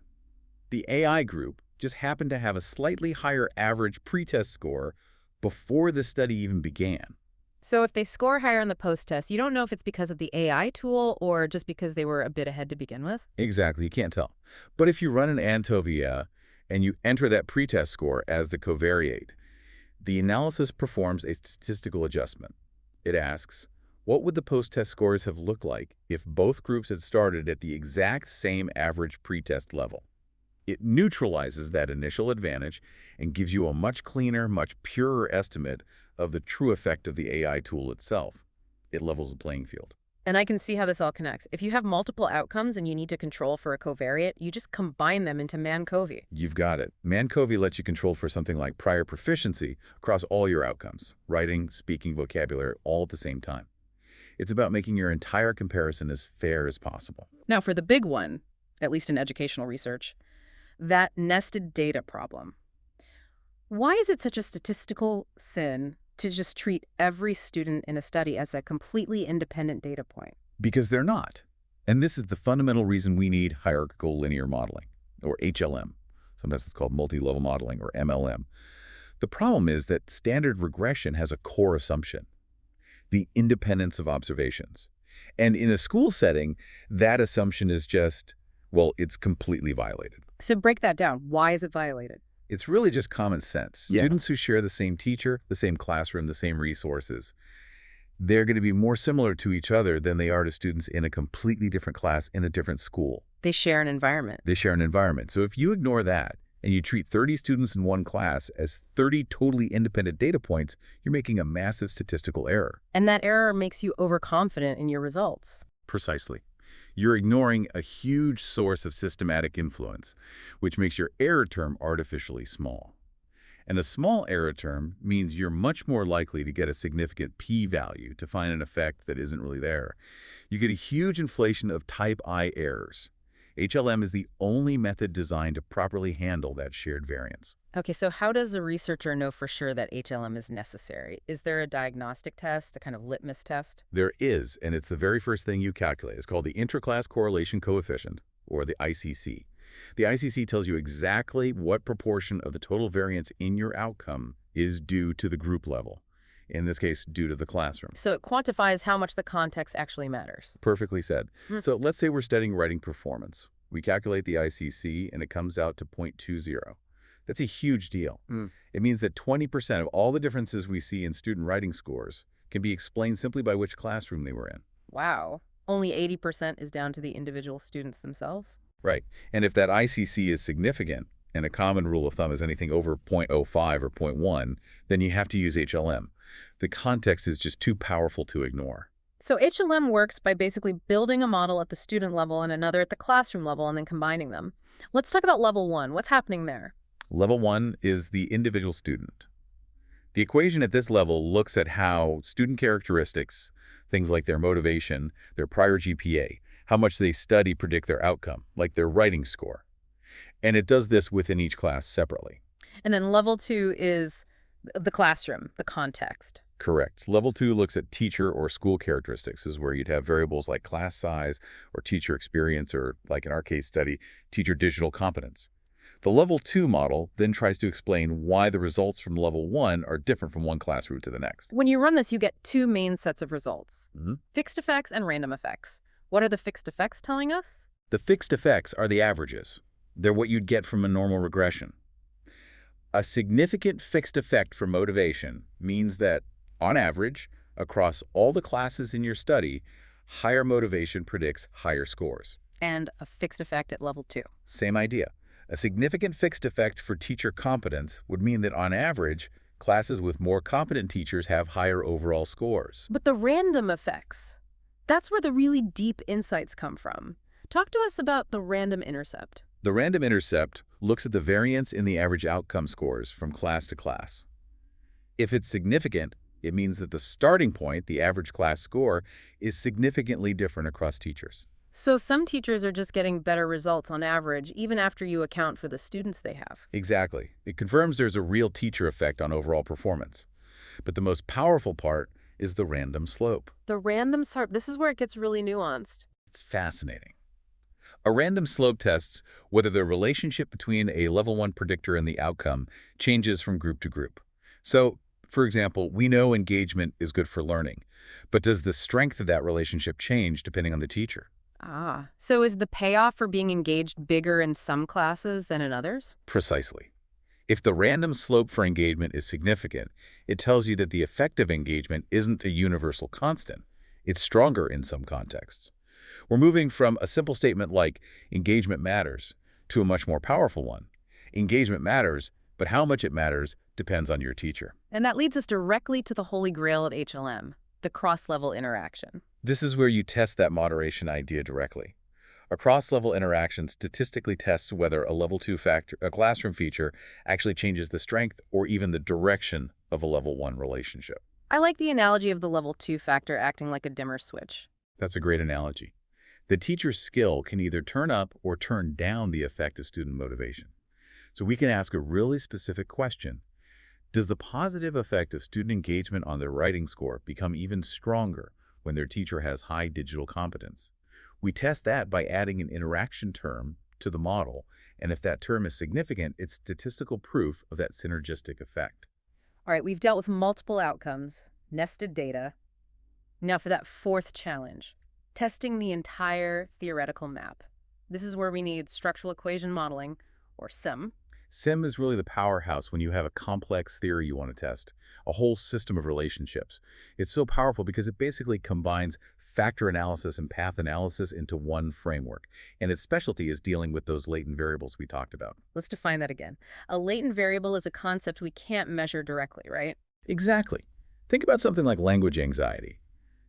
The AI group just happened to have a slightly higher average pre-test score before the study even began. So if they score higher on the post-test, you don't know if it's because of the AI tool or just because they were a bit ahead to begin with? Exactly, you can't tell. But if you run an ANTOVIA and you enter that pretest score as the covariate, the analysis performs a statistical adjustment. It asks, what would the post-test scores have looked like if both groups had started at the exact same average pretest level? It neutralizes that initial advantage and gives you a much cleaner, much purer estimate of the true effect of the AI tool itself. It levels the playing field. And I can see how this all connects. If you have multiple outcomes and you need to control for a covariate, you just combine them into MANCOVI. You've got it. MANCOVI lets you control for something like prior proficiency across all your outcomes, writing, speaking, vocabulary, all at the same time. It's about making your entire comparison as fair as possible. Now for the big one, at least in educational research, that nested data problem. Why is it such a statistical sin to just treat every student in a study as a completely independent data point? Because they're not. And this is the fundamental reason we need hierarchical linear modeling, or HLM. Sometimes it's called multi-level modeling, or MLM. The problem is that standard regression has a core assumption, the independence of observations. And in a school setting, that assumption is just, well, it's completely violated. So break that down. Why is it violated? It's really just common sense. Yeah. Students who share the same teacher, the same classroom, the same resources, they're going to be more similar to each other than they are to students in a completely different class in a different school. They share an environment. They share an environment. So if you ignore that and you treat 30 students in one class as 30 totally independent data points, you're making a massive statistical error. And that error makes you overconfident in your results. Precisely. You're ignoring a huge source of systematic influence, which makes your error term artificially small. And a small error term means you're much more likely to get a significant p-value to find an effect that isn't really there. You get a huge inflation of type I errors. HLM is the only method designed to properly handle that shared variance. Okay, so how does a researcher know for sure that HLM is necessary? Is there a diagnostic test, a kind of litmus test? There is, and it's the very first thing you calculate. It's called the Intraclass Correlation Coefficient, or the ICC. The ICC tells you exactly what proportion of the total variance in your outcome is due to the group level. In this case, due to the classroom. So it quantifies how much the context actually matters. Perfectly said. So let's say we're studying writing performance. We calculate the ICC, and it comes out to 0.20. That's a huge deal. It means that 20% of all the differences we see in student writing scores can be explained simply by which classroom they were in. Wow. Only 80% is down to the individual students themselves? Right. And if that ICC is significant, and a common rule of thumb is anything over 0.05 or 0.1, then you have to use HLM. The context is just too powerful to ignore. So HLM works by basically building a model at the student level and another at the classroom level and then combining them. Let's talk about level 1. What's happening there? Level 1 is the individual student. The equation at this level looks at how student characteristics, things like their motivation, their prior GPA, how much they study predict their outcome, like their writing score. And it does this within each class separately. And then level 2 is the classroom, the context. Correct. Level 2 looks at teacher or school characteristics. This is where you'd have variables like class size or teacher experience or, like in our case study, teacher digital competence. The level 2 model then tries to explain why the results from level 1 are different from one class route to the next. When you run this, you get two main sets of results, fixed effects and random effects. What are the fixed effects telling us? The fixed effects are the averages. They're what you'd get from a normal regression. A significant fixed effect for motivation means that, on average, across all the classes in your study, higher motivation predicts higher scores. And a fixed effect at level 2. Same idea. A significant fixed effect for teacher competence would mean that, on average, classes with more competent teachers have higher overall scores. But the random effects, that's where the really deep insights come from. Talk to us about the random intercept. The random intercept looks at the variance in the average outcome scores from class to class. If it's significant, it means that the starting point, the average class score, is significantly different across teachers. So some teachers are just getting better results on average, even after you account for the students they have. Exactly. It confirms there's a real teacher effect on overall performance. But the most powerful part is the random slope. The random slope, this is where it gets really nuanced. It's fascinating. A random slope tests whether the relationship between a level 1 predictor and the outcome changes from group to group. So, for example, we know engagement is good for learning, but does the strength of that relationship change depending on the teacher? So is the payoff for being engaged bigger in some classes than in others? Precisely. If the random slope for engagement is significant, it tells you that the effect of engagement isn't a universal constant. It's stronger in some contexts. We're moving from a simple statement like engagement matters to a much more powerful one. Engagement matters, but how much it matters depends on your teacher. And that leads us directly to the holy grail of HLM, the cross-level interaction. This is where you test that moderation idea directly. A cross-level interaction statistically tests whether a level 2 factor, a classroom feature, actually changes the strength or even the direction of a level 1 relationship. I like the analogy of the level 2 factor acting like a dimmer switch. That's a great analogy. The teacher's skill can either turn up or turn down the effect of student motivation. So we can ask a really specific question. Does the positive effect of student engagement on their writing score become even stronger when their teacher has high digital competence? We test that by adding an interaction term to the model, and if that term is significant, it's statistical proof of that synergistic effect. All right, we've dealt with multiple outcomes, nested data. Now for that fourth challenge, testing the entire theoretical map. This is where we need structural equation modeling, or SIM. SIM is really the powerhouse when you have a complex theory you want to test, a whole system of relationships. It's so powerful because it basically combines factor analysis and path analysis into one framework, and its specialty is dealing with those latent variables we talked about. Let's define that again. A latent variable is a concept we can't measure directly, right? Exactly. Think about something like language anxiety.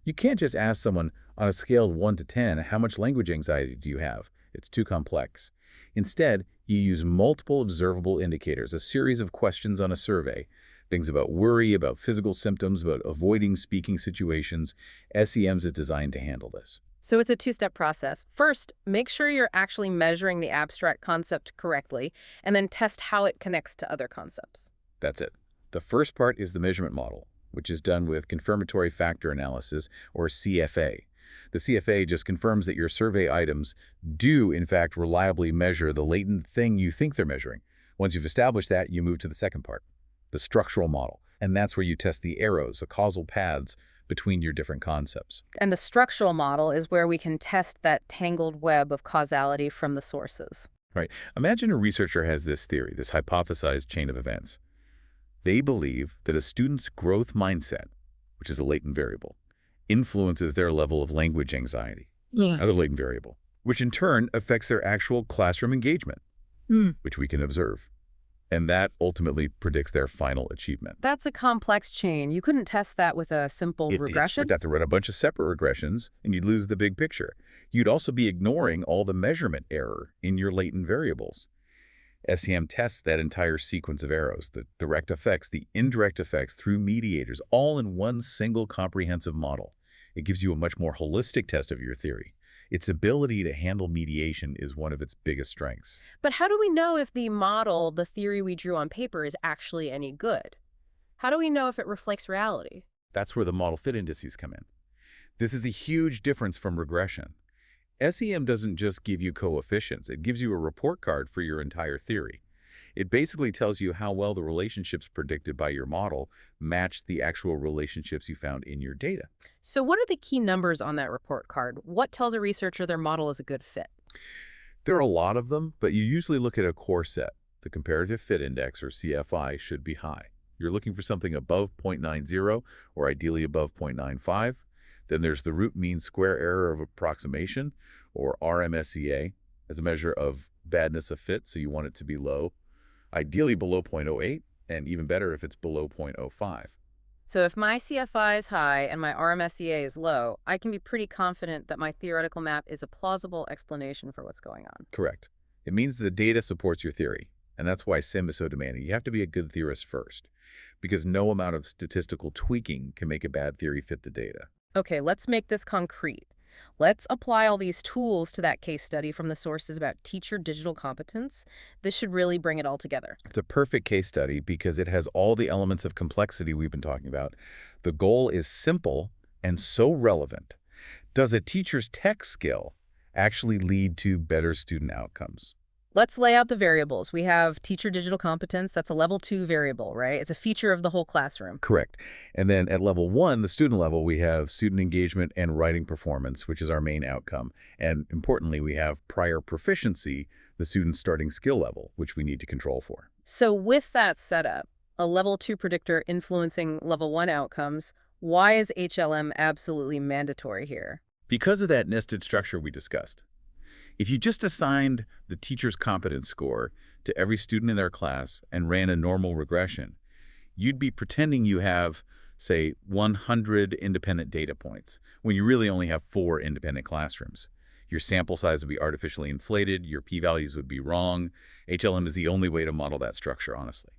You can't just ask someone on a scale of 1 to 10, how much language anxiety do you have? It's too complex. Instead, you use multiple observable indicators, a series of questions on a survey, things about worry, about physical symptoms, about avoiding speaking situations. SEMs is designed to handle this. So it's a two-step process. First, make sure you're actually measuring the abstract concept correctly, and then test how it connects to other concepts. That's it. The first part is the measurement model, which is done with confirmatory factor analysis, or CFA. The CFA just confirms that your survey items do, in fact, reliably measure the latent thing you think they're measuring. Once you've established that, you move to the second part, the structural model. And that's where you test the arrows, the causal paths between your different concepts. And the structural model is where we can test that tangled web of causality from the sources. Right. Imagine a researcher has this theory, this hypothesized chain of events. They believe that a student's growth mindset, which is a latent variable, influences their level of language anxiety, another latent variable, which in turn affects their actual classroom engagement, which we can observe. And that ultimately predicts their final achievement. That's a complex chain. You couldn't test that with a simple regression? You'd have to run a bunch of separate regressions, and you'd lose the big picture. You'd also be ignoring all the measurement error in your latent variables. SEM tests that entire sequence of arrows, the direct effects, the indirect effects through mediators, all in one single comprehensive model. It gives you a much more holistic test of your theory. Its ability to handle mediation is one of its biggest strengths. But how do we know if the model, the theory we drew on paper, is actually any good? How do we know if it reflects reality? That's where the model fit indices come in. This is a huge difference from regression. SEM doesn't just give you coefficients, it gives you a report card for your entire theory. It basically tells you how well the relationships predicted by your model match the actual relationships you found in your data. So what are the key numbers on that report card? What tells a researcher their model is a good fit? There are a lot of them, but you usually look at a core set. The comparative fit index, or CFI, should be high. You're looking for something above 0.90 or ideally above 0.95. Then there's the root mean square error of approximation, or RMSEA, as a measure of badness of fit, so you want it to be low. Ideally below 0.08, and even better if it's below 0.05. So if my CFI is high and my RMSEA is low, I can be pretty confident that my theoretical map is a plausible explanation for what's going on. Correct. It means the data supports your theory, and that's why SIM is so demanding. You have to be a good theorist first, because no amount of statistical tweaking can make a bad theory fit the data. Okay, let's make this concrete. Let's apply all these tools to that case study from the sources about teacher digital competence. This should really bring it all together. It's a perfect case study because it has all the elements of complexity we've been talking about. The goal is simple and so relevant. Does a teacher's tech skill actually lead to better student outcomes? Let's lay out the variables. We have teacher digital competence. That's a level 2 variable, right? It's a feature of the whole classroom. Correct. And then at level 1, the student level, we have student engagement and writing performance, which is our main outcome. And importantly, we have prior proficiency, the student's starting skill level, which we need to control for. So with that setup, a level 2 predictor influencing level 1 outcomes, why is HLM absolutely mandatory here? Because of that nested structure we discussed. If you just assigned the teacher's competence score to every student in their class and ran a normal regression, you'd be pretending you have, say, 100 independent data points, when you really only have 4 independent classrooms. Your sample size would be artificially inflated, your p-values would be wrong. HLM is the only way to model that structure, honestly.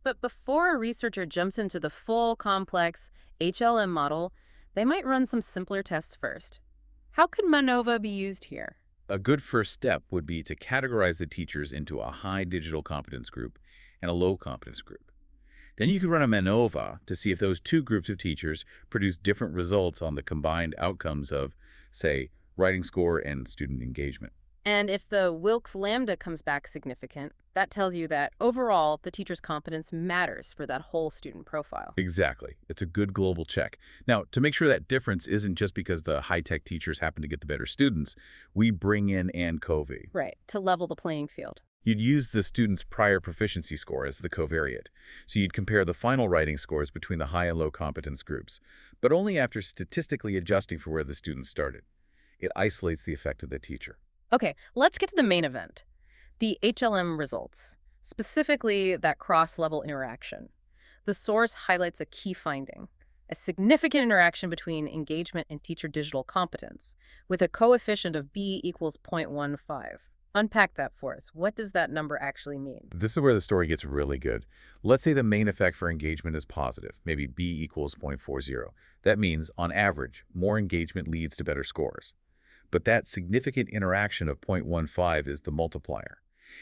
But before a researcher jumps into the full, complex HLM model, they might run some simpler tests first. How could MANOVA be used here? A good first step would be to categorize the teachers into a high digital competence group and a low competence group. Then you could run a MANOVA to see if those two groups of teachers produce different results on the combined outcomes of, say, writing score and student engagement. And if the Wilks lambda comes back significant, that tells you that overall the teacher's competence matters for that whole student profile. Exactly. It's a good global check. Now, to make sure that difference isn't just because the high-tech teachers happen to get the better students, we bring in ANCOVI. Right, to level the playing field. You'd use the student's prior proficiency score as the covariate. So you'd compare the final writing scores between the high and low competence groups, but only after statistically adjusting for where the student started. It isolates the effect of the teacher. Okay, let's get to the main event, the HLM results, specifically that cross-level interaction. The source highlights a key finding, a significant interaction between engagement and teacher digital competence, with a coefficient of B equals 0.15. Unpack that for us. What does that number actually mean? This is where the story gets really good. Let's say the main effect for engagement is positive, maybe B equals 0.40. That means, on average, more engagement leads to better scores. But that significant interaction of 0.15 is the multiplier.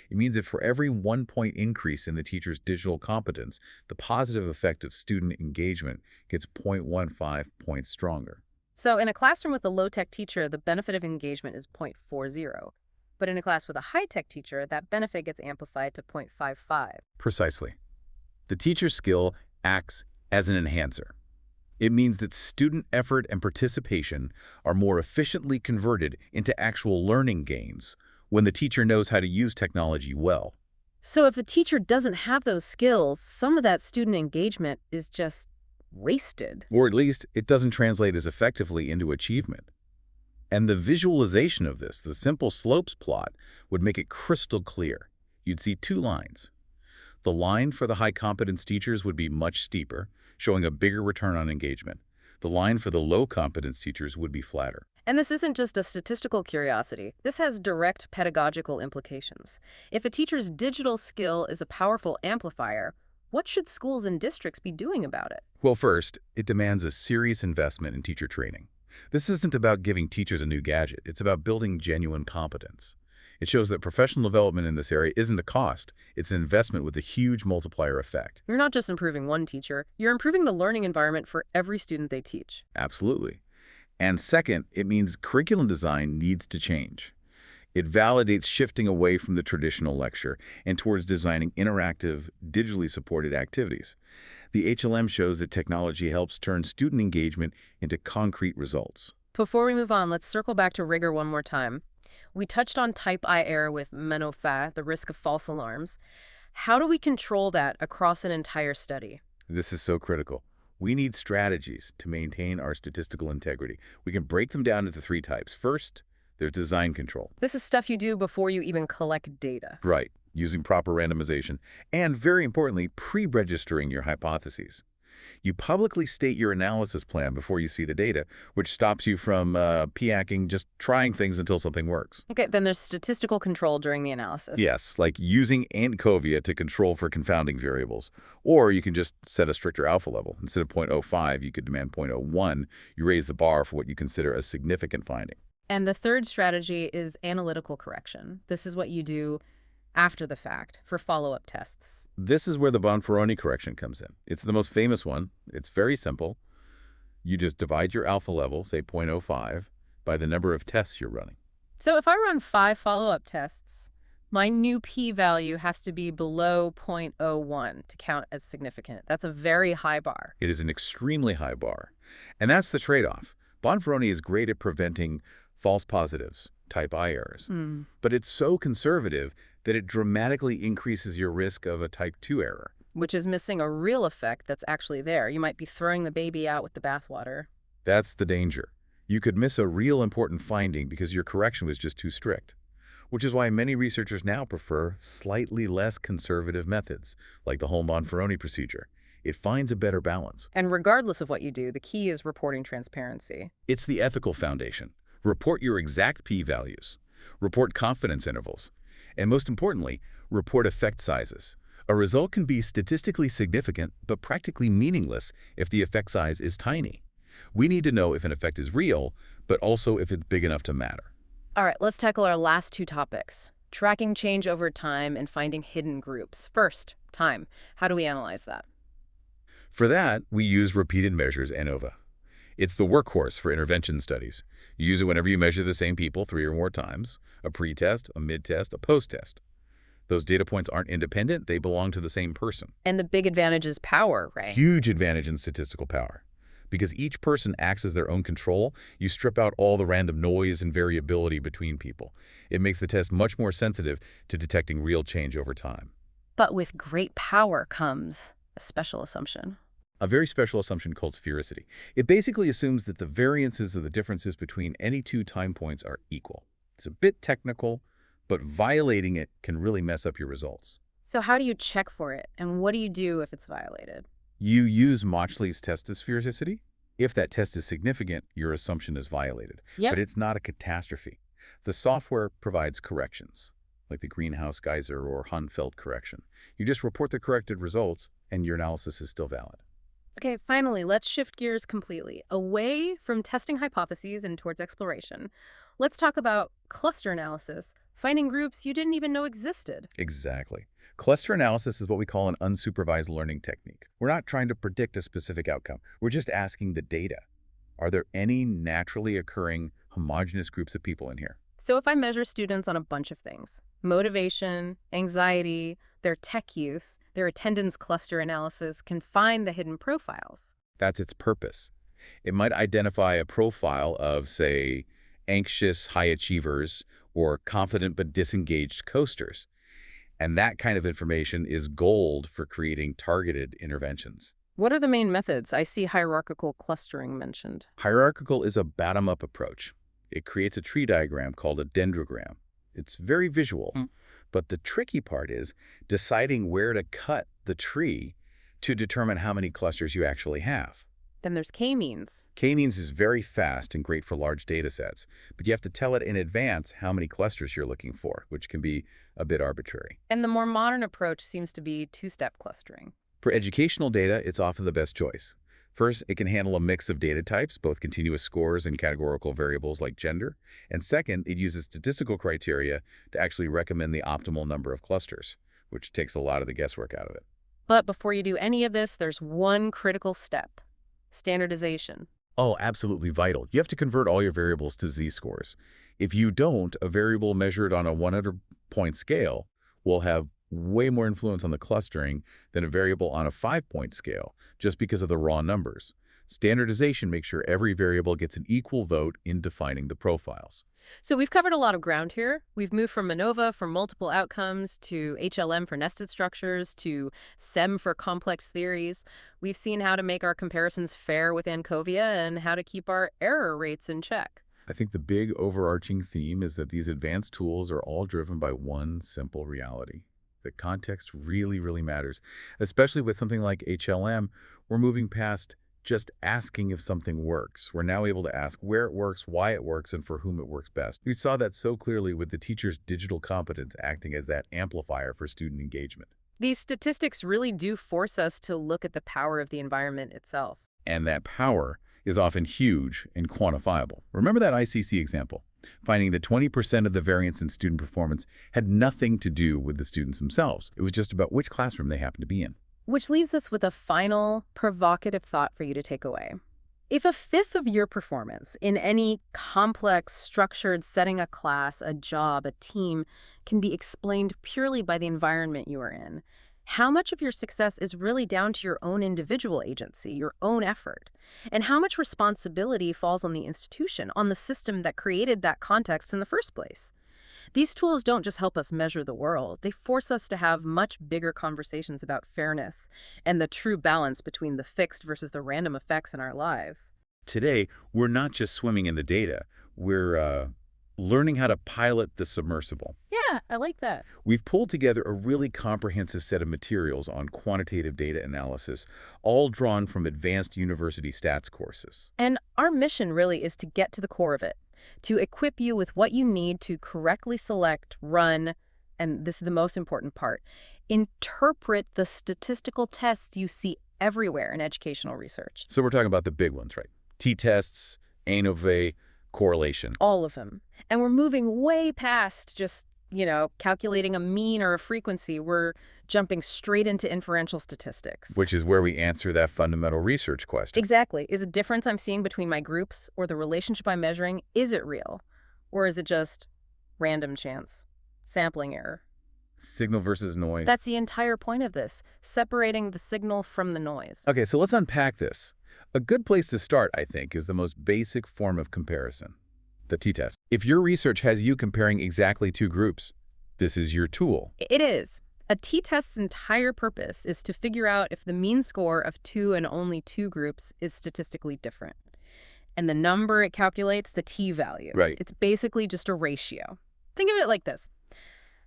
It means that for every 1-point increase in the teacher's digital competence, the positive effect of student engagement gets 0.15 points stronger. So in a classroom with a low-tech teacher, the benefit of engagement is 0.40. But in a class with a high-tech teacher, that benefit gets amplified to 0.55. Precisely. The teacher's skill acts as an enhancer. It means that student effort and participation are more efficiently converted into actual learning gains when the teacher knows how to use technology well. So if the teacher doesn't have those skills, some of that student engagement is just wasted. Or at least it doesn't translate as effectively into achievement. And the visualization of this, the simple slopes plot, would make it crystal clear. You'd see two lines. The line for the high-competence teachers would be much steeper, showing a bigger return on engagement. The line for the low-competence teachers would be flatter. And this isn't just a statistical curiosity. This has direct pedagogical implications. If a teacher's digital skill is a powerful amplifier, what should schools and districts be doing about it? Well, first, it demands a serious investment in teacher training. This isn't about giving teachers a new gadget. It's about building genuine competence. It shows that professional development in this area isn't a cost. It's an investment with a huge multiplier effect. You're not just improving one teacher, you're improving the learning environment for every student they teach. Absolutely. And second, it means curriculum design needs to change. It validates shifting away from the traditional lecture and towards designing interactive, digitally supported activities. The HLM shows that technology helps turn student engagement into concrete results. Before we move on, let's circle back to rigor one more time. We touched on type I error with menofa, the risk of false alarms. How do we control that across an entire study? This is so critical. We need strategies to maintain our statistical integrity. We can break them down into 3 types. First, there's design control. This is stuff you do before you even collect data. Right, using proper randomization, and very importantly, pre-registering your hypotheses. You publicly state your analysis plan before you see the data, which stops you from p-hacking, just trying things until something works. Okay, then there's statistical control during the analysis. Yes, like using ANCOVIA to control for confounding variables. Or you can just set a stricter alpha level. Instead of 0.05, you could demand 0.01. You raise the bar for what you consider a significant finding. And the third strategy is analytical correction. This is what you do after the fact for follow-up tests. This is where the Bonferroni correction comes in. It's the most famous one. It's very simple. You just divide your alpha level, say 0.05, by the number of tests you're running. So if I run 5 follow-up tests, my new p-value has to be below 0.01 to count as significant. That's a very high bar. It is an extremely high bar. And that's the trade-off. Bonferroni is great at preventing false positives, type I errors. But it's so conservative that it dramatically increases your risk of a type 2 error. Which is missing a real effect that's actually there. You might be throwing the baby out with the bathwater. That's the danger. You could miss a real important finding because your correction was just too strict. Which is why many researchers now prefer slightly less conservative methods, like the whole Bonferroni procedure. It finds a better balance. And regardless of what you do, the key is reporting transparency. It's the ethical foundation. Report your exact p-values. Report confidence intervals. And most importantly, report effect sizes. A result can be statistically significant, but practically meaningless if the effect size is tiny. We need to know if an effect is real, but also if it's big enough to matter. All right, let's tackle our last 2 topics. Tracking change over time and finding hidden groups. First, time. How do we analyze that? For that, we use repeated measures ANOVA. It's the workhorse for intervention studies. You use it whenever you measure the same people 3 or more times, a pre-test, a mid-test, a post-test. Those data points aren't independent, they belong to the same person. And the big advantage is power, right? Huge advantage in statistical power. Because each person acts as their own control, you strip out all the random noise and variability between people. It makes the test much more sensitive to detecting real change over time. But with great power comes a special assumption. A very special assumption called sphericity. It basically assumes that the variances of the differences between any 2 time points are equal. It's a bit technical, but violating it can really mess up your results. So how do you check for it, and what do you do if it's violated? You use Mauchly's test of sphericity. If that test is significant, your assumption is violated. Yep. But it's not a catastrophe. The software provides corrections, like the Greenhouse Geyser or Hunfeld correction. You just report the corrected results, and your analysis is still valid. Okay, finally, let's shift gears completely, away from testing hypotheses and towards exploration. Let's talk about cluster analysis, finding groups you didn't even know existed. Exactly. Cluster analysis is what we call an unsupervised learning technique. We're not trying to predict a specific outcome. We're just asking the data. Are there any naturally occurring homogeneous groups of people in here? So if I measure students on a bunch of things, motivation, anxiety, their tech use, their attendance cluster analysis can find the hidden profiles. That's its purpose. It might identify a profile of, say, anxious high achievers or confident but disengaged coasters. And that kind of information is gold for creating targeted interventions. What are the main methods? I see hierarchical clustering mentioned. Hierarchical is a bottom-up approach. It creates a tree diagram called a dendrogram. It's very visual, but the tricky part is deciding where to cut the tree to determine how many clusters you actually have. Then there's k-means. K-means is very fast and great for large data sets, but you have to tell it in advance how many clusters you're looking for, which can be a bit arbitrary. And the more modern approach seems to be two-step clustering. For educational data, it's often the best choice. First, it can handle a mix of data types, both continuous scores and categorical variables like gender. And second, it uses statistical criteria to actually recommend the optimal number of clusters, which takes a lot of the guesswork out of it. But before you do any of this, there's one critical step: standardization. Oh, absolutely vital. You have to convert all your variables to z-scores. If you don't, a variable measured on a 100-point scale will have way more influence on the clustering than a variable on a 5-point scale, just because of the raw numbers. Standardization makes sure every variable gets an equal vote in defining the profiles. So we've covered a lot of ground here. We've moved from MANOVA for multiple outcomes to HLM for nested structures to SEM for complex theories. We've seen how to make our comparisons fair with ANCOVIA and how to keep our error rates in check. I think the big overarching theme is that these advanced tools are all driven by one simple reality. The context really, really matters, especially with something like HLM. We're moving past just asking if something works. We're now able to ask where it works, why it works, and for whom it works best. We saw that so clearly with the teacher's digital competence acting as that amplifier for student engagement. These statistics really do force us to look at the power of the environment itself. And that power is often huge and quantifiable. Remember that ICC example? Finding that 20% of the variance in student performance had nothing to do with the students themselves. It was just about which classroom they happened to be in. Which leaves us with a final, provocative thought for you to take away. If a fifth of your performance in any complex, structured setting, a class, a job, a team, can be explained purely by the environment you are in, how much of your success is really down to your own individual agency, your own effort? And how much responsibility falls on the institution, on the system that created that context in the first place? These tools don't just help us measure the world. They force us to have much bigger conversations about fairness and the true balance between the fixed versus the random effects in our lives. Today, we're not just swimming in the data. We're learning how to pilot the submersible. Yeah, I like that. We've pulled together a really comprehensive set of materials on quantitative data analysis, all drawn from advanced university stats courses. And our mission really is to get to the core of it, to equip you with what you need to correctly select, run, and this is the most important part, interpret the statistical tests you see everywhere in educational research. So we're talking about the big ones, right? T-tests, ANOVA, correlation. All of them. And we're moving way past just, calculating a mean or a frequency. We're jumping straight into inferential statistics. Which is where we answer that fundamental research question. Exactly. Is the difference I'm seeing between my groups or the relationship I'm measuring, is it real? Or is it just random chance? Sampling error? Signal versus noise. That's the entire point of this, separating the signal from the noise. Okay, so let's unpack this. A good place to start, I think, is the most basic form of comparison, the t-test. If your research has you comparing exactly two groups, this is your tool. It is. A t-test's entire purpose is to figure out if the mean score of two and only two groups is statistically different. And the number it calculates, the t-value. Right. It's basically just a ratio. Think of it like this.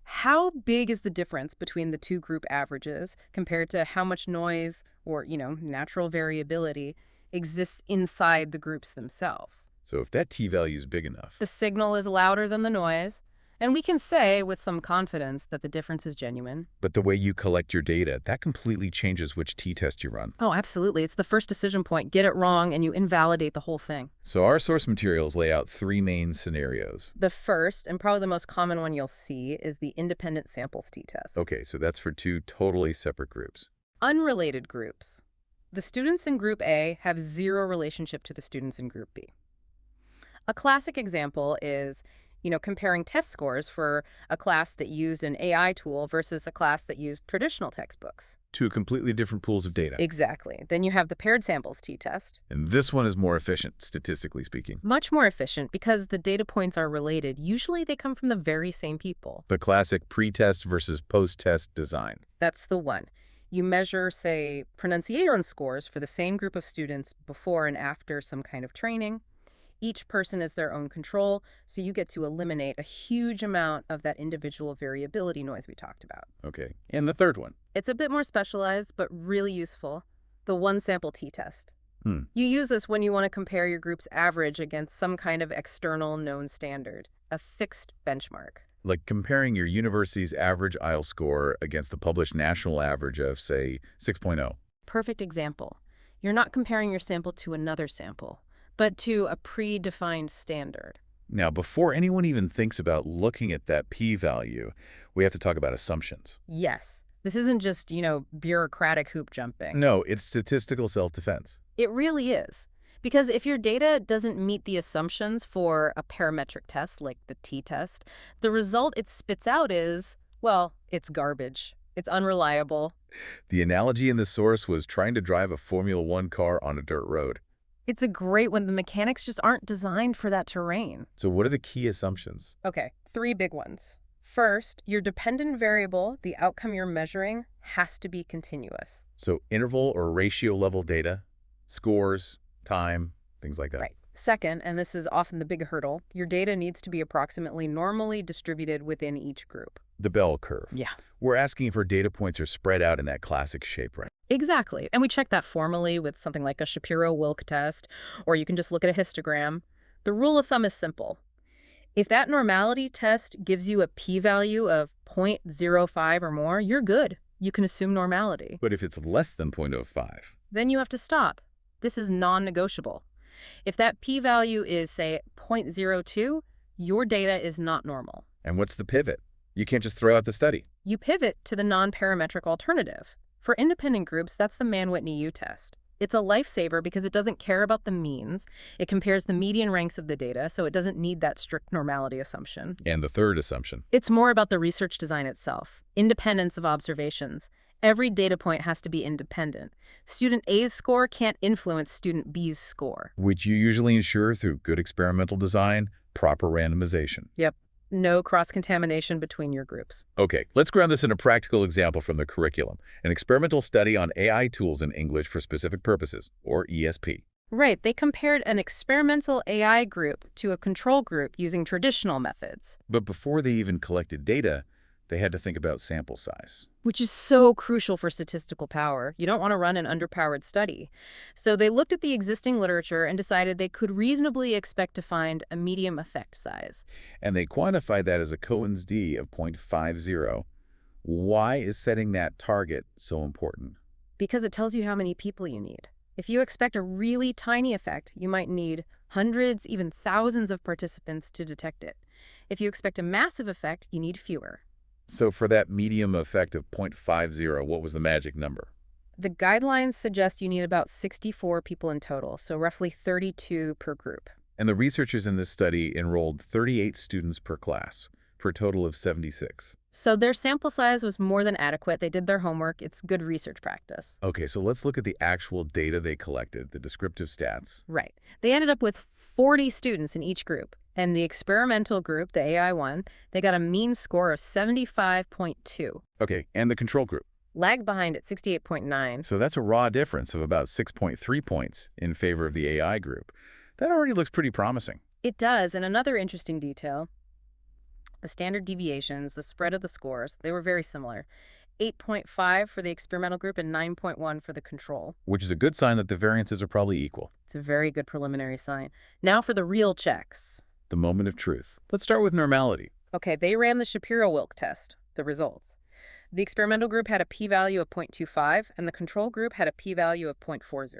How big is the difference between the two group averages compared to how much noise or, natural variability exists inside the groups themselves? So if that t-value is big enough, The signal is louder than the noise, And we can say with some confidence that the difference is genuine. But the way you collect your data, that completely changes which t-test you run. Oh, absolutely. It's the first decision point. Get it wrong and you invalidate the whole thing. So our source materials lay out three main scenarios. The first, and probably the most common one you'll see, is the independent samples t-test. Okay, so that's for two totally separate groups. Unrelated groups. The students in Group A have zero relationship to the students in Group B. A classic example is, comparing test scores for a class that used an AI tool versus a class that used traditional textbooks. Two completely different pools of data. Exactly. Then you have the paired samples t-test. And this one is more efficient, statistically speaking. Much more efficient because the data points are related. Usually they come from the very same people. The classic pre-test versus post-test design. That's the one. You measure, say, pronunciation scores for the same group of students before and after some kind of training. Each person is their own control, so you get to eliminate a huge amount of that individual variability noise we talked about. Okay, and the third one? It's a bit more specialized, but really useful. The one-sample t-test. You use this when you want to compare your group's average against some kind of external known standard, a fixed benchmark. Like comparing your university's average IELTS score against the published national average of, say, 6.0. Perfect example. You're not comparing your sample to another sample, but to a predefined standard. Now, before anyone even thinks about looking at that p-value, we have to talk about assumptions. Yes. This isn't just, bureaucratic hoop jumping. No, it's statistical self-defense. It really is. Because if your data doesn't meet the assumptions for a parametric test like the t-test, the result it spits out is, well, it's garbage. It's unreliable. The analogy in the source was trying to drive a Formula One car on a dirt road. It's a great when the mechanics just aren't designed for that terrain. So what are the key assumptions? Okay, three big ones. First, your dependent variable, the outcome you're measuring, has to be continuous. So interval or ratio level data, scores, time, things like that. Right. Second, and this is often the big hurdle, your data needs to be approximately normally distributed within each group. The bell curve. Yeah. We're asking if our data points are spread out in that classic shape, right? Exactly. And we check that formally with something like a Shapiro-Wilk test, or you can just look at a histogram. The rule of thumb is simple. If that normality test gives you a p-value of 0.05 or more, you're good. You can assume normality. But if it's less than 0.05? Then you have to stop. This is non-negotiable. If that p-value is, say, 0.02, your data is not normal. And what's the pivot? You can't just throw out the study. You pivot to the non-parametric alternative. For independent groups, that's the Mann-Whitney U-test. It's a lifesaver because it doesn't care about the means. It compares the median ranks of the data, so it doesn't need that strict normality assumption. And the third assumption? It's more about the research design itself, independence of observations. Every data point has to be independent. Student A's score can't influence student B's score. Which you usually ensure through good experimental design, proper randomization. Yep. No cross-contamination between your groups. Okay, let's ground this in a practical example from the curriculum, an experimental study on AI tools in English for specific purposes, or ESP. Right, they compared an experimental AI group to a control group using traditional methods. But before they even collected data, they had to think about sample size. Which is so crucial for statistical power. You don't want to run an underpowered study. So they looked at the existing literature and decided they could reasonably expect to find a medium effect size. And they quantified that as a Cohen's d of 0.50. Why is setting that target so important? Because it tells you how many people you need. If you expect a really tiny effect, you might need hundreds, even thousands of participants to detect it. If you expect a massive effect, you need fewer. So for that medium effect of 0.50, what was the magic number? The guidelines suggest you need about 64 people in total, so roughly 32 per group. And the researchers in this study enrolled 38 students per class, for a total of 76. So their sample size was more than adequate. They did their homework. It's good research practice. Okay, so let's look at the actual data they collected, the descriptive stats. Right. They ended up with 40 students in each group. And the experimental group, the AI one, they got a mean score of 75.2. Okay, and the control group? Lagged behind at 68.9. So that's a raw difference of about 6.3 points in favor of the AI group. That already looks pretty promising. It does, and another interesting detail, the standard deviations, the spread of the scores, they were very similar. 8.5 for the experimental group and 9.1 for the control. Which is a good sign that the variances are probably equal. It's a very good preliminary sign. Now for the real checks. The moment of truth. Let's start with normality. Okay, they ran the Shapiro-Wilk test, the results. The experimental group had a p-value of 0.25, and the control group had a p-value of 0.40.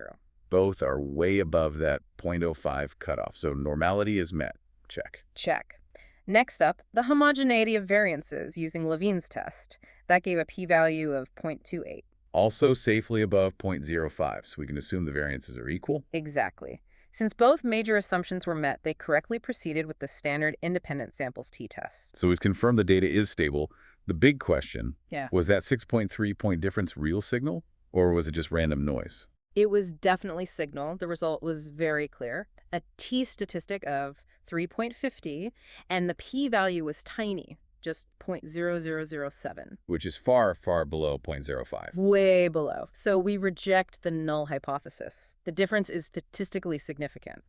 Both are way above that 0.05 cutoff, so normality is met. Check. Check. Next up, the homogeneity of variances using Levine's test. That gave a p-value of 0.28. Also safely above 0.05, so we can assume the variances are equal? Exactly. Since both major assumptions were met, they correctly proceeded with the standard independent samples t-test. So we've confirmed the data is stable. The big question, Yeah. was that 6.3-point difference real signal, or was it just random noise? It was definitely signal. The result was very clear. A t-statistic of 3.50, and the p-value was tiny, just 0.0007. Which is far, far below 0.05. Way below. So we reject the null hypothesis. The difference is statistically significant.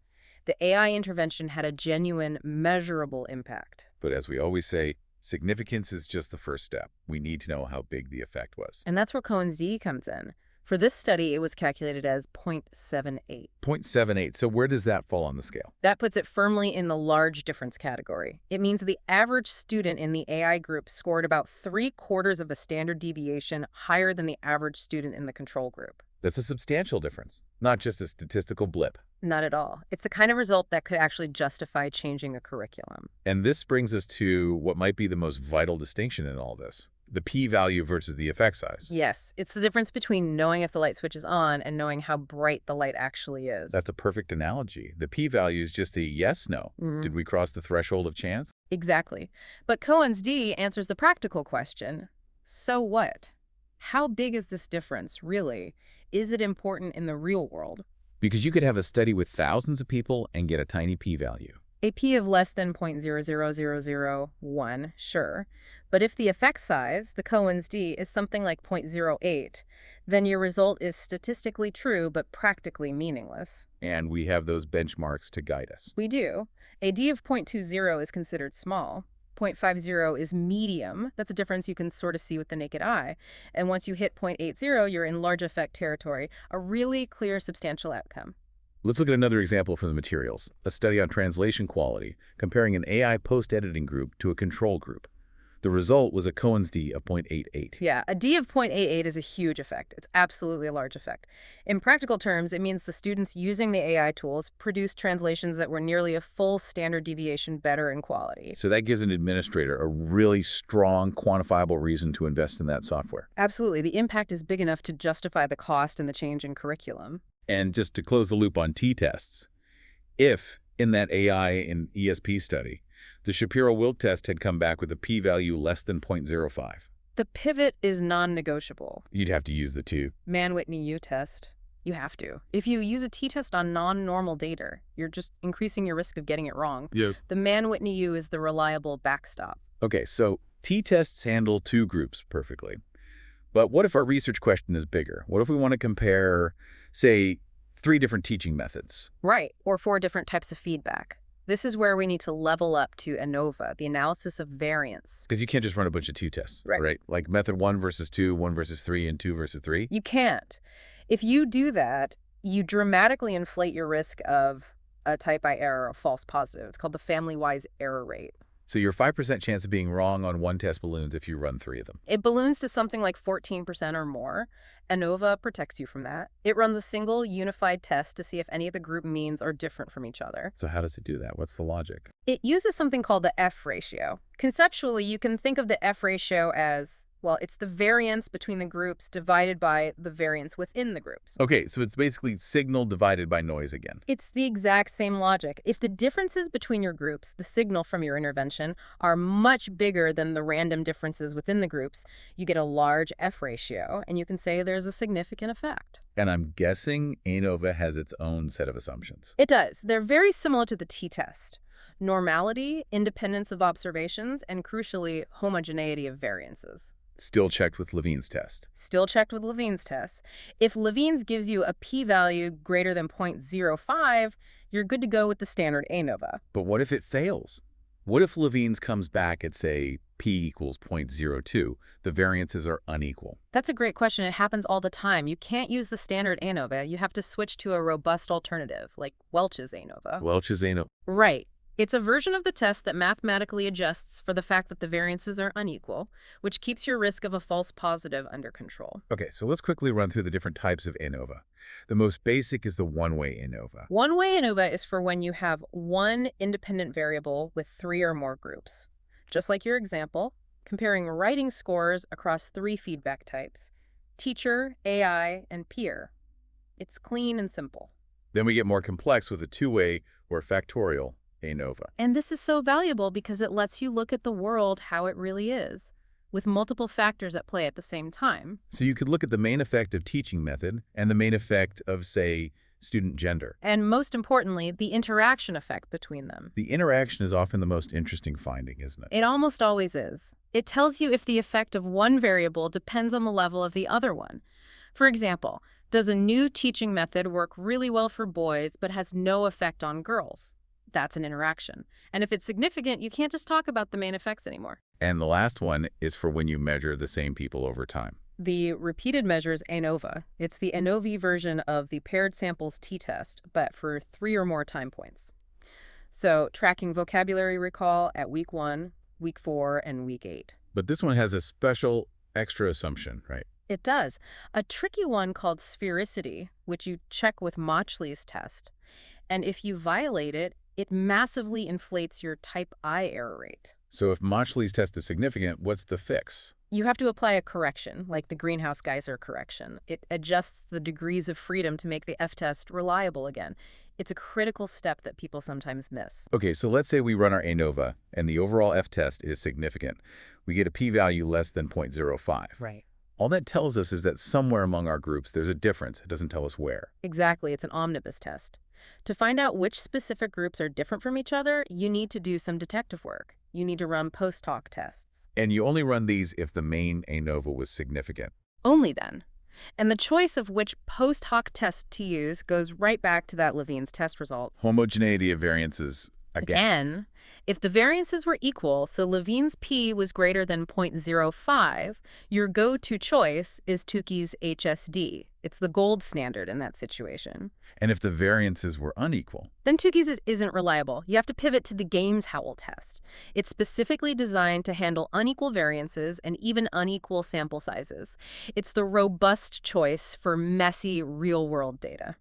The AI intervention had a genuine, measurable impact. But as we always say, significance is just the first step. We need to know how big the effect was. And that's where Cohen's d comes in. For this study, it was calculated as 0.78. 0.78. So where does that fall on the scale? That puts it firmly in the large difference category. It means the average student in the AI group scored about 3/4 of a standard deviation higher than the average student in the control group. That's a substantial difference, not just a statistical blip. Not at all. It's the kind of result that could actually justify changing a curriculum. And this brings us to what might be the most vital distinction in all this. The p-value versus the effect size. Yes, it's the difference between knowing if the light switch is on and knowing how bright the light actually is. That's a perfect analogy. The p-value is just a yes-no. Did we cross the threshold of chance? Exactly. But Cohen's d answers the practical question. So what? How big is this difference, really? Is it important in the real world? Because you could have a study with thousands of people and get a tiny p-value. A p of less than 0.00001, sure. But if the effect size, the Cohen's d, is something like 0.08, then your result is statistically true but practically meaningless. And we have those benchmarks to guide us. We do. A d of 0.20 is considered small. 0.50 is medium. That's a difference you can sort of see with the naked eye. And once you hit 0.80, you're in large effect territory, a really clear, substantial outcome. Let's look at another example from the materials, a study on translation quality, comparing an AI post-editing group to a control group. The result was a Cohen's d of 0.88. Yeah, a d of 0.88 is a huge effect. It's absolutely a large effect. In practical terms, it means the students using the AI tools produced translations that were nearly a full standard deviation better in quality. So that gives an administrator a really strong, quantifiable reason to invest in that software. Absolutely. The impact is big enough to justify the cost and the change in curriculum. And just to close the loop on t-tests, if in that AI and ESP study, the Shapiro-Wilk test had come back with a p-value less than 0.05, the pivot is non-negotiable. you'd have to use the two. Mann-Whitney-U test. You have to. If you use a t-test on non-normal data, you're just increasing your risk of getting it wrong. Yeah. The Mann-Whitney-U is the reliable backstop. Okay, so t-tests handle two groups perfectly. But what if our research question is bigger? What if we want to compare, say, 3 different teaching methods? Right, or 4 different types of feedback. This is where we need to level up to ANOVA, the analysis of variance. Because you can't just run a bunch of t-tests, Right. Like method 1 versus 2, 1 versus 3, and 2 versus 3. You can't. If you do that, you dramatically inflate your risk of a type I error, a false positive. It's called the family-wise error rate. So your 5% chance of being wrong on one test balloons if you run 3 of them. It balloons to something like 14% or more. ANOVA protects you from that. It runs a single unified test to see if any of the group means are different from each other. So how does it do that? What's the logic? It uses something called the F ratio. Conceptually, you can think of the F ratio as, well, it's the variance between the groups divided by the variance within the groups. Okay, so it's basically signal divided by noise again. It's the exact same logic. If the differences between your groups, the signal from your intervention, are much bigger than the random differences within the groups, you get a large F ratio, and you can say there's a significant effect. And I'm guessing ANOVA has its own set of assumptions. It does. They're very similar to the t-test. Normality, independence of observations, and crucially, homogeneity of variances. Still checked with Levine's test. Still checked with Levine's test. If Levine's gives you a p-value greater than 0.05, you're good to go with the standard ANOVA. But what if it fails? What if Levine's comes back at, say, p equals 0.02? The variances are unequal. That's a great question. It happens all the time. You can't use the standard ANOVA. You have to switch to a robust alternative, like Welch's ANOVA. Welch's ANOVA. Right. It's a version of the test that mathematically adjusts for the fact that the variances are unequal, which keeps your risk of a false positive under control. Okay, so let's quickly run through the different types of ANOVA. The most basic is the one-way ANOVA. One-way ANOVA is for when you have one independent variable with 3 or more groups. Just like your example, comparing writing scores across 3 feedback types: teacher, AI, and peer. It's clean and simple. Then we get more complex with a two-way or factorial ANOVA. And this is so valuable because it lets you look at the world how it really is, with multiple factors at play at the same time. So you could look at the main effect of teaching method and the main effect of, say, student gender. And most importantly, the interaction effect between them. The interaction is often the most interesting finding, isn't it? It almost always is. It tells you if the effect of one variable depends on the level of the other one. For example, does a new teaching method work really well for boys but has no effect on girls? That's an interaction. And if it's significant, you can't just talk about the main effects anymore. And the last one is for when you measure the same people over time. The repeated measures ANOVA. It's the ANOVA version of the paired samples t-test, but for 3 or more time points. So tracking vocabulary recall at week 1, week 4, and week 8. But this one has a special extra assumption, right? It does. A tricky one called sphericity, which you check with Mauchly's test. And if you violate it, it massively inflates your type I error rate. So if Mauchly's test is significant, what's the fix? You have to apply a correction, like the greenhouse geyser correction. It adjusts the degrees of freedom to make the F-test reliable again. It's a critical step that people sometimes miss. Okay, so let's say we run our ANOVA and the overall F-test is significant. We get a p-value less than 0.05. Right. All that tells us is that somewhere among our groups there's a difference. It doesn't tell us where. Exactly. It's an omnibus test. To find out which specific groups are different from each other, you need to do some detective work. You need to run post-hoc tests. And you only run these if the main ANOVA was significant. Only then. And the choice of which post-hoc test to use goes right back to that Levine's test result. Homogeneity of variances again. If the variances were equal, so Levine's p was greater than 0.05, your go-to choice is Tukey's HSD. It's the gold standard in that situation. And if the variances were unequal? Then Tukey's isn't reliable. You have to pivot to the Games Howell test. It's specifically designed to handle unequal variances and even unequal sample sizes. It's the robust choice for messy, real-world data.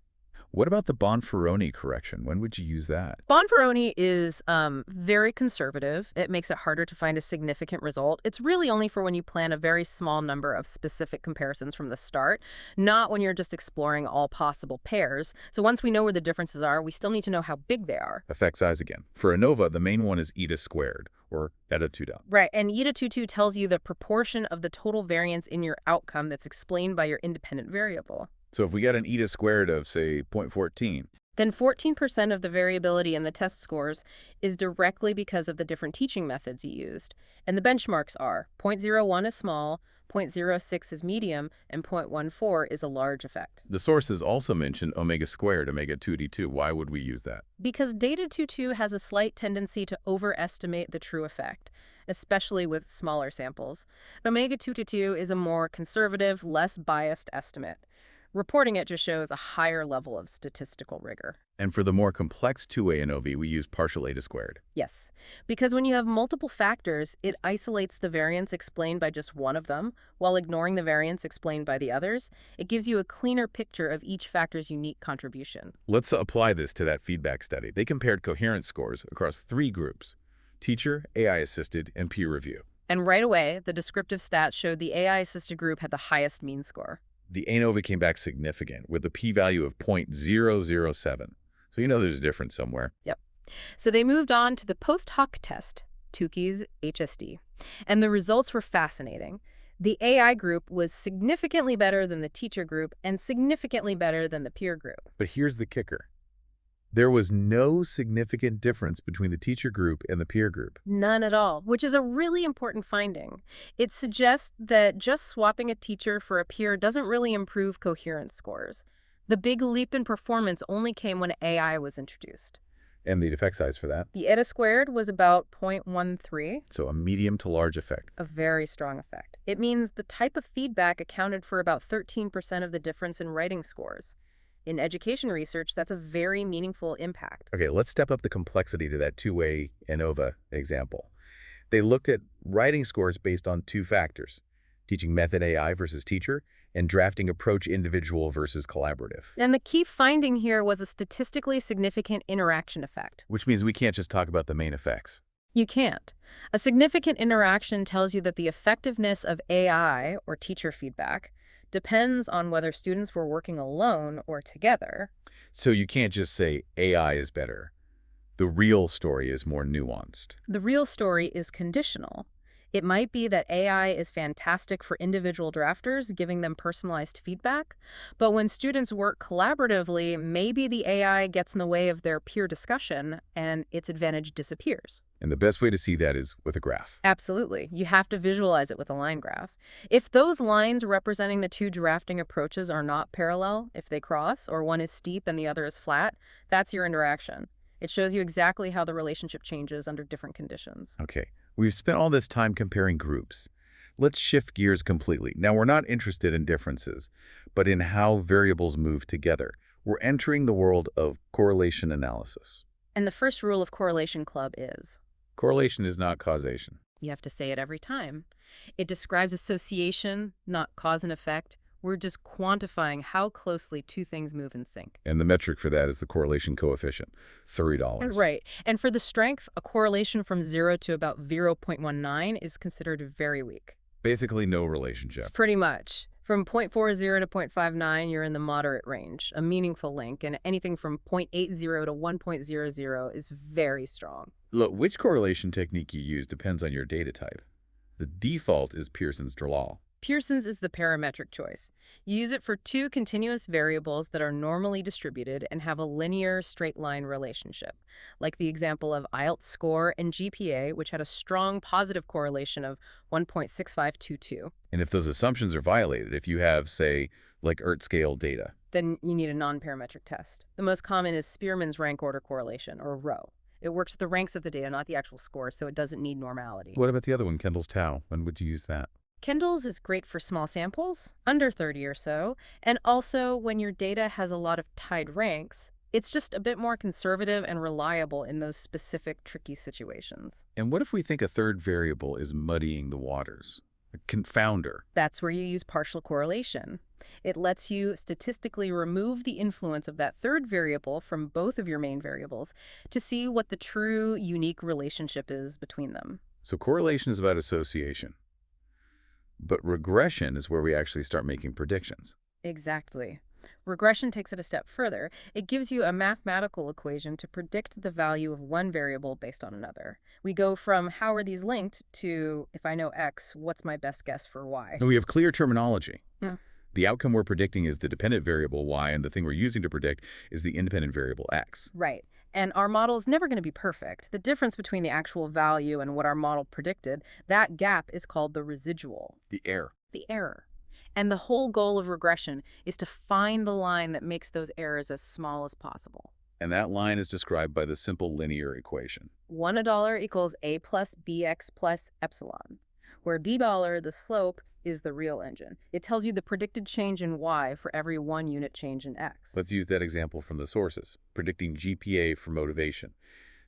What about the Bonferroni correction? When would you use that? Bonferroni is very conservative. It makes it harder to find a significant result. It's really only for when you plan a very small number of specific comparisons from the start, not when you're just exploring all possible pairs. So once we know where the differences are, we still need to know how big they are. Effect size again. For ANOVA, the main one is eta squared, or eta 2 down. Right, and eta 2 tells you the proportion of the total variance in your outcome that's explained by your independent variable. So if we get an eta squared of, say, 0.14, then 14% of the variability in the test scores is directly because of the different teaching methods you used. And the benchmarks are 0.01 is small, 0.06 is medium, and 0.14 is a large effect. the sources also mention omega squared, omega 2D2. Why would we use that? Because data 2.2 has a slight tendency to overestimate the true effect, especially with smaller samples. Omega 2.2 is a more conservative, less biased estimate. Reporting it just shows a higher level of statistical rigor. And for the more complex two-way ANOVA, we use partial eta squared. Yes, because when you have multiple factors, it isolates the variance explained by just one of them, while ignoring the variance explained by the others. It gives you a cleaner picture of each factor's unique contribution. Let's apply this to that feedback study. They compared coherence scores across 3 groups: teacher, AI-assisted, and peer review. And right away, the descriptive stats showed the AI-assisted group had the highest mean score. The ANOVA came back significant with a p-value of 0.007. So you know there's a difference somewhere. Yep. So they moved on to the post-hoc test, Tukey's HSD. And the results were fascinating. The AI group was significantly better than the teacher group and significantly better than the peer group. But here's the kicker. There was no significant difference between the teacher group and the peer group. None at all, which is a really important finding. It suggests that just swapping a teacher for a peer doesn't really improve coherence scores. The big leap in performance only came when AI was introduced. And the effect size for that? The eta squared was about 0.13. So a medium to large effect. A very strong effect. It means the type of feedback accounted for about 13% of the difference in writing scores. In education research, that's a very meaningful impact. Okay, let's step up the complexity to that two-way ANOVA example. They looked at writing scores based on two factors: teaching method AI versus teacher, and drafting approach individual versus collaborative. And the key finding here was a statistically significant interaction effect. Which means we can't just talk about the main effects. You can't. A significant interaction tells you that the effectiveness of AI, or teacher feedback, depends on whether students were working alone or together. So you can't just say AI is better. The real story is more nuanced. The real story is conditional. It might be that AI is fantastic for individual drafters, giving them personalized feedback, but when students work collaboratively, maybe the AI gets in the way of their peer discussion and its advantage disappears. And the best way to see that is with a graph. Absolutely. You have to visualize it with a line graph. If those lines representing the two drafting approaches are not parallel, if they cross, or one is steep and the other is flat, that's your interaction. It shows you exactly how the relationship changes under different conditions. Okay, we've spent all this time comparing groups. Let's shift gears completely. Now, we're not interested in differences, but in how variables move together. We're entering the world of correlation analysis. And the first rule of Correlation Club is: correlation is not causation. You have to say it every time. It describes association, not cause and effect. We're just quantifying how closely two things move in sync. And the metric for that is the correlation coefficient, $3. Right. And for the strength, a correlation from 0 to about 0.19 is considered very weak. Basically no relationship. Pretty much. From 0.40 to 0.59, you're in the moderate range, a meaningful link, and anything from 0.80 to 1.00 is very strong. Look, which correlation technique you use depends on your data type. The default is Pearson's law. Pearson's is the parametric choice. You use it for two continuous variables that are normally distributed and have a linear straight-line relationship, like the example of IELTS score and GPA, which had a strong positive correlation of 1.6522. And if those assumptions are violated, if you have, say, like IELTS scale data, then you need a non-parametric test. The most common is Spearman's rank order correlation, or ROE. It works with the ranks of the data, not the actual score, so it doesn't need normality. What about the other one, Kendall's tau? When would you use that? Kendall's is great for small samples, under 30 or so, and also when your data has a lot of tied ranks. It's just a bit more conservative and reliable in those specific tricky situations. And what if we think a third variable is muddying the waters? A confounder. That's where you use partial correlation. It lets you statistically remove the influence of that third variable from both of your main variables to see what the true unique relationship is between them. So correlation is about association. But regression is where we actually start making predictions. Exactly. Regression takes it a step further. It gives you a mathematical equation to predict the value of one variable based on another. We go from how are these linked to, if I know X, what's my best guess for Y? And we have clear terminology. Yeah. The outcome we're predicting is the dependent variable Y, and the thing we're using to predict is the independent variable X. Right. And our model is never going to be perfect. The difference between the actual value and what our model predicted, that gap is called the residual. The error. The error. And the whole goal of regression is to find the line that makes those errors as small as possible. And that line is described by the simple linear equation. $1 equals A plus BX plus epsilon, where $, the slope, is the real engine. It tells you the predicted change in Y for every 1 unit change in X. Let's use that example from the sources, predicting GPA for motivation.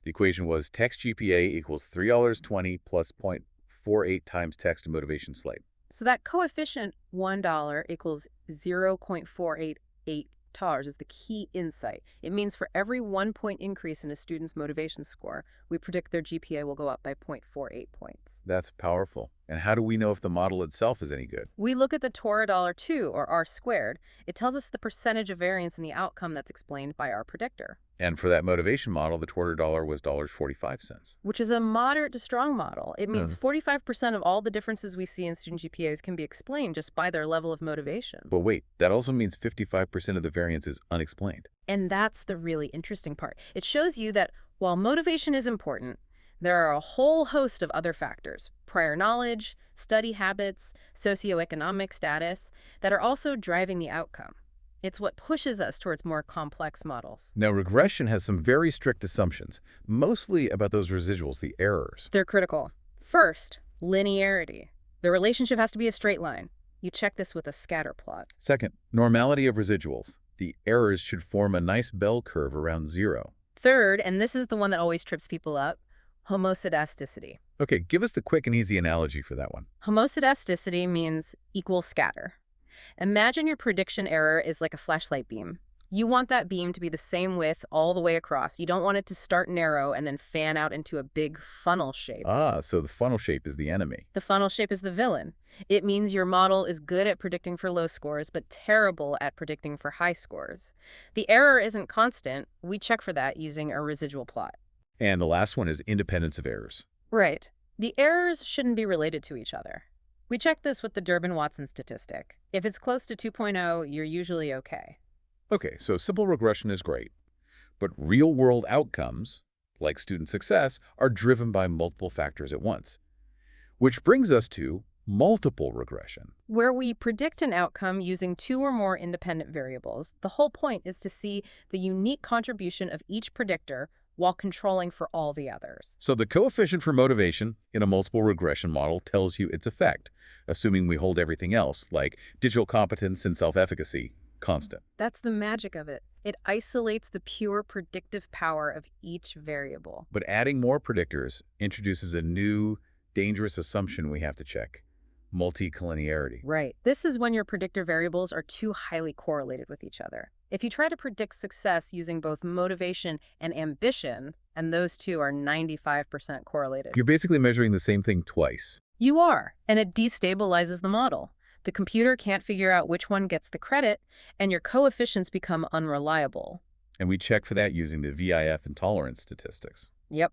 The equation was text GPA equals $3.20 plus 0.48 times text to motivation slate. So that coefficient $1 equals 0.488 TARS is the key insight. It means for every 1 point increase in a student's motivation score, we predict their GPA will go up by 0.48 points. That's powerful. And how do we know if the model itself is any good? We look at the $2, or R squared. It tells us the percentage of variance in the outcome that's explained by our predictor. And for that motivation model, the $2 was $1.45. Which is a moderate to strong model. It means 45% of all the differences we see in student GPAs can be explained just by their level of motivation. But wait, that also means 55% of the variance is unexplained. And that's the really interesting part. It shows you that while motivation is important, there are a whole host of other factors, prior knowledge, study habits, socioeconomic status, that are also driving the outcome. It's what pushes us towards more complex models. Now, regression has some very strict assumptions, mostly about those residuals, the errors. They're critical. First, linearity. The relationship has to be a straight line. You check this with a scatter plot. Second, normality of residuals. The errors should form a nice bell curve around 0. Third, and this is the one that always trips people up, homoscedasticity. Okay, give us the quick and easy analogy for that one. Homoscedasticity means equal scatter. Imagine your prediction error is like a flashlight beam. You want that beam to be the same width all the way across. You don't want it to start narrow and then fan out into a big funnel shape. Ah, so the funnel shape is the enemy. The funnel shape is the villain. It means your model is good at predicting for low scores, but terrible at predicting for high scores. The error isn't constant. We check for that using a residual plot. And the last one is independence of errors. Right. The errors shouldn't be related to each other. We check this with the Durbin-Watson statistic. If it's close to 2.0, you're usually okay. Okay, so simple regression is great, but real-world outcomes, like student success, are driven by multiple factors at once. Which brings us to multiple regression, where we predict an outcome using 2 or more independent variables. The whole point is to see the unique contribution of each predictor while controlling for all the others. So the coefficient for motivation in a multiple regression model tells you its effect, assuming we hold everything else, like digital competence and self-efficacy, constant. That's the magic of it. It isolates the pure predictive power of each variable. But adding more predictors introduces a new, dangerous assumption we have to check: multicollinearity. Right. This is when your predictor variables are too highly correlated with each other. If you try to predict success using both motivation and ambition, and those two are 95% correlated, You're basically measuring the same thing twice. you are, and it destabilizes the model. The computer can't figure out which one gets the credit, and your coefficients become unreliable. And we check for that using the VIF and tolerance statistics. Yep.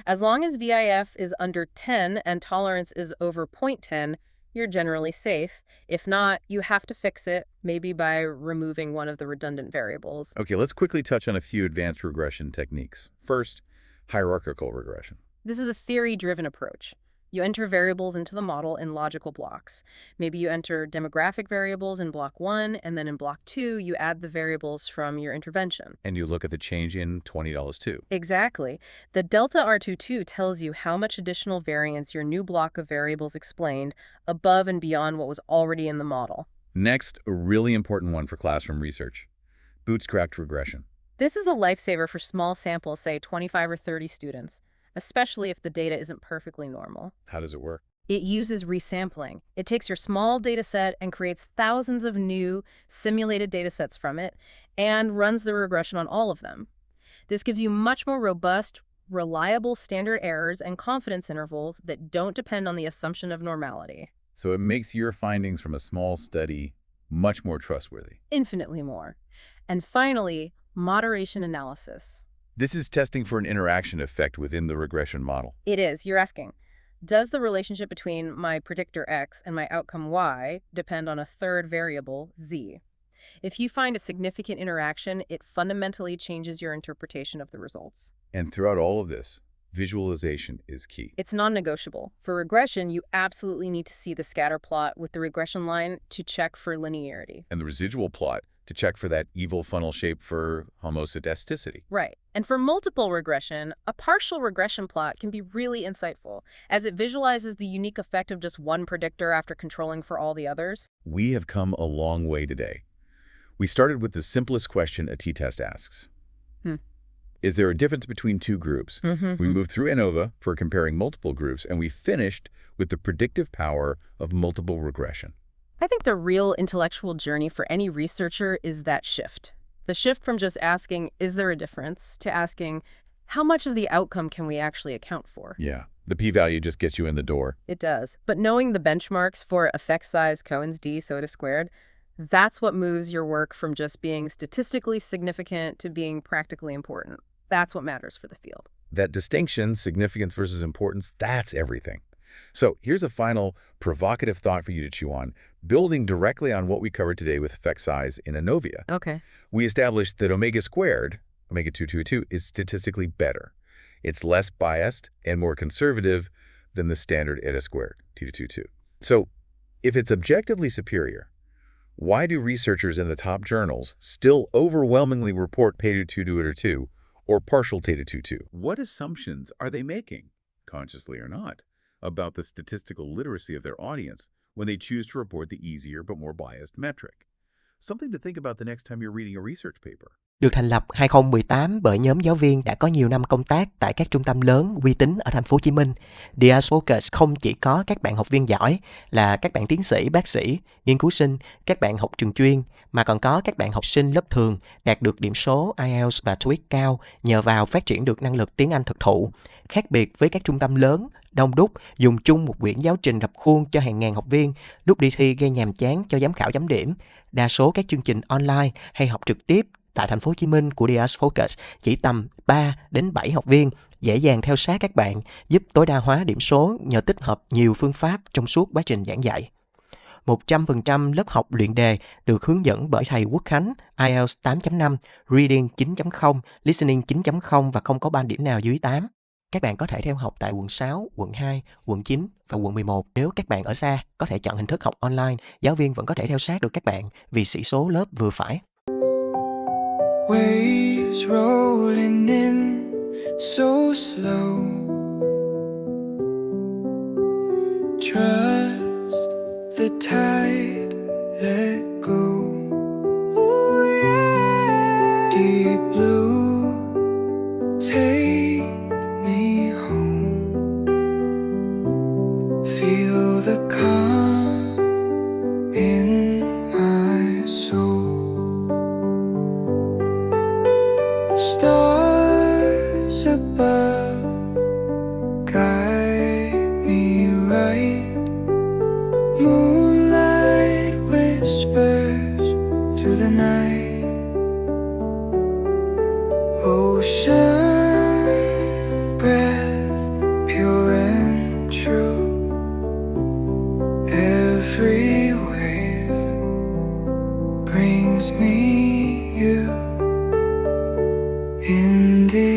As long as VIF is under 10 and tolerance is over 0.10, you're generally safe. If not, you have to fix it, maybe by removing one of the redundant variables. Okay, let's quickly touch on a few advanced regression techniques. First, hierarchical regression. This is a theory-driven approach. You enter variables into the model in logical blocks. Maybe you enter demographic variables in block 1, and then in block 2, you add the variables from your intervention. And you look at the change in $20 too. Exactly. The delta R22 tells you how much additional variance your new block of variables explained above and beyond what was already in the model. Next, a really important one for classroom research: bootstrapped regression. This is a lifesaver for small samples, say 25 or 30 students, especially if the data isn't perfectly normal. How does it work? It uses resampling. It takes your small data set and creates thousands of new simulated data sets from it and runs the regression on all of them. This gives you much more robust, reliable standard errors and confidence intervals that don't depend on the assumption of normality. So it makes your findings from a small study much more trustworthy. Infinitely more. And finally, moderation analysis. This is testing for an interaction effect within the regression model. It is. You're asking, does the relationship between my predictor X and my outcome Y depend on a third variable, Z? If you find a significant interaction, it fundamentally changes your interpretation of the results. And throughout all of this, visualization is key. It's non-negotiable. For regression, you absolutely need to see the scatter plot with the regression line to check for linearity. And the residual plot to check for that evil funnel shape for homoscedasticity. Right. And for multiple regression, a partial regression plot can be really insightful, as it visualizes the unique effect of just one predictor after controlling for all the others. We have come a long way today. We started with the simplest question a t-test asks. Is there a difference between two groups? We moved through ANOVA for comparing multiple groups, and we finished with the predictive power of multiple regression. I think the real intellectual journey for any researcher is that shift. The shift from just asking, is there a difference, to asking, how much of the outcome can we actually account for? Yeah, the p-value just gets you in the door. It does. But knowing the benchmarks for effect size, Cohen's d, soda squared, that's what moves your work from just being statistically significant to being practically important. That's what matters for the field. That distinction, significance versus importance, that's everything. So here's a final provocative thought for you to chew on, building directly on what we covered today with effect size in ANOVA. Okay. We established that omega squared, omega 222, is statistically better. It's less biased and more conservative than the standard eta squared, T222. So if it's objectively superior, why do researchers in the top journals still overwhelmingly report P222 or partial T222? What assumptions are they making, consciously or not, about the statistical literacy of their audience when they choose to report the easier but more biased metric? Something to think about the next time you're reading a research paper. Được thành lập 2018 bởi nhóm giáo viên đã có nhiều năm công tác tại các trung tâm lớn uy tín ở thành phố Hồ Chí Minh. IELTS FOCUS không chỉ có các bạn học viên giỏi là các bạn tiến sĩ, bác sĩ, nghiên cứu sinh, các bạn học trường chuyên, mà còn có các bạn học sinh lớp thường đạt được điểm số IELTS và TOEIC cao nhờ vào phát triển được năng lực tiếng Anh thực thụ. Khác biệt với các trung tâm lớn, đông đúc, dùng chung một quyển giáo trình rập khuôn cho hàng ngàn học viên, lúc đi thi gây nhàm chán cho giám khảo chấm điểm. Đa số các chương trình online hay học trực tiếp tại thành phố Hồ Chí Minh của IELTS FOCUS chỉ tầm 3 đến 7 học viên, dễ dàng theo sát các bạn, giúp tối đa hóa điểm số nhờ tích hợp nhiều phương pháp trong suốt quá trình giảng dạy. 100% lớp học luyện đề được hướng dẫn bởi thầy Quốc Khánh, IELTS 8.5, Reading 9.0, Listening 9.0 và không có band điểm nào dưới 8. Các bạn có thể theo học tại quận 6, quận 2, quận 9 và quận 11. Nếu các bạn ở xa, có thể chọn hình thức học online, giáo viên vẫn có thể theo sát được các bạn vì sĩ số lớp vừa phải. Waves rolling in so slow. Trust the tide, let go. Ooh, yeah. Deep blue, take me home. Feel the calm in my soul. Stars above guide me right. Moonlight whispers through the night. Ocean breath, pure and true. Every wave brings me you. In the